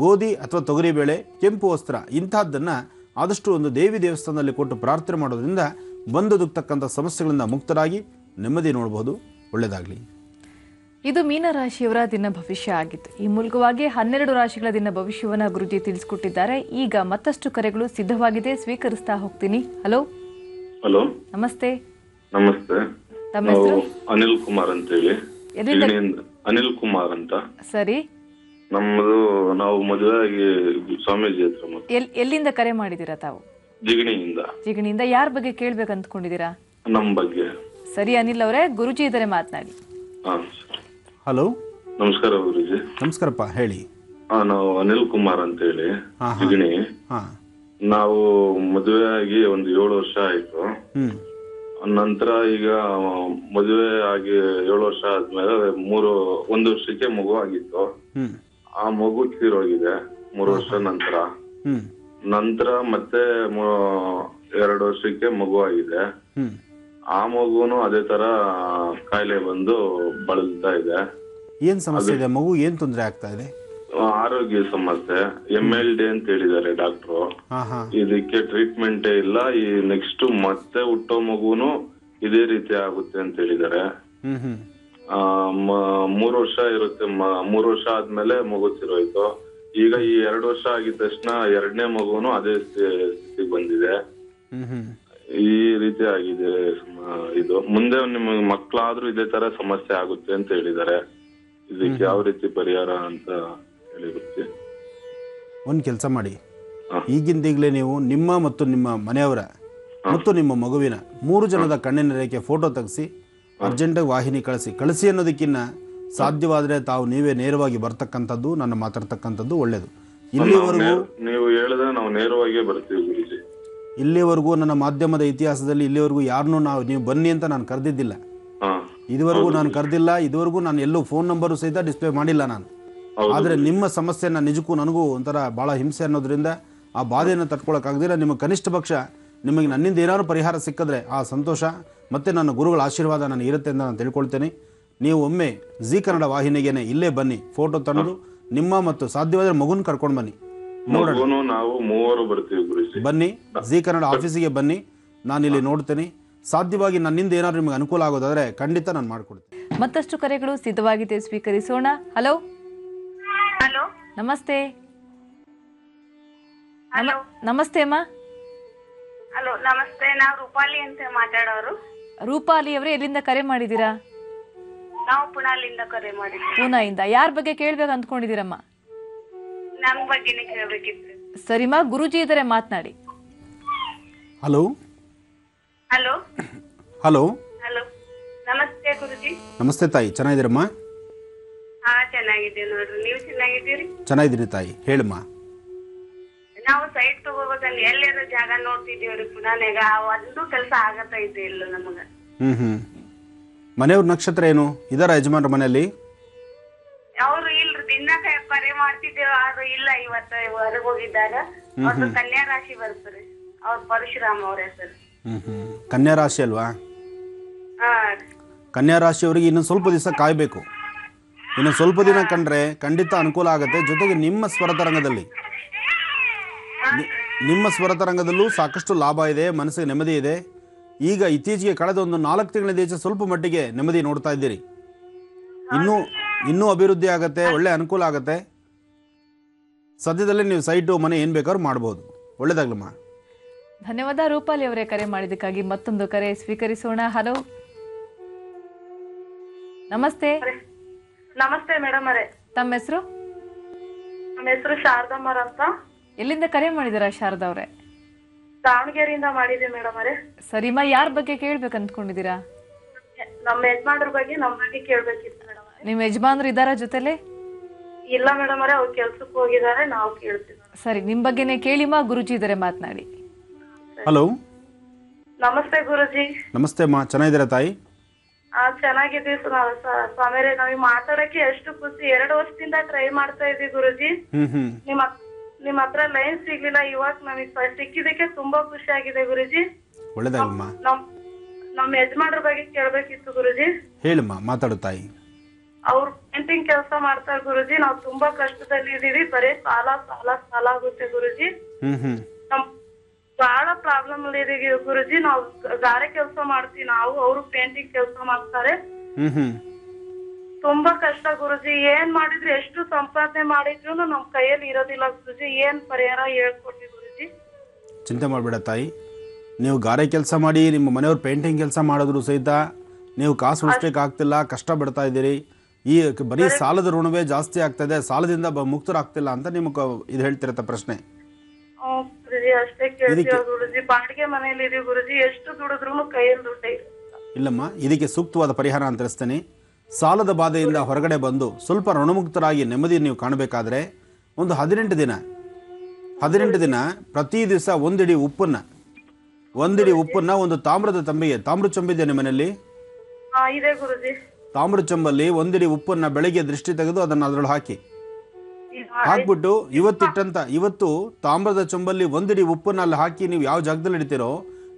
ಗೋಧಿ ಅಥವಾ ತೊಗರಿಬೇಳೆ, ಕೆಂಪು ವಸ್ತ್ರ ಇಂತಹದ್ದನ್ನು ಆದಷ್ಟು ಒಂದು ದೇವಿ ದೇವಸ್ಥಾನದಲ್ಲಿ ಕೊಟ್ಟು ಪ್ರಾರ್ಥನೆ ಮಾಡೋದ್ರಿಂದ ಬಂದೊದಗ್ತಕ್ಕಂಥ ಸಮಸ್ಯೆಗಳಿಂದ ಮುಕ್ತರಾಗಿ ನೆಮ್ಮದಿ ನೋಡಬಹುದು. ಒಳ್ಳೆಯದಾಗಲಿ. ಇದು ಮೀನರಾಶಿಯವರ ದಿನ ಭವಿಷ್ಯ ಆಗಿತ್ತು. ಈ ಮೂಲಕವಾಗಿ 12 ರಾಶಿಗಳ ದಿನ ಭವಿಷ್ಯವನ್ನು ಗುರುಜಿ ತಿಳಿಸಿಕೊಟ್ಟಿದ್ದಾರೆ. ಈಗ ಮತ್ತಷ್ಟು ಕರೆಗಳು ಸಿದ್ಧವಾಗಿದೆ, ಸ್ವೀಕರಿಸ್ತಾ ಹೋಗ್ತೀನಿ. ಹಲೋ. ಹಲೋ, ನಮಸ್ತೆ. ನಮಸ್ತೆ. ತಮ್ಮ ಹೆಸರು? ಅನಿಲ್ ಕುಮಾರ್ ಅಂತ ಹೇಳಿ. ಅನಿಲ್ ಕುಮಾರ್ ಅಂತ. ಸರಿ. ನಾವು ಮದುವೆ ಆಗಿ ಸ್ವಾಮೀಜಿ ಹತ್ರ. ಎಲ್ಲಿಂದ ಕರೆ ಮಾಡಿದ್ದೀರಾ ತಾವು? ಜಿಗಣಿಯಿಂದ. ಯಾರ ಬಗ್ಗೆ ಕೇಳ್ಬೇಕು ಅಂದ್ಕೊಂಡಿದ್ದೀರಾ? ನಮ್ಮ ಬಗ್ಗೆ. ಸರಿ ಅನಿಲ್ ಅವರೇ, ಗುರುಜಿ ಇದ್ದಾರೆ, ಮಾತನಾಡಿ. ಹಲೋ, ನಮಸ್ಕಾರ ಗುರುಜಿ. ನಮಸ್ಕಾರಪ್ಪ, ಹೇಳಿ. ನಾವು ಅನಿಲ್ ಕುಮಾರ್ ಅಂತ ಹೇಳಿ, ಜಿಗಣಿ. ನಾವು ಮದುವೆ ಆಗಿ ಒಂದು 7 ವರ್ಷ ಆಯ್ತು. ನಂತರ ಈಗ ಮದುವೆ ಆಗಿ 7 ವರ್ಷ ಆದ್ಮೇಲೆ 1 ವರ್ಷಕ್ಕೆ ಮಗು ಆಗಿತ್ತು. ಆ ಮಗು ತೀರೋಗಿದೆ 3 ವರ್ಷ ನಂತರ ಮತ್ತೆ 2 ವರ್ಷಕ್ಕೆ ಮಗು ಆಗಿದೆ. ಆ ಮಗುನು ಅದೇ ತರ ಕಾಯಿಲೆ ಬಂದು ಬಳಲ್ತಾ ಇದೆ. ಏನ್ ಸಮಸ್ಯೆ ಇದೆ? ಮಗು ಏನ್ ತೊಂದರೆ ಆಗ್ತಾ ಇದೆ? ಆರೋಗ್ಯ ಸಮಸ್ಯೆ, MLD ಅಂತ ಹೇಳಿದ್ದಾರೆ ಡಾಕ್ಟ್ರು. ಇದಕ್ಕೆ ಟ್ರೀಟ್ಮೆಂಟೇ ಇಲ್ಲ. ಈ ನೆಕ್ಸ್ಟ್ ಮತ್ತೆ ಹುಟ್ಟೋ ಮಗುನು ಇದೇ ರೀತಿ ಆಗುತ್ತೆ ಅಂತ ಹೇಳಿದ್ದಾರೆ. 3 ವರ್ಷ ಇರುತ್ತೆ. 3 ವರ್ಷ ಆದ್ಮೇಲೆ ಮಗು ತಿರೋಯ್ತು. ಈಗ ಈ 2 ವರ್ಷ ಆಗಿದ ತಕ್ಷಣ 2ನೇ ಮಗುನು ಅದೇ ಸ್ಥಿತಿಗೆ ಬಂದಿದೆ. ಈ ರೀತಿ ಆಗಿದೆ. ಇದು ಮುಂದೆ ನಿಮಗೆ ಮಕ್ಕಳಾದ್ರೂ ಇದೇ ತರ ಸಮಸ್ಯೆ ಆಗುತ್ತೆ ಅಂತ ಹೇಳಿದ್ದಾರೆ. ಇದಕ್ಕೆ ಯಾವ ರೀತಿ ಪರಿಹಾರ ಅಂತ ಹೇಳಿರುತ್ತೆ? ಒಂದು ಕೆಲಸ ಮಾಡಿ, ಈಗಿಂದೀಗಲೇ ನೀವು ನಿಮ್ಮ ಮತ್ತು ನಿಮ್ಮ ಮನೆಯವರ ಮತ್ತು ನಿಮ್ಮ ಮಗುವಿನ 3 ಜನದ ಕಣ್ಣಿನ ರೇಖೆ ಫೋಟೋ ತೆಗೆಸಿ ಅರ್ಜೆಂಟಾಗಿ ವಾಹಿನಿ ಕಳಿಸಿ ಅನ್ನೋದಕ್ಕಿಂತ ಸಾಧ್ಯವಾದರೆ ತಾವು ನೀವೇ ನೇರವಾಗಿ ಬರ್ತಕ್ಕಂಥದ್ದು, ನನ್ನ ಮಾತಾಡ್ತಕ್ಕಂಥದ್ದು ಒಳ್ಳೆಯದು. ಇಲ್ಲಿವರೆಗೂ ನೀವು ಹೇಳಿದ್ರೆ ನಾವು ನೇರವಾಗಿ ಬರ್ತೀವಿ ಗುರುಜಿ. ಇಲ್ಲಿವರೆಗೂ ನನ್ನ ಮಾಧ್ಯಮದ ಇತಿಹಾಸದಲ್ಲಿ ಇಲ್ಲಿವರೆಗೂ ಯಾರನ್ನೂ ನೀವು ಬನ್ನಿ ಅಂತ ನಾನು ಕರೆದಿದ್ದಿಲ್ಲ. ಇದುವರೆಗೂ ನಾನು ಕರೆದಿಲ್ಲ. ಇದುವರೆಗೂ ನಾನು ಎಲ್ಲೂ ಫೋನ್ ನಂಬರು ಸಹಿತ ಡಿಸ್ಪ್ಲೇ ಮಾಡಿಲ್ಲ ನಾನು. ಆದರೆ ನಿಮ್ಮ ಸಮಸ್ಯೆನ ನಿಜಕ್ಕೂ ನನಗೂ ಒಂಥರ ಭಾಳ ಹಿಂಸೆ ಅನ್ನೋದ್ರಿಂದ ಆ ಬಾಧೆಯನ್ನು ತಡ್ಕೊಳಕ್ಕಾಗದಿಲ್ಲ. ನಿಮ್ಮ ಕನಿಷ್ಠ ಪಕ್ಷ ನಿಮಗೆ ನನ್ನಿಂದ ಏನಾದ್ರು ಪರಿಹಾರ ಸಿಕ್ಕಿದ್ರೆ ಆ ಸಂತೋಷ ಮತ್ತು ನನ್ನ ಗುರುಗಳ ಆಶೀರ್ವಾದ ನನಗೆ ಇರುತ್ತೆ ಅಂತ ನಾನು ತಿಳ್ಕೊಳ್ತೇನೆ. ನೀವು ಒಮ್ಮೆ ಜಿ ಕನ್ನಡ ವಾಹಿನಿಗೇನೆ ಇಲ್ಲೇ ಬನ್ನಿ, ಫೋಟೋ ತಂದು ನಿಮ್ಮ ಮತ್ತು ಸಾಧ್ಯವಾದರೆ ಮಗುನ ಕರ್ಕೊಂಡು ಬನ್ನಿ, ನೋಡೋಣ. ನಾವು 3 ಬರ್ತೀವಿ ಗುರುಜಿ. ಬನ್ನಿ, ಜಿ ಕನ್ನಡ ಆಫೀಸಿಗೆ ಬನ್ನಿ, ನಾನು ಇಲ್ಲಿ ನೋಡ್ತೇನೆ. ಸಾಧ್ಯವಾಗಿ ನನ್ನಿಂದ ಏನಾದ್ರು ನಿಮಗೆ ಅನುಕೂಲ ಆಗೋದಾದ್ರೆ ಖಂಡಿತ ನಾನು ಮಾಡಿಕೊಡ್ತೀನಿ. ಮತ್ತಷ್ಟು ಕರೆಗಳು ಸಿದ್ಧವಾಗಿದೆ, ಸ್ವೀಕರಿಸೋಣ. ಹಲೋ. ಹಲೋ, ನಮಸ್ತೆ. ಹಲೋ, ನಮಸ್ತೆ ಅಮ್ಮ. ಹಲೋ, ನಮಸ್ತೆ. ನಾವು ರೂಪಾಲಿ ಅಂತ ಮಾತಾಡೋರು. ರೂಪಾಲಿ ಅವರೇ, ಎಲ್ಲಿಂದ ಕರೆ ಮಾಡಿದ್ದೀರಾ? ನಾವು ಪುಣಾಲಿಂದ ಕರೆ ಮಾಡಿದ್ವಿ. ಪೂನಾಯಿಂದ. ಯಾರ ಬಗ್ಗೆ ಕೇಳ್ಬೇಕು ಅಂದ್ಕೊಂಡಿದ್ದೀರಮ್ಮ? ನಮ್ ಬಗ್ಗೆನೇ ಕೇಳ್ಬೇಕಿತ್ತು. ಸರಿಮಾ, ಗುರುಜಿ ಇದ್ದಾರೆ, ಮಾತನಾಡಿ. ಹಲೋ. ಹಲೋ. ಹಲೋ. ಹಲೋ, ನಮಸ್ತೆ ಗುರುಜಿ. ನಮಸ್ತೆ ತಾಯಿ, ಚೆನ್ನಾಗಿದ್ದೀರಮ್ಮ? ಹಾ, ಚೆನ್ನಾಗಿದ್ದೀವಿ ನೋಡ್ರಿ. ನೀವು ಚೆನ್ನಾಗಿದ್ದೀರಿ? ಚೆನ್ನಾಗಿದ್ದೀನಿ ತಾಯಿ, ಹೇಳಮ್ಮ. ನಾವು ಸೈಟ್ ತಗೋಬೇಕಂದ್ರೆ ಎಲ್ಲರ ಜಾಗ ನೋಡ್ತಿದ್ದೀವ್ರಿ ಪುಣಾನ್ಯಾಗ. ಒಂದು ಕೆಲಸ ಆಗತ್ತಾ ಇದೆ ಇಲ್ಲ ನಮಗ. ಮನೆಯವ್ರ ನಕ್ಷತ್ರ ಏನು? ಇದರ ಯಜಮಾನ್ರ ಮನೆಯಲ್ಲಿ? ಅವ್ರು ಇಲ್ರಿ, ದಿನ ಕರೆ ಮಾಡ್ತಿದ್ದೇವೆ. ಆದ್ರೂ ಇಲ್ಲ, ಇವತ್ತ ಹೊರಗೆ ಹೋಗಿದ್ದಾರೆ. ಅವ್ರದ್ದು ಕನ್ಯಾ ರಾಶಿ ಬರ್ತಾರೆ. ಅವ್ರ ಪರಶುರಾಮ್ ಅವ್ರ ಹೆಸರು. ಕನ್ಯಾ ರಾಶಿ ಅಲ್ವಾ? ಕನ್ಯಾ ರಾಶಿಯವರಿಗೆ ಇನ್ನು ಸ್ವಲ್ಪ ದಿವಸ ಕಾಯಬೇಕು. ಇನ್ನು ಸ್ವಲ್ಪ ದಿನ ಕಂಡ್ರೆ ಖಂಡಿತ ಅನುಕೂಲ ಆಗುತ್ತೆ. ಜೊತೆಗೆ ನಿಮ್ಮ ಸ್ವರತರಂಗದಲ್ಲೂ ಸಾಕಷ್ಟು ಲಾಭ ಇದೆ, ಮನಸ್ಸಿಗೆ ನೆಮ್ಮದಿ ಇದೆ. ಈಗ ಇತ್ತೀಚೆಗೆ ಕಳೆದ ಒಂದು 4 ತಿಂಗಳಿಂದ ಸ್ವಲ್ಪ ಮಟ್ಟಿಗೆ ನೆಮ್ಮದಿ ನೋಡ್ತಾ ಇದ್ದೀರಿ. ಇನ್ನೂ ಅಭಿವೃದ್ಧಿ ಆಗುತ್ತೆ, ಒಳ್ಳೆ ಅನುಕೂಲ ಆಗುತ್ತೆ. ಸದ್ಯದಲ್ಲೇ ನೀವು ಸೈಟು ಮನೆ ಏನು ಬೇಕಾದ್ರೂ ಮಾಡ್ಬೋದು. ಒಳ್ಳೇದಾಗ್ಲಮ್ಮ. ಧನ್ಯವಾದ ರೂಪಾಲಿ ಅವರೇ, ಕರೆ ಮಾಡಿದ್ದಕ್ಕಾಗಿ. ಮತ್ತೊಂದು ಕರೆ ಸ್ವೀಕರಿಸೋಣ. ಹಲೋ. ನಮಸ್ತೆ. ನಮಸ್ತೆ ಮೇಡಮ್ ಅವರೇ. ತಮ್ಮ ಹೆಸರು? ನಮ್ಮ ಹೆಸರು ಶಾರದಮ್ಮರ್ ಅಂತ. ಎಲ್ಲಿಂದ ಕರೆ ಮಾಡಿದಾರಾ ಶಾರದಾ ಅವರೇ? ದಾವಣಗೆರೆಯಿಂದ ಮಾಡಿದ್ದೆ ಮೇಡಮ್ ಅವರೇ. ಸರಿಮಾ, ಯಾರ ಬಗ್ಗೆ ಕೇಳ್ಬೇಕು ಅಂದ್ಕೊಂಡಿದ್ದೀರಾ? ನಮ್ಮ ಯಜಮಾನ್ರ ಬಗ್ಗೆ ನಮ್ಮ ಬಗ್ಗೆ ಕೇಳ್ಬೇಕಿತ್ತು ಮೇಡಮ್. ನಿಮ್ಮ ಯಜಮಾನ್ರು ಇದ್ದಾರಾ ಜೊತೆಲೆ? ಇಲ್ಲ ಮೇಡಮ್ ಅವರೇ, ಅವ್ರು ಕೆಲ್ಸಕ್ಕೆ ಹೋಗಿದ್ದಾರೆ. ನಾವು ಕೇಳ್ತೀವಿ. ಸರಿ, ನಿಮ್ ಬಗ್ಗೆನೇ ಕೇಳಿಮಾ, ಗುರುಜಿ ಇದ್ದಾರೆ, ಮಾತನಾಡಿ. ಹಲೋ, ನಮಸ್ತೆ ಗುರುಜಿ. ನಮಸ್ತೆ ಅಮ್ಮ, ಚೆನ್ನಾಗಿದ್ದೀರಾ ತಾಯಿ? ಚೆನ್ನಾಗಿದ್ದೀವಿ ಸ್ವಾಮಿರೇ. ನಾವ್ ಮಾತಾಡಕ್ಕೆ ಎಷ್ಟು ಖುಷಿ. 2 ವರ್ಷದಿಂದ ಟ್ರೈ ಮಾಡ್ತಾ ಇದೀವಿ ಗುರುಜಿ. ನಿಮ್ ಹತ್ರ ಲೈನ್ ಸಿಗ್ಲಿಲ್ಲ. ಇವಾಗ ನಮಗ್ ಸಿಕ್ಕಿದಕ್ಕೆ ತುಂಬಾ ಖುಷಿ ಆಗಿದೆ ಗುರುಜಿ. ಒಳ್ಳೇದಾಗಮ್ಮ. ನಮ್ ಯಜಮಾನ್ರ ಬಗ್ಗೆ ಕೇಳ್ಬೇಕಿತ್ತು ಗುರುಜಿ. ಹೇಳಮ್ಮ, ಮಾತಾಡು ತಾಯಿ. ಅವ್ರು ಪೇಂಟಿಂಗ್ ಕೆಲಸ ಮಾಡ್ತಾರೆ ಗುರುಜಿ. ನಾವ್ ತುಂಬಾ ಕಷ್ಟದಲ್ಲಿ ಇದೀವಿ. ಬರೀ ಸಾಲ ಸಾಲ ಸಾಲ ಆಗುತ್ತೆ ಗುರುಜಿ. ನಮ್ ಬಹಳ ಪ್ರಾಬ್ಲಮ್ ಅಲ್ಲಿ ಇದೀವಿ ಗುರುಜಿ. ನಾವ್ ಗಾರೆ ಕೆಲಸ ಮಾಡ್ತೀವಿ ನಾವು, ಅವರು ಪೇಂಟಿಂಗ್ ಕೆಲಸ ಮಾಡ್ತಾರೆ. ತುಂಬಾ ಕಷ್ಟ ಗುರುಜಿ. ಏನ್ ಮಾಡಿದ್ರು, ಎಷ್ಟು ಸಂಪಾದನೆ ಮಾಡಿದ್ರು ನಮ್ ಕೈಯಲ್ಲಿ ಇರೋದಿಲ್ಲ ಗುರುಜಿ. ಏನ್ ಪರಿಹಾರ ಹೇಳ್ಕೊಡ್ಲಿ ಗುರುಜಿ? ಚಿಂತೆ ಮಾಡಬೇಡ ತಾಯಿ. ನೀವು ಗಾರೆ ಕೆಲಸ ಮಾಡಿ, ನಿಮ್ಮ ಮನೆಯವ್ರು ಪೇಂಟಿಂಗ್ ಕೆಲಸ ಮಾಡಿದ್ರು ಸಹಿತ ನೀವು ಕಾಸು ಉಳಿಸ್ಲಿಕ್ಕೆ ಆಗ್ತಿಲ್ಲ, ಕಷ್ಟ ಬಿಡ್ತಾ ಇದ್ದೀರಿ. ಈ ಬರೀ ಸಾಲದ ಋಣವೇ ಜಾಸ್ತಿ ಆಗ್ತದೆ, ಸಾಲದಿಂದ ಮುಕ್ತರಾಗ್ತಿಲ್ಲ ಅಂತ ನಿಮಗೆ ಇದು ಹೇಳ್ತಿರತ್ತ ಪ್ರಶ್ನೆ. ಅಷ್ಟೇ ಕೇಳ್ತೀವಿ ಗುರುಜಿ. ಬಾಡಿಗೆ ಮನೆಯಲ್ಲಿ ಇದೀವಿ ಗುರುಜಿ. ಎಷ್ಟು ದುಡಿದ್ರು ಕೈಯಲ್ಲಿ ದುಡ್ಡೇ ಇಲ್ಲಮ್ಮ. ಇದಕ್ಕೆ ಸೂಕ್ತವಾದ ಪರಿಹಾರ ಅಂತ ತಿಳಿಸ್ತೇನೆ. ಸಾಲದ ಬಾಧೆಯಿಂದ ಹೊರಗಡೆ ಬಂದು ಸ್ವಲ್ಪ ಋಣಮುಕ್ತರಾಗಿ ನೆಮ್ಮದಿ ನೀವು ಕಾಣಬೇಕಾದ್ರೆ ಒಂದು 18 ದಿನ ಪ್ರತಿ ದಿವಸ ಒಂದಿಡಿ ಉಪ್ಪನ್ನ ಒಂದು ತಾಮ್ರದ ಚೊಂಬಿದೆ ನಿಮ್ಮ ಮನೆಯಲ್ಲಿ? ಇದೆ ಗುರುಜಿ. ತಾಮ್ರ ಚೊಂಬಲ್ಲಿ ಒಂದಿಡಿ ಉಪ್ಪನ್ನ ಬೆಳಗ್ಗೆ ದೃಷ್ಟಿ ತೆಗೆದು ಅದನ್ನು ಅದರೊಳಗೆ ಹಾಕ್ಬಿಟ್ಟು ಇವತ್ತು ತಾಮ್ರದ ಚೊಂಬಲ್ಲಿ ಒಂದಿಡಿ ಉಪ್ಪನ್ನ ಅಲ್ಲಿ ಹಾಕಿ ನೀವು ಯಾವ ಜಾಗದಲ್ಲಿ ಇಡ್ತೀರೋ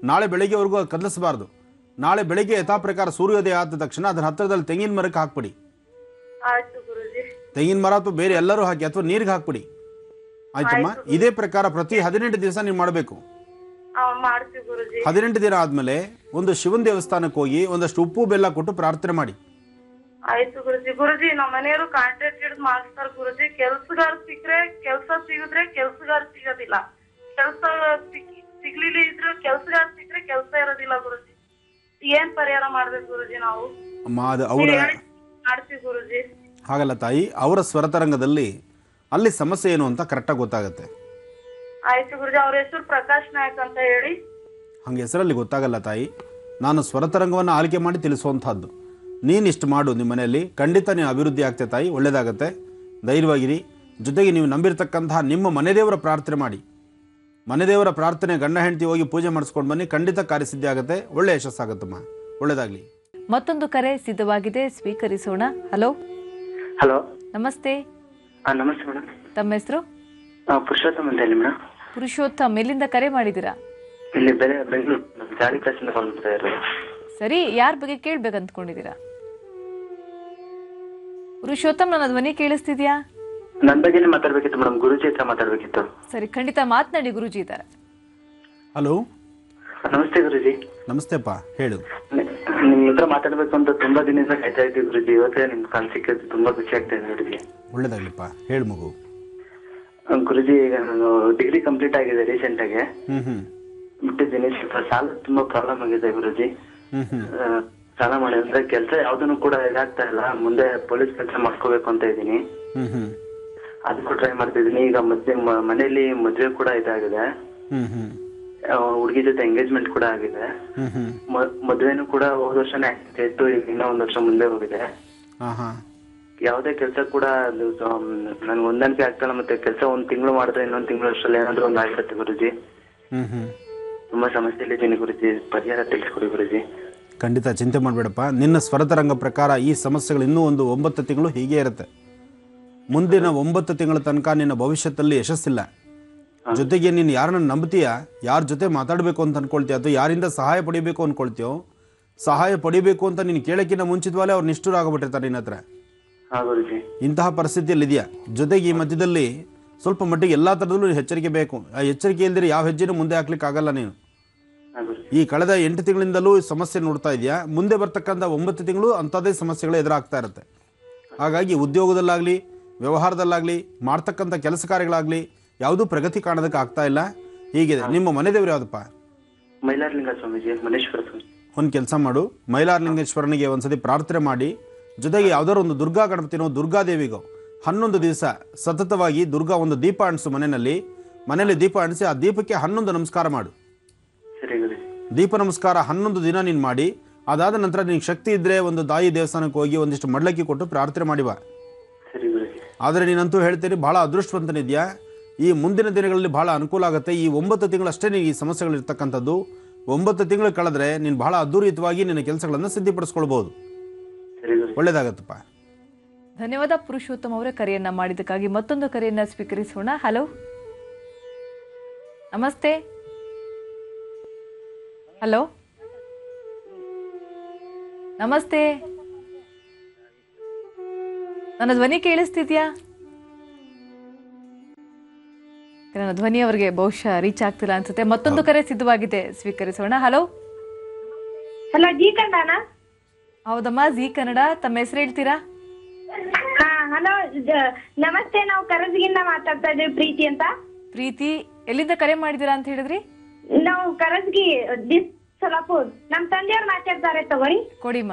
ನಾಳೆ ಬೆಳಗ್ಗೆವರೆಗೂ ಕದಲಿಸಬಾರ್ದು. ನಾಳೆ ಬೆಳಗ್ಗೆ ಯಥಾ ಪ್ರಕಾರ ಸೂರ್ಯೋದಯ ಆದ ತಕ್ಷಣ ಅದರ ಹತ್ತಿರದಲ್ಲಿ ತೆಂಗಿನ ಮರಕ್ಕೆ ಹಾಕ್ಬಿಡಿ. ತೆಂಗಿನ ಮರ ಅಥವಾ ಬೇರೆ ಎಲ್ಲರೂ ಹಾಕಿ, ಅಥವಾ ನೀರಿಗೆ ಹಾಕ್ಬಿಡಿ. ಆಯ್ತಮ್ಮ? ಇದೇ ಪ್ರಕಾರ ಪ್ರತಿ 18 ದಿವಸ ನೀವು ಮಾಡಬೇಕು. 18 ದಿನ ಆದ್ಮೇಲೆ ಒಂದು ಶಿವನ ದೇವಸ್ಥಾನಕ್ಕೆ ಹೋಗಿ ಒಂದಷ್ಟು ಉಪ್ಪು ಬೆಲ್ಲ ಕೊಟ್ಟು ಪ್ರಾರ್ಥನೆ ಮಾಡಿ. ಆಯ್ತು ಗುರುಜಿ. ಗುರುಜಿ ನಮ್ಮ ಮನೆಯವರು ಕಾಂಟ್ರಾಕ್ಟ್ ಹಿಡಿದು ಮಾಡಿಸ್ತಾರ ಗುರುಜಿ. ಕೆಲ್ಸಗಾರ ಸಿಕ್ಕರೆ ಕೆಲಸ ಸಿಗಿದ್ರೆ ಕೆಲ್ಸಗಾರ ಸಿಗೋದಿಲ್ಲ. ಕೆಲಸ ಸಿಗ್ಲಿಲ್ಲ ಇದ್ರೆ ಕೆಲ್ಸಗಾರ ಸಿಕ್ಕರೆ ಕೆಲಸ ಇರೋದಿಲ್ಲ ಗುರುಜಿ. ಏನ್ ಪರಿಹಾರ ಮಾಡ್ಬೇಕು ಗುರುಜಿ ನಾವು? ಮಾಡ್ತೀವಿ ಗುರುಜಿ. ಹಾಗಲ್ಲ ತಾಯಿ, ಅವರ ಸ್ವರತರಂಗದಲ್ಲಿ ಅಲ್ಲಿ ಸಮಸ್ಯೆ ಏನು ಅಂತ ಕರೆಕ್ಟಾಗಿ ಗೊತ್ತಾಗುತ್ತೆ. ಆಯ್ತು ಗುರುಜಿ. ಅವ್ರ ಹೆಸರು ಪ್ರಕಾಶ್ ನಾಯಕ್ ಅಂತ ಹೇಳಿ. ಹಂಗೆ ಹೆಸರಲ್ಲಿ ಗೊತ್ತಾಗಲ್ಲ ತಾಯಿ. ನಾನು ಸ್ವರತರಂಗವನ್ನು ಆಯ್ಕೆ ಮಾಡಿ ತಿಳಿಸುವಂತಹದ್ದು. ನೀನು ಇಷ್ಟು ಮಾಡು, ನಿಮ್ಮ ಮನೆಯಲ್ಲಿ ಖಂಡಿತ ನೀವು ಅಭಿವೃದ್ಧಿ ಆಗ್ತೇ ತಾಯಿ, ಒಳ್ಳೇದಾಗತ್ತೆ. ಧೈರ್ಯವಾಗಿರಿ. ಜೊತೆಗೆ ನೀವು ನಂಬಿರ್ತಕ್ಕಂತಹ ನಿಮ್ಮ ಮನೆದೇವರ ಪ್ರಾರ್ಥನೆ ಮಾಡಿ. ಮನೆದೇವರ ಪ್ರಾರ್ಥನೆ ಗಂಡ ಹೆಂಡತಿ ಹೋಗಿ ಪೂಜೆ ಮಾಡಿಸ್ಕೊಂಡು ಬನ್ನಿ, ಖಂಡಿತ ಕಾರ್ಯಸಿದ್ಧಿ ಆಗುತ್ತೆ, ಒಳ್ಳೆ ಯಶಸ್ಸಾಗತ್ತಮ್ಮ. ಒಳ್ಳೇದಾಗ್ಲಿ. ಮತ್ತೊಂದು ಕರೆ ಸಿದ್ಧವಾಗಿದೆ, ಸ್ವೀಕರಿಸೋಣ. ಹಲೋ. ಹಲೋ, ನಮಸ್ತೆ. ನಮಸ್ತೆ ಮೇಡಮ್. ತಮ್ಮ ಹೆಸರು? ಪುರುಷೋತ್ತಮ್ ಅಂತ ಹೇಳಿ ಮೇಡಮ್. ಪುರುಷೋತ್ತಮ್, ಎಲ್ಲಿಂದ ಕರೆ ಮಾಡಿದ್ದೀರಾ? ಇಲ್ಲಿ ಬೆಂಗಳೂರು ಜಾಲಿ ಕ್ಲಾಸಿಂದ ಕಾಲ್ ಮಾಡ್ತಾ ಇರೋದು. ಸರಿ, ಯಾರ ಬಗ್ಗೆ ಕೇಳ್ಬೇಕಂತ್ಕೊಂಡಿದ್ದೀರಾ? ಪುರುಷೋತ್ತಮ್, ನನ್ನ ಧ್ವನಿ ಕೇಳಿಸ್ತಿದ್ಯಾ? ನನ್ನ ಬಗ್ಗೆನೇ ಮಾತಾಡ್ಬೇಕಿತ್ತು ಮೇಡಮ್, ಗುರುಜಿ ಹತ್ರ ಮಾತಾಡ್ಬೇಕಿತ್ತು. ಸರಿ, ಖಂಡಿತ ಮಾತನಾಡಿ, ಗುರುಜಿ ಇದ್ದಾರೆ. ಹಲೋ, ನಮಸ್ತೆ ಗುರುಜಿ. ನಮಸ್ತೆಪ್ಪ, ಹೇಳು. ನಿಮ್ ಹತ್ರ ಮಾತಾಡ್ಬೇಕು ಅಂತ ತುಂಬಾ ದಿನದಿಂದ ಕಾಯ್ತಾ ಇದ್ದೀವಿ ಗುರುಜಿ. ಇವತ್ತೇ ನಿಮ್ ಕಾಲ್ ಸಿಕ್ಕಿದ್ದು ತುಂಬಾ ಖುಷಿ ಆಗ್ತಾ ಇದೆ ಗುರುಜಿ. ಒಳ್ಳೇದಾಗ್ಲಿಪ್ಪ, ಹೇಳು ಮಗು. ಗುರುಜಿ, ಈಗ ನಾನು ಡಿಗ್ರಿ ಕಂಪ್ಲೀಟ್ ಆಗಿದೆ ರೀಸೆಂಟ್ ಆಗಿ. ಬಿಟ್ಟಿದ್ದೀನಿ. ಸ್ವಲ್ಪ ಸಾಲ ತುಂಬಾ ಪ್ರಾಬ್ಲಮ್ ಆಗಿದೆ ಗುರುಜಿ. ಸಾಲ ಮಾಡಿ ಅಂದ್ರೆ ಕೆಲಸ ಯಾವ್ದನ್ನು ಕೂಡ ಇದಾಗ್ತಾ ಇಲ್ಲ. ಮುಂದೆ ಪೊಲೀಸ್ ಕೆಲಸ ಮಾಡ್ಕೋಬೇಕು ಅಂತ ಇದ್ದೀನಿ. ಅದಕ್ಕೂ ಟ್ರೈ ಮಾಡ್ತಿದ್ದೀನಿ. ಈಗ ಮನೆಯಲ್ಲಿ ಮದ್ವೆ ಕೂಡ ಇದಾಗಿದೆ. ಹುಡುಗಿ ಜೊತೆ ಎಂಗೇಜ್ಮೆಂಟ್ ಕೂಡ ಆಗಿದೆ. ಮದ್ವೆನೂ ಕೂಡ ಹೋದ ವರ್ಷನೇ ಆಯ್ತು. ಈಗ ಇನ್ನೂ 1 ವರ್ಷ ಮುಂದೆ ಹೋಗಿದೆ. ಯಾವ್ದೇ ಕೆಲಸ ಕೂಡ ನನ್ಗೆ ಹೊಂದಾಣಿಕೆ ಆಗ್ತಾಯಿಲ್ಲ. ಮತ್ತೆ ಕೆಲಸ 1 ತಿಂಗಳು ಮಾಡಿದ್ರೆ ಇನ್ನೊಂದು ತಿಂಗಳು ಅಷ್ಟರಲ್ಲಿ ಏನಾದ್ರು ಒಂದು ಆಗಿರುತ್ತೆ ಗುರುಜಿ. ತುಂಬಾ ಸಮಸ್ಯೆಯಲ್ಲಿ ಇದ್ದೀನಿ ಗುರುಜಿ, ಪರಿಹಾರ ತಿಳಿಸ್ಕೊಡಿ ಗುರುಜಿ. ಖಂಡಿತ ಚಿಂತೆ ಮಾಡಬೇಡಪ್ಪ. ನಿನ್ನ ಸ್ವರತರಂಗ ಪ್ರಕಾರ ಈ ಸಮಸ್ಯೆಗಳು ಇನ್ನೂ ಒಂದು 9 ತಿಂಗಳು ಹೀಗೆ ಇರುತ್ತೆ. ಮುಂದಿನ 9 ತಿಂಗಳ ತನಕ ನಿನ್ನ ಭವಿಷ್ಯದಲ್ಲಿ ಯಶಸ್ಸಿಲ್ಲ. ಜೊತೆಗೆ ನೀನು ಯಾರನ್ನ ನಂಬ್ತೀಯಾ, ಯಾರ ಜೊತೆ ಮಾತಾಡಬೇಕು ಅಂತ ಅನ್ಕೊಳ್ತೀಯ, ಅಥವಾ ಯಾರಿಂದ ಸಹಾಯ ಪಡಿಬೇಕು ಅನ್ಕೊಳ್ತೀಯೋ, ಸಹಾಯ ಪಡಿಬೇಕು ಅಂತ ನೀನು ಕೇಳಕ್ಕಿಂತ ಮುಂಚಿತವಾಗಲೇ ಅವ್ರು ನಿಷ್ಠುರ ಆಗಬಿಟ್ಟಿರ್ತಾರೆ ನಿನ್ನ ಹತ್ರ. ಇಂತಹ ಪರಿಸ್ಥಿತಿಯಲ್ಲಿ ಇದೆಯಾ. ಜೊತೆಗೆ ಈ ಮಧ್ಯದಲ್ಲಿ ಸ್ವಲ್ಪ ಮಟ್ಟಿಗೆ ಎಲ್ಲ ಥರದಲ್ಲೂ ಎಚ್ಚರಿಕೆ ಬೇಕು. ಆ ಎಚ್ಚರಿಕೆ ಇಲ್ದಿರ ಯಾವ ಹೆಜ್ಜೆನೂ ಮುಂದೆ ಹಾಕ್ಲಿಕ್ಕೆ ಆಗಲ್ಲ. ನೀನು ಈ ಕಳೆದ 8 ತಿಂಗಳಿಂದಲೂ ಸಮಸ್ಯೆ ನೋಡ್ತಾ ಇದೆಯಾ. ಮುಂದೆ ಬರ್ತಕ್ಕಂಥ 9 ತಿಂಗಳು ಅಂಥದ್ದೇ ಸಮಸ್ಯೆಗಳು ಎದುರಾಗ್ತಾ ಇರುತ್ತೆ. ಹಾಗಾಗಿ ಉದ್ಯೋಗದಲ್ಲಾಗಲಿ, ವ್ಯವಹಾರದಲ್ಲಾಗಲಿ, ಮಾಡ್ತಕ್ಕಂಥ ಕೆಲಸ ಕಾರ್ಯಗಳಾಗಲಿ ಯಾವುದೂ ಪ್ರಗತಿ ಕಾಣೋದಕ್ಕೆ ಆಗ್ತಾ ಇಲ್ಲ. ಹೀಗಿದೆ. ನಿಮ್ಮ ಮನೆ ದೇವರು ಯಾವುದಪ್ಪ? ಮೈಲಾರಲಿಂಗ ಸ್ವಾಮೀಜಿ, ಮನೇಶ್ವರ ಸ್ವಾಮಿ. ಒಂದು ಕೆಲಸ ಮಾಡು, ಮೈಲಾರಲಿಂಗೇಶ್ವರನಿಗೆ ಒಂದ್ಸತಿ ಪ್ರಾರ್ಥನೆ ಮಾಡಿ, ಜೊತೆಗೆ ಯಾವುದಾದ್ರು ಒಂದು ದುರ್ಗಾ ಗಣಪತಿನೋ ದುರ್ಗಾದೇವಿಗೋ 11 ದಿವಸ ಸತತವಾಗಿ ದುರ್ಗಾ ಒಂದು ದೀಪ ಅಂಟಿಸು. ಮನೆಯಲ್ಲಿ ದೀಪ ಅಂಟಿಸಿ ಆ ದೀಪಕ್ಕೆ 11 ನಮಸ್ಕಾರ ಮಾಡು. ದೀಪ ನಮಸ್ಕಾರ 11 ದಿನ ನೀನು ಮಾಡಿ, ಅದಾದ ನಂತರ ನಿನಗೆ ಶಕ್ತಿ ಇದ್ದರೆ ಒಂದು ತಾಯಿ ದೇವಸ್ಥಾನಕ್ಕೆ ಹೋಗಿ ಒಂದಿಷ್ಟು ಮಡ್ಲಕ್ಕಿ ಕೊಟ್ಟು ಪ್ರಾರ್ಥನೆ ಮಾಡಿ ಬಾ. ಆದರೆ ನೀನಂತೂ ಹೇಳ್ತೀರಿ ಭಾಳ ಅದೃಷ್ಟವಂತನಿದ್ಯಾ. ಈ ಮುಂದಿನ ದಿನಗಳಲ್ಲಿ ಭಾಳ ಅನುಕೂಲ ಆಗುತ್ತೆ. ಈ 9 ತಿಂಗಳಷ್ಟೇ ಈ ಸಮಸ್ಯೆಗಳಿರ್ತಕ್ಕಂಥದ್ದು. 9 ತಿಂಗಳು ಕಳೆದ್ರೆ ನೀನು ಭಾಳ ಅದ್ಧೂರಿತವಾಗಿ ನಿನ್ನ ಕೆಲಸಗಳನ್ನು ಸಿದ್ಧಪಡಿಸ್ಕೊಳ್ಬೋದು. ಒಳ್ಳೇದಾಗತ್ತಪ್ಪ. ಧನ್ಯವಾದ ಪುರುಷೋತ್ತಮ್ ಅವರೇ ಕರೆಯನ್ನ ಮಾಡಿದ್ದಕ್ಕಾಗಿ. ಮತ್ತೊಂದು ಕರೆಯನ್ನ ಸ್ವೀಕರಿಸೋಣ. ಹಲೋ, ನಮಸ್ತೆ. ಹಲೋ, ನಮಸ್ತೆ. ನನ್ನ ಧ್ವನಿ ಕೇಳಿಸ್ತಿದ್ಯಾ? ನನ್ನ ಧ್ವನಿ ಅವರಿಗೆ ಬಹುಶಃ ರೀಚ್ ಆಗ್ತಿಲ್ಲ ಅನ್ಸುತ್ತೆ. ಮತ್ತೊಂದು ಕರೆ ಸಿದ್ಧವಾಗಿದೆ, ಸ್ವೀಕರಿಸೋಣ. Hello hello, Zee Kannada. ಹೌದಮ್ಮ, ಜಿ ಕನ್ನಡ. ತಮ್ಮ ಹೆಸರು ಹೇಳ್ತೀರಾ? ಹಾ, ಹಲೋ, ನಮಸ್ತೆ. ನಾವು ಕರಜಗಿಂದ ಮಾತಾಡ್ತಾ ಇದ್ದೀವಿ, ಪ್ರೀತಿ ಅಂತ. ಪ್ರೀತಿ, ಎಲ್ಲಿಂದ ಕರೆ ಮಾಡಿದೀರಾ ಅಂತ ಹೇಳಿದ್ರಿ? ನಾವು ಕರಜಗಿ ಸೊಲಾಪುರ್. ನಮ್ ತಂದೆಯವ್ರು ಮಾತಾಡ್ತಾರೆ, ತಗೋರಿ. ಕೊಡಿಮ್ಮ.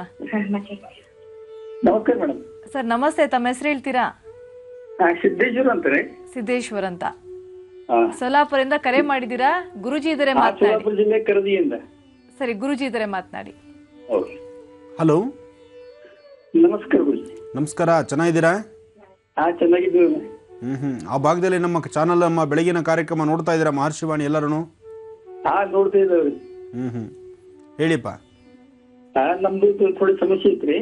ನಮಸ್ಕಾರ ಮೇಡಮ್. ಸರ್ ನಮಸ್ತೆ, ತಮ್ಮ ಹೆಸರು ಹೇಳ್ತೀರಾ? ಸಿದ್ದೇಶ್ವರ್ ಅಂತಾರೆ. ಸಿದ್ದೇಶ್ವರ್ ಅಂತ, ಸೊಲಾಪುರಿಂದ ಕರೆ ಮಾಡಿದೀರಾ? ಗುರುಜಿ ಇದಾರೆ ಮಾತನಾಡಿ. ಸೊಲಾಪುರ ಜಿಲ್ಲೆ ಕರದಿಯಿಂದ. ಸರಿ, ಗುರುಜಿ ಇದಾರೆ ಮಾತನಾಡಿ. ಹಲೋ, ನಮಸ್ಕಾರ ಗುರುಜಿ. ನಮಸ್ಕಾರ, ಚೆನ್ನಾಗಿದ್ದೀರಾ? ಚೆನ್ನಾಗಿದ್ದೀವಿ. ಆ ಭಾಗದಲ್ಲಿ ನಮ್ಮ ಚಾನಲ್, ನಮ್ಮ ಬೆಳಗಿನ ಕಾರ್ಯಕ್ರಮ ನೋಡ್ತಾ ಇದ್ದೀರಾ? ಮಹರ್ಷಿವಾಣಿ ಎಲ್ಲರೂ ನೋಡ್ತಾ ಇದ್ದೇವೆ. ಹೇಳಿಪ್ಪ. ನಮ್ದು ಥೋಡಿ ಸಮಸ್ಯೆ ಐತ್ರಿ.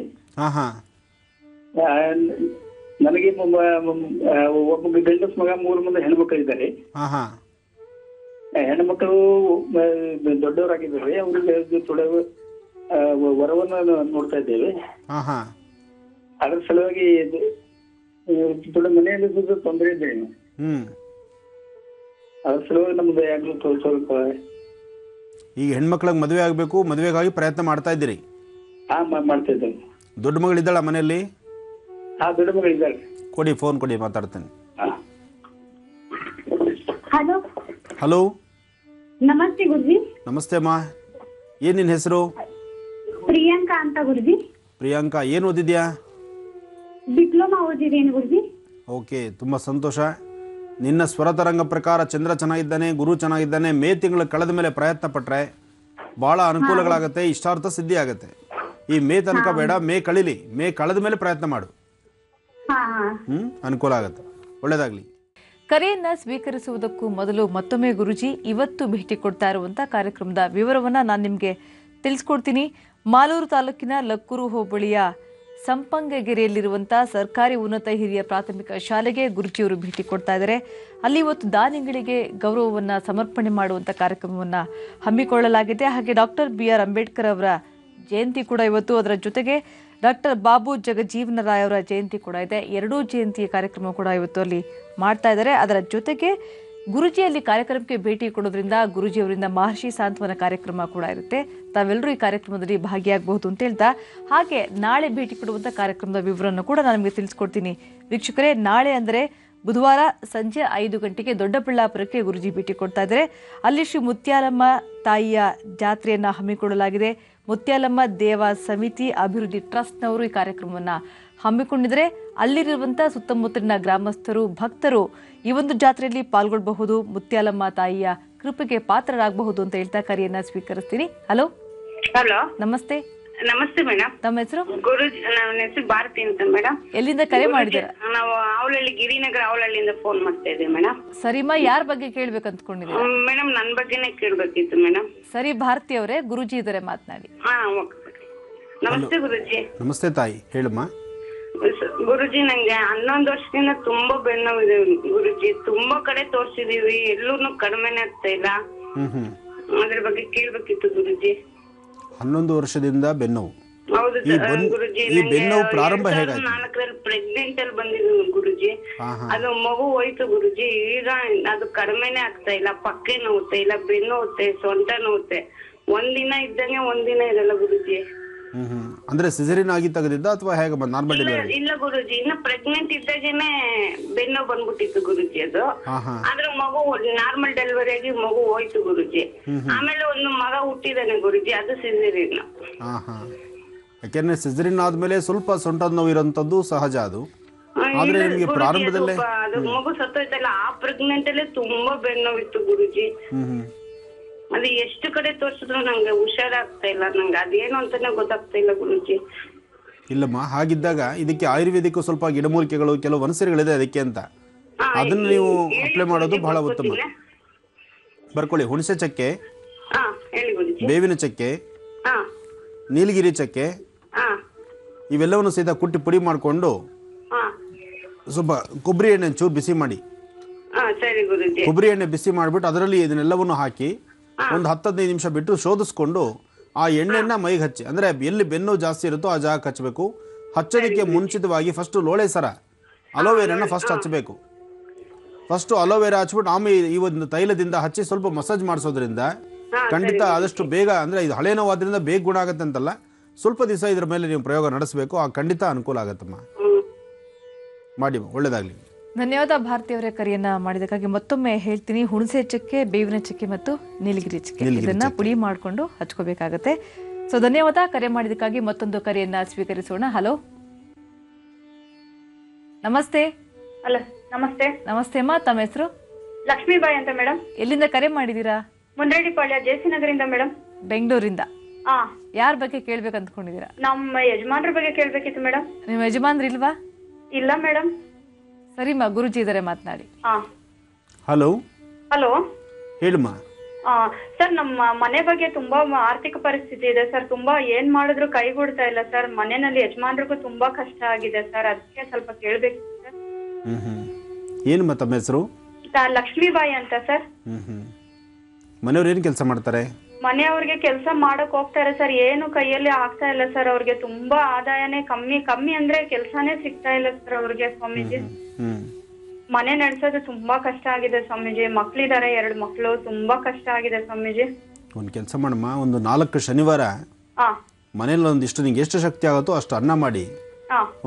ನನಗೆ ಒಬ್ಬ ಗಂಡಸ್ ಮಗ, 3 ಮಂದಿ ಹೆಣ್ಮಕ್ಳು ಇದ್ದಾರೆ. ಹೆಣ್ಮಕ್ಳು ದೊಡ್ಡವರಾಗಿದ್ದಾರೆ. ಅವ್ರಿಗೆ ಥೋಡೆ ವರವನ್ನ ನೋಡ್ತಾ ಇದ್ದೇವೆ. ಅದ್ರ ಸಲುವಾಗಿ ಥೋಡೆ ಮನೆಯಲ್ಲಿ ತೊಂದರೆ ಇದೆ. ಅದ್ರ ಸಲುವಾಗಿ ನಮ್ದು ಯಾಕಲೂ ಸ್ವಲ್ಪ ಈಗ ಹೆಣ್ಮಕ್ಳಿಗೆ ಮದುವೆ ಆಗಬೇಕು, ಮದುವೆಗಾಗಿ ಪ್ರಯತ್ನ ಮಾಡ್ತಾ ಇದ್ದೀರಿ? ಮಾಡ್ತಾ ಇದ್ದೇವೆ. ದೊಡ್ಡ ಮಗಳಿದ್ದಾಳ ಮನೆಯಲ್ಲಿ? ದೊಡ್ಡ ಮಗಳು ಇದ್ದಾಳೆ. ಕೊಡಿ, ಫೋನ್ ಕೊಡಿ, ಮಾತಾಡ್ತೇನೆ. ಹಲೋ. ಹಲೋ, ನಮಸ್ತೆ ಗುರುಜಿ. ನಮಸ್ತೆ ಅಮ್ಮ. ಏನ್ ನಿನ್ನ ಹೆಸರು? ಪ್ರಿಯಾಂಕಾ ಅಂತ ಗುರುಜಿ. ಪ್ರಿಯಾಂಕಾ, ಏನು ಓದಿದ್ಯಾ? ಡಿಪ್ಲೊಮಾ ಓದಿದ್ದೀನಿ ಗುರುಜಿ. ಓಕೆ, ತುಂಬ ಸಂತೋಷ. ನಿನ್ನ ಸ್ವರತರಂಗ ಪ್ರಕಾರ ಚಂದ್ರ ಚೆನ್ನಾಗಿದ್ದಾನೆ, ಗುರು ಚೆನ್ನಾಗಿದ್ದಾನೆ. ಮೇ ತಿಂಗಳು ಕಳೆದ ಮೇಲೆ ಪ್ರಯತ್ನ ಪಟ್ಟರೆ ಭಾಳ ಅನುಕೂಲಗಳಾಗುತ್ತೆ, ಇಷ್ಟಾರ್ಥ ಸಿದ್ಧಿ ಆಗುತ್ತೆ. ಈ ಮೇ ತನಕ ಬೇಡ, ಮೇ ಕಳೀಲಿ. ಮೇ ಕಳೆದ ಮೇಲೆ ಪ್ರಯತ್ನ ಮಾಡು. ಅನುಕೂಲ ಆಗುತ್ತೆ. ಒಳ್ಳೇದಾಗ್ಲಿ. ಕರೆಯನ್ನ ಸ್ವೀಕರಿಸುವುದಕ್ಕೂ ಮೊದಲು ಮತ್ತೊಮ್ಮೆ ಗುರುಜಿ ಇವತ್ತು ಭೇಟಿ ಕೊಡ್ತಾ ಇರುವಂಥ ಕಾರ್ಯಕ್ರಮದ ವಿವರವನ್ನು ನಾನು ನಿಮಗೆ ತಿಳಿಸ್ಕೊಡ್ತೀನಿ. ಮಾಲೂರು ತಾಲೂಕಿನ ಲಕ್ಕೂರು ಹೋಬಳಿಯ ಸಂಪಂಗಗೆರೆಯಲ್ಲಿರುವಂಥ ಸರ್ಕಾರಿ ಉನ್ನತ ಹಿರಿಯ ಪ್ರಾಥಮಿಕ ಶಾಲೆಗೆ ಗುರುಜಿಯವರು ಭೇಟಿ ಕೊಡ್ತಾ ಇದ್ದಾರೆ. ಅಲ್ಲಿ ಇವತ್ತು ದಾನಿಗಳಿಗೆ ಗೌರವವನ್ನು ಸಮರ್ಪಣೆ ಮಾಡುವಂಥ ಕಾರ್ಯಕ್ರಮವನ್ನು ಹಮ್ಮಿಕೊಳ್ಳಲಾಗಿದೆ. ಹಾಗೆ ಡಾಕ್ಟರ್ BR ಅಂಬೇಡ್ಕರ್ ಅವರ ಜಯಂತಿ ಕೂಡ ಇವತ್ತು, ಅದರ ಜೊತೆಗೆ ಡಾಕ್ಟರ್ ಬಾಬು ಜಗಜೀವನ ರಾಯ್ ಅವರ ಜಯಂತಿ ಕೂಡ ಇದೆ. ಎರಡೂ ಜಯಂತಿಯ ಕಾರ್ಯಕ್ರಮ ಕೂಡ ಇವತ್ತು ಅಲ್ಲಿ ಮಾಡ್ತಾ ಇದ್ದಾರೆ. ಅದರ ಜೊತೆಗೆ ಗುರುಜಿಯಲ್ಲಿ ಕಾರ್ಯಕ್ರಮಕ್ಕೆ ಭೇಟಿ ಕೊಡೋದ್ರಿಂದ ಗುರುಜಿಯವರಿಂದ ಮಹರ್ಷಿ ಸಾಂತ್ವನ ಕಾರ್ಯಕ್ರಮ ಕೂಡ ಇರುತ್ತೆ. ತಾವೆಲ್ಲರೂ ಈ ಕಾರ್ಯಕ್ರಮದಲ್ಲಿ ಭಾಗಿಯಾಗಬಹುದು ಅಂತ ಹೇಳ್ತಾ, ಹಾಗೆ ನಾಳೆ ಭೇಟಿ ಕೊಡುವಂಥ ಕಾರ್ಯಕ್ರಮದ ವಿವರವನ್ನು ಕೂಡ ನಾನು ನಿಮಗೆ ತಿಳಿಸ್ಕೊಡ್ತೀನಿ. ವೀಕ್ಷಕರೇ, ನಾಳೆ ಅಂದರೆ ಬುಧವಾರ ಸಂಜೆ 5 ಗಂಟೆಗೆ ದೊಡ್ಡಬಳ್ಳಾಪುರಕ್ಕೆ ಗುರುಜಿ ಭೇಟಿ ಕೊಡ್ತಾ ಇದ್ದಾರೆ. ಅಲ್ಲಿ ಶ್ರೀ ಮುತ್ಯಾಲಮ್ಮ ತಾಯಿಯ ಜಾತ್ರೆಯನ್ನು ಹಮ್ಮಿಕೊಳ್ಳಲಾಗಿದೆ. ಮುತ್ಯಾಲಮ್ಮ ದೇವ ಸಮಿತಿ ಅಭಿವೃದ್ಧಿ ಟ್ರಸ್ಟ್ನವರು ಈ ಕಾರ್ಯಕ್ರಮವನ್ನು ಹಮ್ಮಿಕೊಂಡಿದ್ದಾರೆ. ಅಲ್ಲಿರುವಂಥ ಸುತ್ತಮುತ್ತಲಿನ ಗ್ರಾಮಸ್ಥರು, ಭಕ್ತರು ಈ ಒಂದು ಜಾತ್ರೆಯಲ್ಲಿ ಪಾಲ್ಗೊಳ್ಳಬಹುದು, ಮುತ್ಯಾಲಮ್ಮ ತಾಯಿಯ ಕೃಪೆಗೆ ಪಾತ್ರರಾಗಬಹುದು ಅಂತ ಹೇಳ್ತಾ ಕರೆಯನ್ನ ಸ್ವೀಕರಿಸ್ತೀನಿ. ಹಲೋ. ಹಲೋ, ನಮಸ್ತೆ. ನಮಸ್ತೆ ಮೇಡಮ್. ತಮ್ಮ ಹೆಸರು? ಗುರುಜಿ, ನನ್ನ ಹೆಸರು ಭಾರತಿ ಅಂತ ಮೇಡಮ್. ಎಲ್ಲಿಂದ ಕರೆ ಮಾಡಿದ್ದೀರಾ? ನಾವು ಅವಳಹಳ್ಳಿ, ಗಿರಿನಗರ ಅವಳಹಳ್ಳಿಯಿಂದ ಫೋನ್ ಮಾಡ್ತಾ ಇದ್ದೀವಿ ಮೇಡಮ್. ಸರಿಮಾ, ಯಾರ ಬಗ್ಗೆ ಕೇಳ್ಬೇಕು ಅಂದ್ಕೊಂಡಿದ್ದೀರಾ? ಮೇಡಮ್, ನನ್ನ ಬಗ್ಗೆನೇ ಕೇಳ್ಬೇಕಿತ್ತು ಮೇಡಮ್. ಸರಿ, ಭಾರತಿ ಅವರೇ, ಗುರುಜಿ ಇದ್ದಾರೆ, ಮಾತನಾಡಿ. ನಮಸ್ತೆ ಗುರುಜಿ. ನಮಸ್ತೆ ತಾಯಿ, ಹೇಳಮ್ಮ. ಗುರುಜಿ, ನಂಗೆ 11 ವರ್ಷದಿಂದ ತುಂಬಾ ಬೆನ್ನೋವಿದೆ ಗುರುಜಿ. ತುಂಬಾ ಕಡೆ ತೋರ್ಸಿದೀವಿ, ಎಲ್ಲೂ ಕಡಿಮೆನೇ ಆಗ್ತಾ ಇಲ್ಲ. ಅದ್ರ ಬಗ್ಗೆ ಕೇಳ್ಬೇಕಿತ್ತು ಗುರುಜಿ. 11 ವರ್ಷದಿಂದ ಬೆನ್ನೋವು? ಹೌದು ಗುರುಜಿ. ಈ ಬೆನ್ನೋವು ಪ್ರಾರಂಭ ಹೇಗಾಯ್ತು? 2004 ಪ್ರೆಗ್ನೆಂಟ್ ಅಲ್ಲಿ ಬಂದಿದ್ದು ಗುರುಜಿ. ಅದು ಮಗು ಹೋಯ್ತು ಗುರುಜಿ. ಈಗ ಅದು ಕಡಿಮೆನೆ ಆಗ್ತಾ ಇಲ್ಲ. ಪಕ್ಕೆ ನೋವುತ್ತೆ, ಇಲ್ಲ ಬೆನ್ನು ನೋವುತ್ತೆ, ಸೊಂಟ ನೋವುತ್ತೆ. ಒಂದಿನ ಇದ್ದಂಗೆ ಒಂದಿನ ಇರಲ್ಲ ಗುರುಜಿ. ಅಂದ್ರೆ ಸಿಸೇರಿಯನ್ ಆಗಿ ತೆಗೆದಿದ್ದ ಅಥವಾ ಹೇಗೆ? Normal delivery? ಇಲ್ಲ ಗುರುಜಿ, ಇನ್ನ ಪ್ರೆಗ್ನೆಂಟ್ ಇದ್ದಾಗೇನೆ ಬೆನ್ನು ಬಂದ್ಬಿಟ್ಟಿತ್ತು ಗುರುಜಿ. ಅದು ಆದ್ರೆ ಮಗು ನಾರ್ಮಲ್ ಡೆಲಿವರಿ ಆಗಿ ಮಗು ಹೋಯ್ತು ಗುರುಜಿ. ಆಮೇಲೆ ಒಂದು ಮಗ ಹುಟ್ಟಿದಾನೆ ಗುರುಜಿ, ಅದು ಸಿಸೇರಿಯನ್. ಯಾಕೆಂದ್ರೆ ಸಿಸೇರಿಯನ್ ಆದ್ಮೇಲೆ ಸ್ವಲ್ಪ ಸೊಂಟದ ನೋವು ಇರೋಂಥದ್ದು ಸಹಜ. ಅದು ಆದ್ರೆ ನಿಮಗೆ ಪ್ರಾರಂಭದಲ್ಲೇ ಅದು ಮಗು ಸತ್ತೋಯ್ತಲ್ಲ, ಆ ಪ್ರೆಗ್ನೆಂಟ್ ಅಲ್ಲೇ ತುಂಬಾ ಬೆನ್ನೋವಿತ್ತು ಗುರುಜಿ. ಅದು ಎಷ್ಟು ಕಡೆ ತೋರ್ಸಿದ್ರು ನಂಗೆ ಹುಷಾರಾಗ್ತಾ ಇಲ್ಲ. ನಂಗೆ ಅದೇನು ಅಂತಾನೆ ಗೊತ್ತಾಗ್ತಾ ಇಲ್ಲ ಗುರುಜಿ. ಇಲ್ಲಮ್ಮ, ಹಾಗಿದ್ದಾಗ ಇದಕ್ಕೆ ಆಯುರ್ವೇದಿಕ್ ಸ್ವಲ್ಪ ಗಿಡಮೂಲಿಕೆಗಳು, ಕೆಲವು ವನಸರಿಗಳಿದೆ ಅದಕ್ಕೆ ಅಂತ. ಅದನ್ನು ನೀವು ಅಪ್ಲೈ ಮಾಡೋದು ಬಹಳ ಉತ್ತಮ. ಬರ್ಕೊಳ್ಳಿ. ಹುಣಸೆ ಚಕ್ಕೆ, ಹೇಳಿ ಗುರುಜಿ. ಬೇವಿನ ಚಕ್ಕೆ, ನೀಲಗಿರಿ ಚಕ್ಕೆ ಇವೆಲ್ಲವನ್ನು ಸಹಿತ ಕುಟ್ಟಿ ಪುಡಿ ಮಾಡಿಕೊಂಡು ಸ್ವಲ್ಪ ಕೊಬ್ಬರಿ ಎಣ್ಣೆ ಚೂರು ಬಿಸಿ ಮಾಡಿ, ಸರಿ ಗುರುಜಿ. ಕೊಬ್ಬರಿ ಎಣ್ಣೆ ಬಿಸಿ ಮಾಡಿಬಿಟ್ಟು ಅದರಲ್ಲಿ ಇದನ್ನೆಲ್ಲವನ್ನು ಹಾಕಿ ಒಂದು 10-15 ನಿಮಿಷ ಬಿಟ್ಟು ಶೋಧಿಸ್ಕೊಂಡು ಆ ಎಣ್ಣೆನ ಮೈಗೆ ಹಚ್ಚಿ, ಅಂದರೆ ಎಲ್ಲಿ ಬೆನ್ನು ಜಾಸ್ತಿ ಇರುತ್ತೋ ಆ ಜಾಗಕ್ಕೆ ಹಚ್ಚಬೇಕು. ಹಚ್ಚೋದಕ್ಕೆ ಮುಂಚಿತವಾಗಿ ಫಸ್ಟು ಲೋಳೆ ಸರ ಅಲೋವೆರಾನ ಫಸ್ಟ್ ಹಚ್ಚಬೇಕು. ಫಸ್ಟು ಅಲೋವೆರಾ ಹಚ್ಬಿಟ್ಟು ಆಮೇಲೆ ಈ ಒಂದು ತೈಲದಿಂದ ಹಚ್ಚಿ ಸ್ವಲ್ಪ ಮಸಾಜ್ ಮಾಡಿಸೋದ್ರಿಂದ ಖಂಡಿತ ಆದಷ್ಟು ಬೇಗ, ಅಂದರೆ ಇದು ಹಳೆ ನೋವಾದ್ರಿಂದ ಬೇಗ ಗುಣ ಆಗುತ್ತೆ ಅಂತಲ್ಲ, ಸ್ವಲ್ಪ ದಿವಸ ಇದ್ರ ಮೇಲೆ ನೀವು ಪ್ರಯೋಗ ನಡೆಸಬೇಕು. ಆ ಖಂಡಿತ ಅನುಕೂಲ ಆಗತ್ತಮ್ಮ. ಮಾಡಿ, ಒಳ್ಳೇದಾಗಲಿ. ಧನ್ಯವಾದ ಭಾರತೀಯವರೇ ಕರೆಯನ್ನ ಮಾಡಿದಕ್ಕಾಗಿ. ಮತ್ತೊಮ್ಮೆ ಹೇಳ್ತೀನಿ, ಹುಣಸೆ ಚಕ್ಕೆ, ಬೇವಿನ ಚಕ್ಕೆ ಮತ್ತು ನೀಲಗಿರಿ ಚಕ್ಕೆ ಇದನ್ನ ಪುಡಿ ಮಾಡಿಕೊಂಡು ಹಚ್ಕೋಬೇಕಾಗತ್ತೆ. ಸೊ ಧನ್ಯವಾದ ಕರೆ ಮಾಡಿದಕ್ಕಾಗಿ. ಮತ್ತೊಂದು ಕರೆಯನ್ನ ಸ್ವೀಕರಿಸೋಣ. ಹಲೋ, ನಮಸ್ತೆ. ಹಲೋ, ನಮಸ್ತೆ. ನಮಸ್ತೆ ಅಮ್ಮ, ತಮ್ಮ ಹೆಸರು? ಲಕ್ಷ್ಮೀಬಾಯಿ ಅಂತ ಮೇಡಮ್. ಎಲ್ಲಿಂದ ಕರೆ ಮಾಡಿದೀರಾ? ಮುಂಡ್ರೇಡಿಪಾಳ್ಯ, ಜೆಸಿ ನಗರಿಂದ ಮೇಡಮ್. ಬೆಂಗಳೂರಿಂದ. ಯಾರ ಬಗ್ಗೆ ಕೇಳ್ಬೇಕು ಅಂದ್ಕೊಂಡಿದ್ದೀರಾ? ನಮ್ಮ ಯಜಮಾನ್ರ ಬಗ್ಗೆ ಕೇಳ್ಬೇಕಿತ್ತು ಮೇಡಮ್. ನಿಮ್ಮ ಯಜಮಾನ್ರು ಇಲ್ವಾ? ಇಲ್ಲ ಮೇಡಮ್. ಸರಿಮ್ಮ, ಗುರುಜಿ ಇದಾರೆ, ಮಾತನಾಡಿ. ಹಲೋ. ಹಲೋ, ಹೇಳಮ್ಮ. ಸರ್, ನಮ್ಮ ಮನೆ ಬಗ್ಗೆ ತುಂಬಾ ಆರ್ಥಿಕ ಪರಿಸ್ಥಿತಿ ಇದೆ ಸರ್. ತುಂಬಾ ಏನ್ ಮಾಡಿದ್ರು ಕೈಗೂಡ್ತಾ ಇಲ್ಲ ಸರ್. ಮನೆಯಲ್ಲಿ ಯಜಮಾನ್ರಿಗೂ ತುಂಬಾ ಕಷ್ಟ ಆಗಿದೆ ಸರ್. ಅದಕ್ಕೆ ಸ್ವಲ್ಪ ಕೇಳ್ಬೇಕು ಸರ್. ಏನು ತಮ್ಮ ಹೆಸರು? ಲಕ್ಷ್ಮೀಬಾಯಿ ಅಂತ ಸರ್. ಮನೆಯವ್ರು ಏನು ಕೆಲಸ ಮಾಡ್ತಾರೆ? ಮನೆಯವ್ರಿಗೆ ಕೆಲಸ ಮಾಡಕ್ ಹೋಗ್ತಾರೆ ಸರ್. ಏನು ಕೈಯಲ್ಲಿ ಆಗ್ತಾ ಇಲ್ಲ ಸರ್. ಅವ್ರಿಗೆ ತುಂಬಾ ಆದಾಯನೇ ಕಮ್ಮಿ ಅಂದ್ರೆ ಕೆಲ್ಸಾನೇ ಸಿಗ್ತಾ ಇಲ್ಲ ಸರ್ ಅವ್ರಿಗೆ ಸ್ವಾಮೀಜಿ. ಮನೆ ನಡೆಸೋದು ತುಂಬಾ ಕಷ್ಟ ಆಗಿದೆ ಸ್ವಾಮೀಜಿ. ಮಕ್ಳಿದಾರೆ, 2 ಮಕ್ಳು. ತುಂಬಾ ಕಷ್ಟ ಆಗಿದೆ ಸ್ವಾಮೀಜಿ. ಒಂದು ಕೆಲಸ ಮಾಡಮ್ಮ, ಒಂದು 4 ಶನಿವಾರ ಮನೇಲಿ ಒಂದಿಷ್ಟು ನಿಂಗೆ ಎಷ್ಟು ಶಕ್ತಿ ಆಗುತ್ತೋ ಅಷ್ಟು ಅನ್ನ ಮಾಡಿ,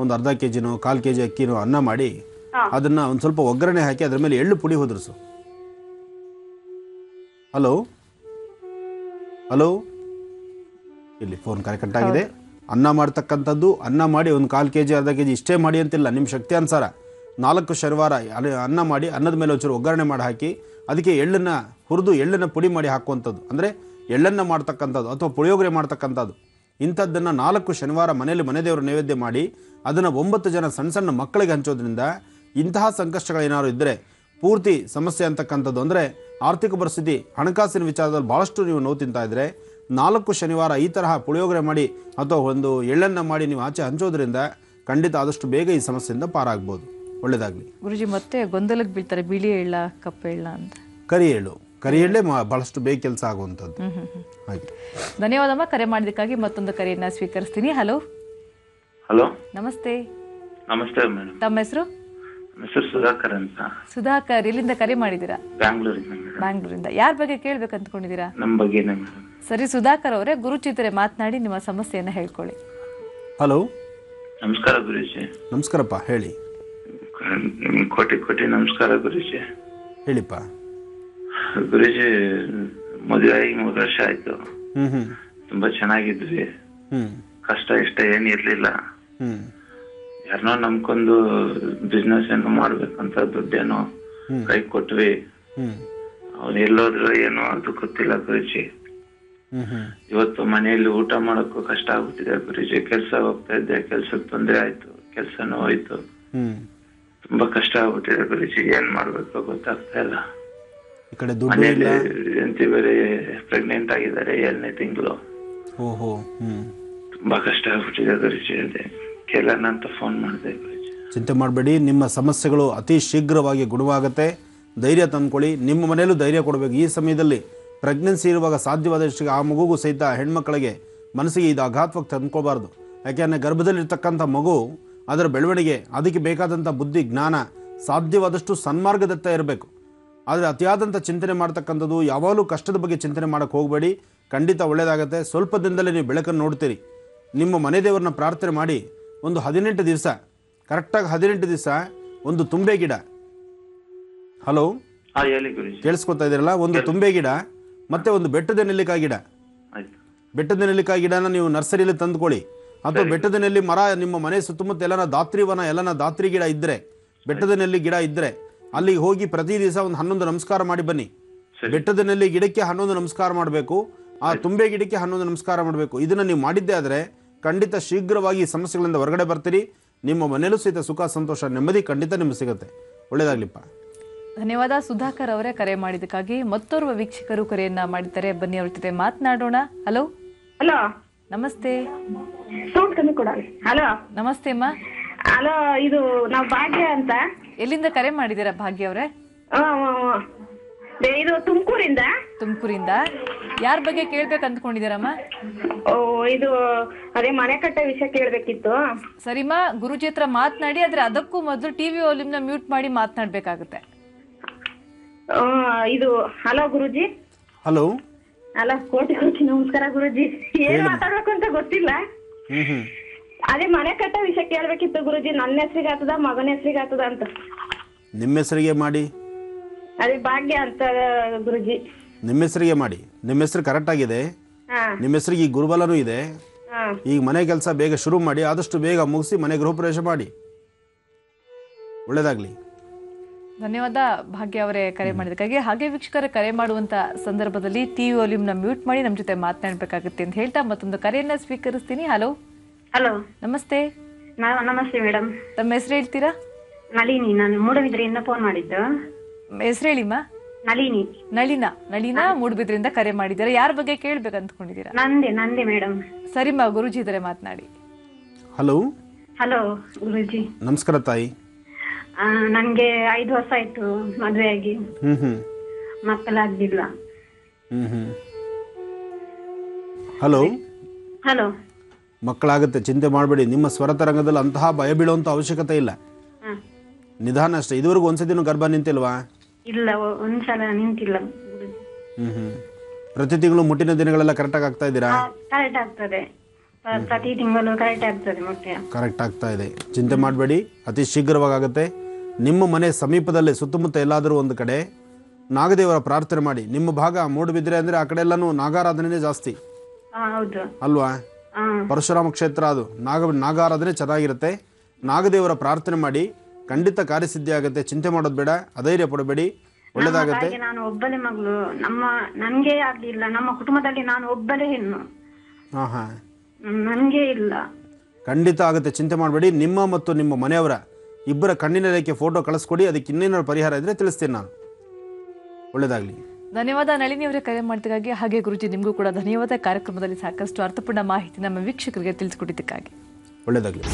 ಒಂದು ಅರ್ಧ ಕೆಜಿನೋ 1/4 ಕೆಜಿ ಅಕ್ಕಿನೋ ಅನ್ನ ಮಾಡಿ, ಅದನ್ನ ಒಂದು ಸ್ವಲ್ಪ ಒಗ್ಗರಣೆ ಹಾಕಿ ಅದ್ರ ಮೇಲೆ ಎಳ್ಳು ಪುಡಿ ಹೊದ್ರಿಸು. ಹಲೋ ಹಲೋ, ಇಲ್ಲಿ ಫೋನ್ ಕರೆ ಕಟ್ಟಾಗಿದೆ. ಅನ್ನ ಮಾಡ್ತಕ್ಕಂಥದ್ದು, ಅನ್ನ ಮಾಡಿ ಒಂದು 1/4 ಕೆಜಿ 1/2 ಕೆಜಿ ಇಷ್ಟೇ ಮಾಡಿ ಅಂತಿಲ್ಲ, ನಿಮ್ಮ ಶಕ್ತಿ ಅನುಸಾರ 4 ಶನಿವಾರ ಅನ್ನ ಮಾಡಿ, ಅನ್ನದ ಮೇಲೆ ಒಂಚೂರು ಒಗ್ಗರಣೆ ಮಾಡಿ ಹಾಕಿ, ಅದಕ್ಕೆ ಎಳ್ಳನ್ನು ಹುರಿದು ಎಳ್ಳನ್ನು ಪುಡಿ ಮಾಡಿ ಹಾಕುವಂಥದ್ದು, ಅಂದರೆ ಎಳ್ಳನ್ನು ಮಾಡ್ತಕ್ಕಂಥದ್ದು ಅಥವಾ ಪುಳಿಯೋಗರೆ ಮಾಡ್ತಕ್ಕಂಥದ್ದು. ಇಂಥದ್ದನ್ನು 4 ಶನಿವಾರ ಮನೆಯಲ್ಲಿ ಮನೆದೇವರು ನೈವೇದ್ಯ ಮಾಡಿ ಅದನ್ನು 9 ಜನ ಸಣ್ಣ ಸಣ್ಣ ಮಕ್ಕಳಿಗೆ ಹಂಚೋದ್ರಿಂದ ಇಂತಹ ಸಂಕಷ್ಟಗಳೇನಾದ್ರು ಇದ್ದರೆ, ಪೂರ್ತಿ ಸಮಸ್ಯೆ ಅಂತಕ್ಕಂಥದ್ದು ಅಂದರೆ ಆರ್ಥಿಕ ಪರಿಸ್ಥಿತಿ, ಹಣಕಾಸಿನ ವಿಚಾರದಲ್ಲಿ ಭಾಳಷ್ಟು ನೀವು ನೋವು ತಿಂತಾ ಇದ್ದರೆ 4 ಶನಿವಾರ ಈ ತರಹ ಪುಳಿಯೋಗರೆ ಮಾಡಿ ಅಥವಾ ಒಂದು ಎಳ್ಳನ್ನು ಮಾಡಿ ನೀವು ಆಚೆ ಹಂಚೋದ್ರಿಂದ ಖಂಡಿತ ಆದಷ್ಟು ಬೇಗ ಈ ಸಮಸ್ಯೆಯಿಂದ ಪಾರಾಗ್ಬೋದು. ಒಳ್ಳೆಯದಾಗಲಿ. ಗುರುಜಿ ಮತ್ತೆ ಗೊಂದಲಕ್ಕೆ ಬೀಳ್ತಾರೆ, ಬಿಳಿ ಎಳ್ಳ ಕಪ್ಪು ಎಳ್ಳ ಅಂತ. ಕರಿ ಎಳ್ಳೆ ಬಹಳಷ್ಟು ಬೇಗ ಕೆಲಸ ಆಗುವಂಥದ್ದು. ಹಾಗೆ. ಧನ್ಯವಾದಮ್ಮ ಕರೆ ಮಾಡಿದಕ್ಕಾಗಿ. ಮತ್ತೊಂದು ಕರೆಯನ್ನ ಸ್ವೀಕರಿಸ್ತೀನಿ. ಹಲೋ. ಹಲೋ, ನಮಸ್ತೆ. ನಮಸ್ತೆ ಮೇಡಮ್. ತಮ್ಮ ಹೆಸರು? ಹೆಸರು ಸುಧಾಕರ್ ಅಂತ. ಸುಧಾಕರ್, ಎಲ್ಲಿಂದ ಕರೆ ಮಾಡಿದ್ದೀರಾ? ಬ್ಯಾಂಗ್ಳೂರಿಂದ. ಯಾರ ಬಗ್ಗೆ ಕೇಳ್ಬೇಕು ಅಂದ್ಕೊಂಡಿದ್ದೀರಾ? ನಮ್ಮ ಬಗ್ಗೆನೇ ಮೇಡಮ್. ಸರಿ ಸುಧಾಕರ್ ಅವರೇ, ಗುರುಚಿತ್ರೆ ಮಾತನಾಡಿ ನಿಮ್ಮ ಸಮಸ್ಯೆಯನ್ನ ಹೇಳ್ಕೊಳ್ಳಿ. ಹಲೋ, ನಮಸ್ಕಾರ ಗುರುಜಿ. ನಮಸ್ಕಾರಪ್ಪ, ಹೇಳಿ. ಕೋಟಿ ನಮಸ್ಕಾರ ಗುರುಜಿ. ಹೇಳಿಪ್ಪ. ಗುರುಜಿ, ಮದುವೆ ಆಗಿ 3 ವರ್ಷ ಆಯ್ತು. ತುಂಬಾ ಚೆನ್ನಾಗಿದ್ವಿ. ಕಷ್ಟ ಇಷ್ಟ ಏನ್ ಇರ್ಲಿಲ್ಲ. ಯಾರನ್ನೋ ನಮ್ಕೊಂದು ಬಿಸ್ನೆಸ್ ಏನೋ ಮಾಡ್ಬೇಕಂತ ದುಡ್ಡೇನೋ ಕೈ ಕೊಟ್ವಿ. ಅವ್ನು ಎಲ್ಲೋದ್ರು ಏನೋ ಅದು ಗೊತ್ತಿಲ್ಲ ಗುರುಜಿ. ಇವತ್ತು ಮನೆಯಲ್ಲಿ ಊಟ ಮಾಡಕ್ಕೂ ಕಷ್ಟ ಆಗ್ಬಿಟ್ಟಿದೆ ಗುರುಜಿ. ಕೆಲ್ಸ ಹೋಗ್ತಾ ಇದ್ದೆ, ಕೆಲ್ಸಕ್ಕೆ ತೊಂದ್ರೆ ಆಯ್ತು, ಕೆಲ್ಸನೂ ಹೋಯ್ತು. ತುಂಬಾ ಕಷ್ಟ ಆಗ್ಬಿಟ್ಟಿದೆ ಗುರುಜಿ. ಏನ್ ಮಾಡ್ಬೇಕು ಗೊತ್ತಾಗ್ತಾ ಇಲ್ಲ. ಮನೆಯಲ್ಲಿ ಹೆಂಡತಿ ಬೇರೆ ಪ್ರೆಗ್ನೆಂಟ್ ಆಗಿದ್ದಾರೆ, 7ನೇ ತಿಂಗಳು. ತುಂಬಾ ಕಷ್ಟ ಆಗ್ಬಿಟ್ಟಿದೆ ಗುರುಜಿ. ಅದೇ ಕೇಳೋಣ ಅಂತ ಫೋನ್ ಮಾಡಿದೆ ಗುರುಜಿ. ಚಿಂತೆ ಮಾಡಬೇಡಿ, ನಿಮ್ಮ ಸಮಸ್ಯೆಗಳು ಅತಿ ಶೀಘ್ರವಾಗಿ ಗುಣವಾಗುತ್ತೆ. ಧೈರ್ಯ ತಂದ್ಕೊಳ್ಳಿ. ನಿಮ್ಮ ಮನೆಯಲ್ಲೂ ಧೈರ್ಯ ಕೊಡಬೇಕು. ಈ ಸಮಯದಲ್ಲಿ ಪ್ರೆಗ್ನೆನ್ಸಿ ಇರುವಾಗ ಸಾಧ್ಯವಾದಷ್ಟು ಆ ಮಗುಗೂ ಸಹಿತ ಹೆಣ್ಮಕ್ಕಳಿಗೆ ಮನಸ್ಸಿಗೆ ಇದು ಆಘಾತವಾಗಿ ತಂದ್ಕೋಬಾರ್ದು. ಯಾಕೆಂದರೆ ಗರ್ಭದಲ್ಲಿರ್ತಕ್ಕಂಥ ಮಗು, ಅದರ ಬೆಳವಣಿಗೆ, ಅದಕ್ಕೆ ಬೇಕಾದಂಥ ಬುದ್ಧಿ ಜ್ಞಾನ ಸಾಧ್ಯವಾದಷ್ಟು ಸನ್ಮಾರ್ಗದತ್ತ ಇರಬೇಕು. ಆದರೆ ಅತಿಯಾದಂಥ ಚಿಂತನೆ ಮಾಡ್ತಕ್ಕಂಥದ್ದು, ಯಾವಾಗಲೂ ಕಷ್ಟದ ಬಗ್ಗೆ ಚಿಂತನೆ ಮಾಡೋಕ್ಕೆ ಹೋಗಬೇಡಿ. ಖಂಡಿತ ಒಳ್ಳೆಯದಾಗುತ್ತೆ. ಸ್ವಲ್ಪ ದಿನದಲ್ಲೇ ನೀವು ಬೆಳಕನ್ನು ನೋಡ್ತೀರಿ. ನಿಮ್ಮ ಮನೆ ದೇವರನ್ನ ಪ್ರಾರ್ಥನೆ ಮಾಡಿ ಒಂದು 18 ದಿವಸ, ಕರೆಕ್ಟಾಗಿ 18 ದಿವಸ ಒಂದು ತುಂಬೆ ಗಿಡ, ಹಲೋ ಕೇಳಿಸ್ಕೊತಾ ಇದ್ದೀರಲ್ಲ, ಒಂದು ತುಂಬೆ ಗಿಡ ಮತ್ತು ಒಂದು ಬೆಟ್ಟದ ನೆಲ್ಲಿಕಾಯಿ ಗಿಡ. ಬೆಟ್ಟದ ನೆಲ್ಲಿಕಾಯಿ ಗಿಡನ ನೀವು ನರ್ಸರಿಯಲ್ಲಿ ತಂದುಕೊಳ್ಳಿ. ಅಥವಾ ಬೆಟ್ಟದ ನೆಲ್ಲಿ ಮರ ನಿಮ್ಮ ಮನೆ ಸುತ್ತಮುತ್ತ ಎಲ್ಲನ ದಾತ್ರಿ ವನ, ಎಲ್ಲನ ದಾತ್ರಿ ಗಿಡ ಇದ್ದರೆ, ಬೆಟ್ಟದ ನೆಲ್ಲಿ ಗಿಡ ಇದ್ದರೆ ಅಲ್ಲಿಗೆ ಹೋಗಿ ಪ್ರತಿ ದಿವಸ ಒಂದು 11 ನಮಸ್ಕಾರ ಮಾಡಿ ಬನ್ನಿ. ಬೆಟ್ಟದ ನೆಲ್ಲಿ ಗಿಡಕ್ಕೆ 11 ನಮಸ್ಕಾರ ಮಾಡಬೇಕು, ಆ ತುಂಬೆ ಗಿಡಕ್ಕೆ 11 ನಮಸ್ಕಾರ ಮಾಡಬೇಕು. ಇದನ್ನು ನೀವು ಮಾಡಿದ್ದೇ ಆದರೆ ಖಂಡಿತ ಶೀಘ್ರವಾಗಿ ಈ ಸಮಸ್ಯೆಗಳಿಂದ ಹೊರಗಡೆ ಬರ್ತೀರಿ. ನಿಮ್ಮ ಮನೆಯಲ್ಲೂ ಸಹಿತ ಸುಖ, ಸಂತೋಷ, ನೆಮ್ಮದಿ ಖಂಡಿತ ನಿಮಗೆ ಸಿಗುತ್ತೆ. ಒಳ್ಳೆಯದಾಗಲಿಪ್ಪ. ಧನ್ಯವಾದ ಸುಧಾಕರ್ ಅವರೇ ಕರೆ ಮಾಡಿದ್ದಕ್ಕಾಗಿ. ಮತ್ತೋರ್ವ ವೀಕ್ಷಕರು ಕರೆಯನ್ನ ಮಾಡಿದ್ದಾರೆ, ಬನ್ನಿ ಅವ್ರ ಜೊತೆ ಮಾತನಾಡೋಣ. ಹಲೋ ಹಲೋ ನಮಸ್ತೆ. ಸೌಂಡ್ ಕಮ್ಮಿ ಕೊಡ. ಹಲೋ ನಮಸ್ತೆ ಅಮ್ಮ. ಹಲೋ, ಇದು ನಾವು ಭಾಗ್ಯ ಅಂತ. ಎಲ್ಲಿಂದ ಕರೆ ಮಾಡಿದ್ದೀರಾ ಭಾಗ್ಯ ಅವರೇ? ಇದು ತುಮಕೂರಿಂದ. ತುಮಕೂರಿಂದ ಯಾರ ಬಗ್ಗೆ ಕೇಳ್ಬೇಕು ಅಂದ್ಕೊಂಡಿದ್ದೀರಮ್ಮ? ಓ, ಇದು ಅದೇ ಮನೆ ಕಟ್ಟೋ ವಿಷಯ ಕೇಳ್ಬೇಕಿತ್ತು. ಸರಿಮಾ, ಗುರುಜಿ ಹತ್ರ ಮಾತನಾಡಿ, ಆದ್ರೆ ಅದಕ್ಕೂ ಮೊದಲು ಟಿವಿ ವಾಲ್ಯೂಮ್ನ ಮ್ಯೂಟ್ ಮಾಡಿ ಮಾತನಾಡ್ಬೇಕಾಗುತ್ತೆ. ಇದು ಹಲೋ ಗುರುಜಿ. ಹಲೋ ಹಲೋ, ಕೋಟಿ ನಮಸ್ಕಾರ ಗುರುಜಿ. ಏನ್ ಮಾತಾಡ್ಬೇಕು ಅಂತ ಗೊತ್ತಿಲ್ಲ. ಅದೇ ಮನೆ ಕಟ್ಟೋ ವಿಷಯ ಕೇಳ್ಬೇಕಿತ್ತು ಗುರುಜಿ. ನನ್ನ ಹೆಸರಿಗೆ ಆಗ್ತದ, ಮಗನ ಹೆಸರಿಗೆ ಆಗ್ತದ ಅಂತ. ನಿಮ್ಮ ಹೆಸರಿಗೆ ಮಾಡಿ. ಅದೇ ಭಾಗ್ಯ ಅಂತ ಗುರುಜಿ. ನಿಮ್ಮ ಹೆಸರಿಗೆ ಮಾಡಿ. ನಿಮ್ಮ ಹೆಸರು ಕರೆಕ್ಟ್ ಆಗಿದೆ. ನಿಮ್ಮ ಹೆಸರಿಗೆ ಈ ಗುರುಬಲನೂ ಇದೆ. ಈಗ ಮನೆ ಕೆಲಸ ಬೇಗ ಶುರು ಮಾಡಿ, ಆದಷ್ಟು ಬೇಗ ಮುಗಿಸಿ ಮನೆ ಗೃಹ ಪ್ರವೇಶ ಮಾಡಿ. ಒಳ್ಳೇದಾಗ್ಲಿ. ಧನ್ಯವಾದ ಭಾಗ್ಯ ಅವರೇ ಕರೆ ಮಾಡಿದಕ್ಕಾಗಿ. ಹಾಗೆ ವೀಕ್ಷಕರ ಕರೆ ಮಾಡುವಂತ ಸಂದರ್ಭದಲ್ಲಿ ಟಿವಿ ವಾಲ್ಯೂಮ್ನ ಮ್ಯೂಟ್ ಮಾಡಿ ನಮ್ಮ ಜೊತೆ ಮಾತನಾಡಬೇಕಾಗುತ್ತೆ ಅಂತ ಹೇಳ್ತಾ ಮತ್ತೊಂದು ಕರೆಯನ್ನ ಸ್ವೀಕರಿಸ್ತೀನಿ. ಹಲೋ ಹಲೋ ನಮಸ್ತೆ. ನಮಸ್ತೆ ಮೇಡಮ್. ತಮ್ಮ ಹೆಸರು ಹೇಳ್ತೀರಾ? ನಳಿನಿ. ನಾನು ಮೂಡಬಿದ್ರೆಯಿಂದ ಫೋನ್ ಮಾಡಿದ್ದು. ಹೆಸರು ಹೇಳಿಮ್ಮ. ನಳಿನಿ. ನಳಿನಾ ಮೂಡಬಿದ್ರಿಂದ ಕರೆ ಮಾಡಿದ್ದೀರಾ. ಯಾರ ಬಗ್ಗೆ ಕೇಳ್ಬೇಕು ಅಂದ್ಕೊಂಡಿದ್ದೀರಾ? ನಂದೆ ಮೇಡಮ್. ಸರಿಮಾ, ಗುರುಜಿ ಇದ್ದಾರೆ, ಮಾತನಾಡಿ. ಹಲೋ ಹಲೋ ಗುರುಜಿ. ನಮಸ್ಕಾರ ತಾಯಿ. ನನ್ಗೆ 5 ವರ್ಷ ಆಯ್ತು ಮದ್ವೆ ಆಗಿ. ಮಕ್ಕಳಾಗ್ಲಿಲ್ಲ. Hello hello. ಮಕ್ಕಳಾಗುತ್ತೆ, ಚಿಂತೆ ಮಾಡಬೇಡಿ. ನಿಮ್ಮ ಸ್ವರತರಂಗದಲ್ಲಿ ಅಂತಹ ಭಯ ಬೀಳುವಂತ ಅವಶ್ಯಕತೆ ಇಲ್ಲ. ನಿಧಾನ ಅಷ್ಟೇ. ಇದುವರೆಗೂ ಒಂದ್ಸತಿನೂ ಗರ್ಭ ನಿಂತಿಲ್ವಾ? ಇಲ್ಲ, ಒಂದ್ಸಲ ನಿಂತಿಲ್ಲ. ಪ್ರತಿ ತಿಂಗಳು ಮುಟ್ಟಿನ ದಿನಗಳೆಲ್ಲ ಕರೆಕ್ಟಾಗಿ ಆಗ್ತಾ ಇದ್ದೀರಾ? ಕರೆಕ್ಟ್ ಆಗ್ತದೆ. ಪ್ರತಿ ತಿಂಗಳು ಕರೆಕ್ಟ್ ಆಗ್ತದೆ ಮೊಟ್ಟೆ. ಕರೆಕ್ಟ್ ಆಗ್ತಾ ಇದೆ. ಚಿಂತೆ ಮಾಡಬೇಡಿ, ಅತಿ ಶೀಘ್ರವಾಗಿ ಆಗುತ್ತೆ. ನಿಮ್ಮ ಮನೆ ಸಮೀಪದಲ್ಲೇ ಸುತ್ತಮುತ್ತ ಎಲ್ಲಾದರೂ ಒಂದು ಕಡೆ ನಾಗದೇವರ ಪ್ರಾರ್ಥನೆ ಮಾಡಿ. ನಿಮ್ಮ ಭಾಗ ಮೂಡಬಿದ್ರೆ ಅಂದ್ರೆ ಆ ಕಡೆ ಎಲ್ಲಾನು ನಾಗಾರಾಧನೆ ಜಾಸ್ತಿ ಅಲ್ವಾ? ಪರಶುರಾಮ ಕ್ಷೇತ್ರ ಅದು. ನಾಗಾರಾಧನೆ ಚೆನ್ನಾಗಿರುತ್ತೆ. ನಾಗದೇವರ ಪ್ರಾರ್ಥನೆ ಮಾಡಿ, ಖಂಡಿತ ಕಾರ್ಯಸಿದ್ಧಿ ಆಗುತ್ತೆ. ಚಿಂತೆ ಮಾಡೋದು ಬೇಡ, ಅಧೈರ್ಯ ಪಡಬೇಡಿ, ಒಳ್ಳೇದಾಗತ್ತೆ. ನಾನು ಒಬ್ಬಳೇ ಮಗಳು. ನನ್ಗೆ ಆಗ್ಲಿಲ್ಲ. ನಮ್ಮ ಕುಟುಂಬದಲ್ಲಿ ನಾನು ಒಬ್ಬಳೇ ಹೆಣ್ಣು. ನನ್ಗೆ ಇಲ್ಲ. ಖಂಡಿತ ಆಗುತ್ತೆ, ಚಿಂತೆ ಮಾಡಬೇಡಿ. ನಿಮ್ಮ ಮತ್ತು ನಿಮ್ಮ ಮನೆಯವರ ಇಬ್ಬರ ಕಣ್ಣಿನ ರೇಖೆ ಫೋಟೋ ಕಳಿಸ್ಕೊಡಿ. ಅದಕ್ಕೆ ಇನ್ನೇನಾದ್ರು ಪರಿಹಾರ ಇದ್ರೆ ತಿಳಿಸ್ತೀನಿ ನಾನು. ಒಳ್ಳೇದಾಗ್ಲಿ. ಧನ್ಯವಾದ ನಳಿನಿ ಅವರೇ ಕರೆ ಮಾಡಿದ್ದಕ್ಕಾಗಿ. ಹಾಗೆ ಗುರುಜಿ ನಿಮಗೂ ಕೂಡ ಧನ್ಯವಾದ. ಕಾರ್ಯಕ್ರಮದಲ್ಲಿ ಸಾಕಷ್ಟು ಅರ್ಥಪೂರ್ಣ ಮಾಹಿತಿ ನಮ್ಮ ವೀಕ್ಷಕರಿಗೆ ತಿಳಿಸಿಕೊಟ್ಟಿದ್ದಕ್ಕಾಗಿ. ಒಳ್ಳೇದಾಗ್ಲಿ.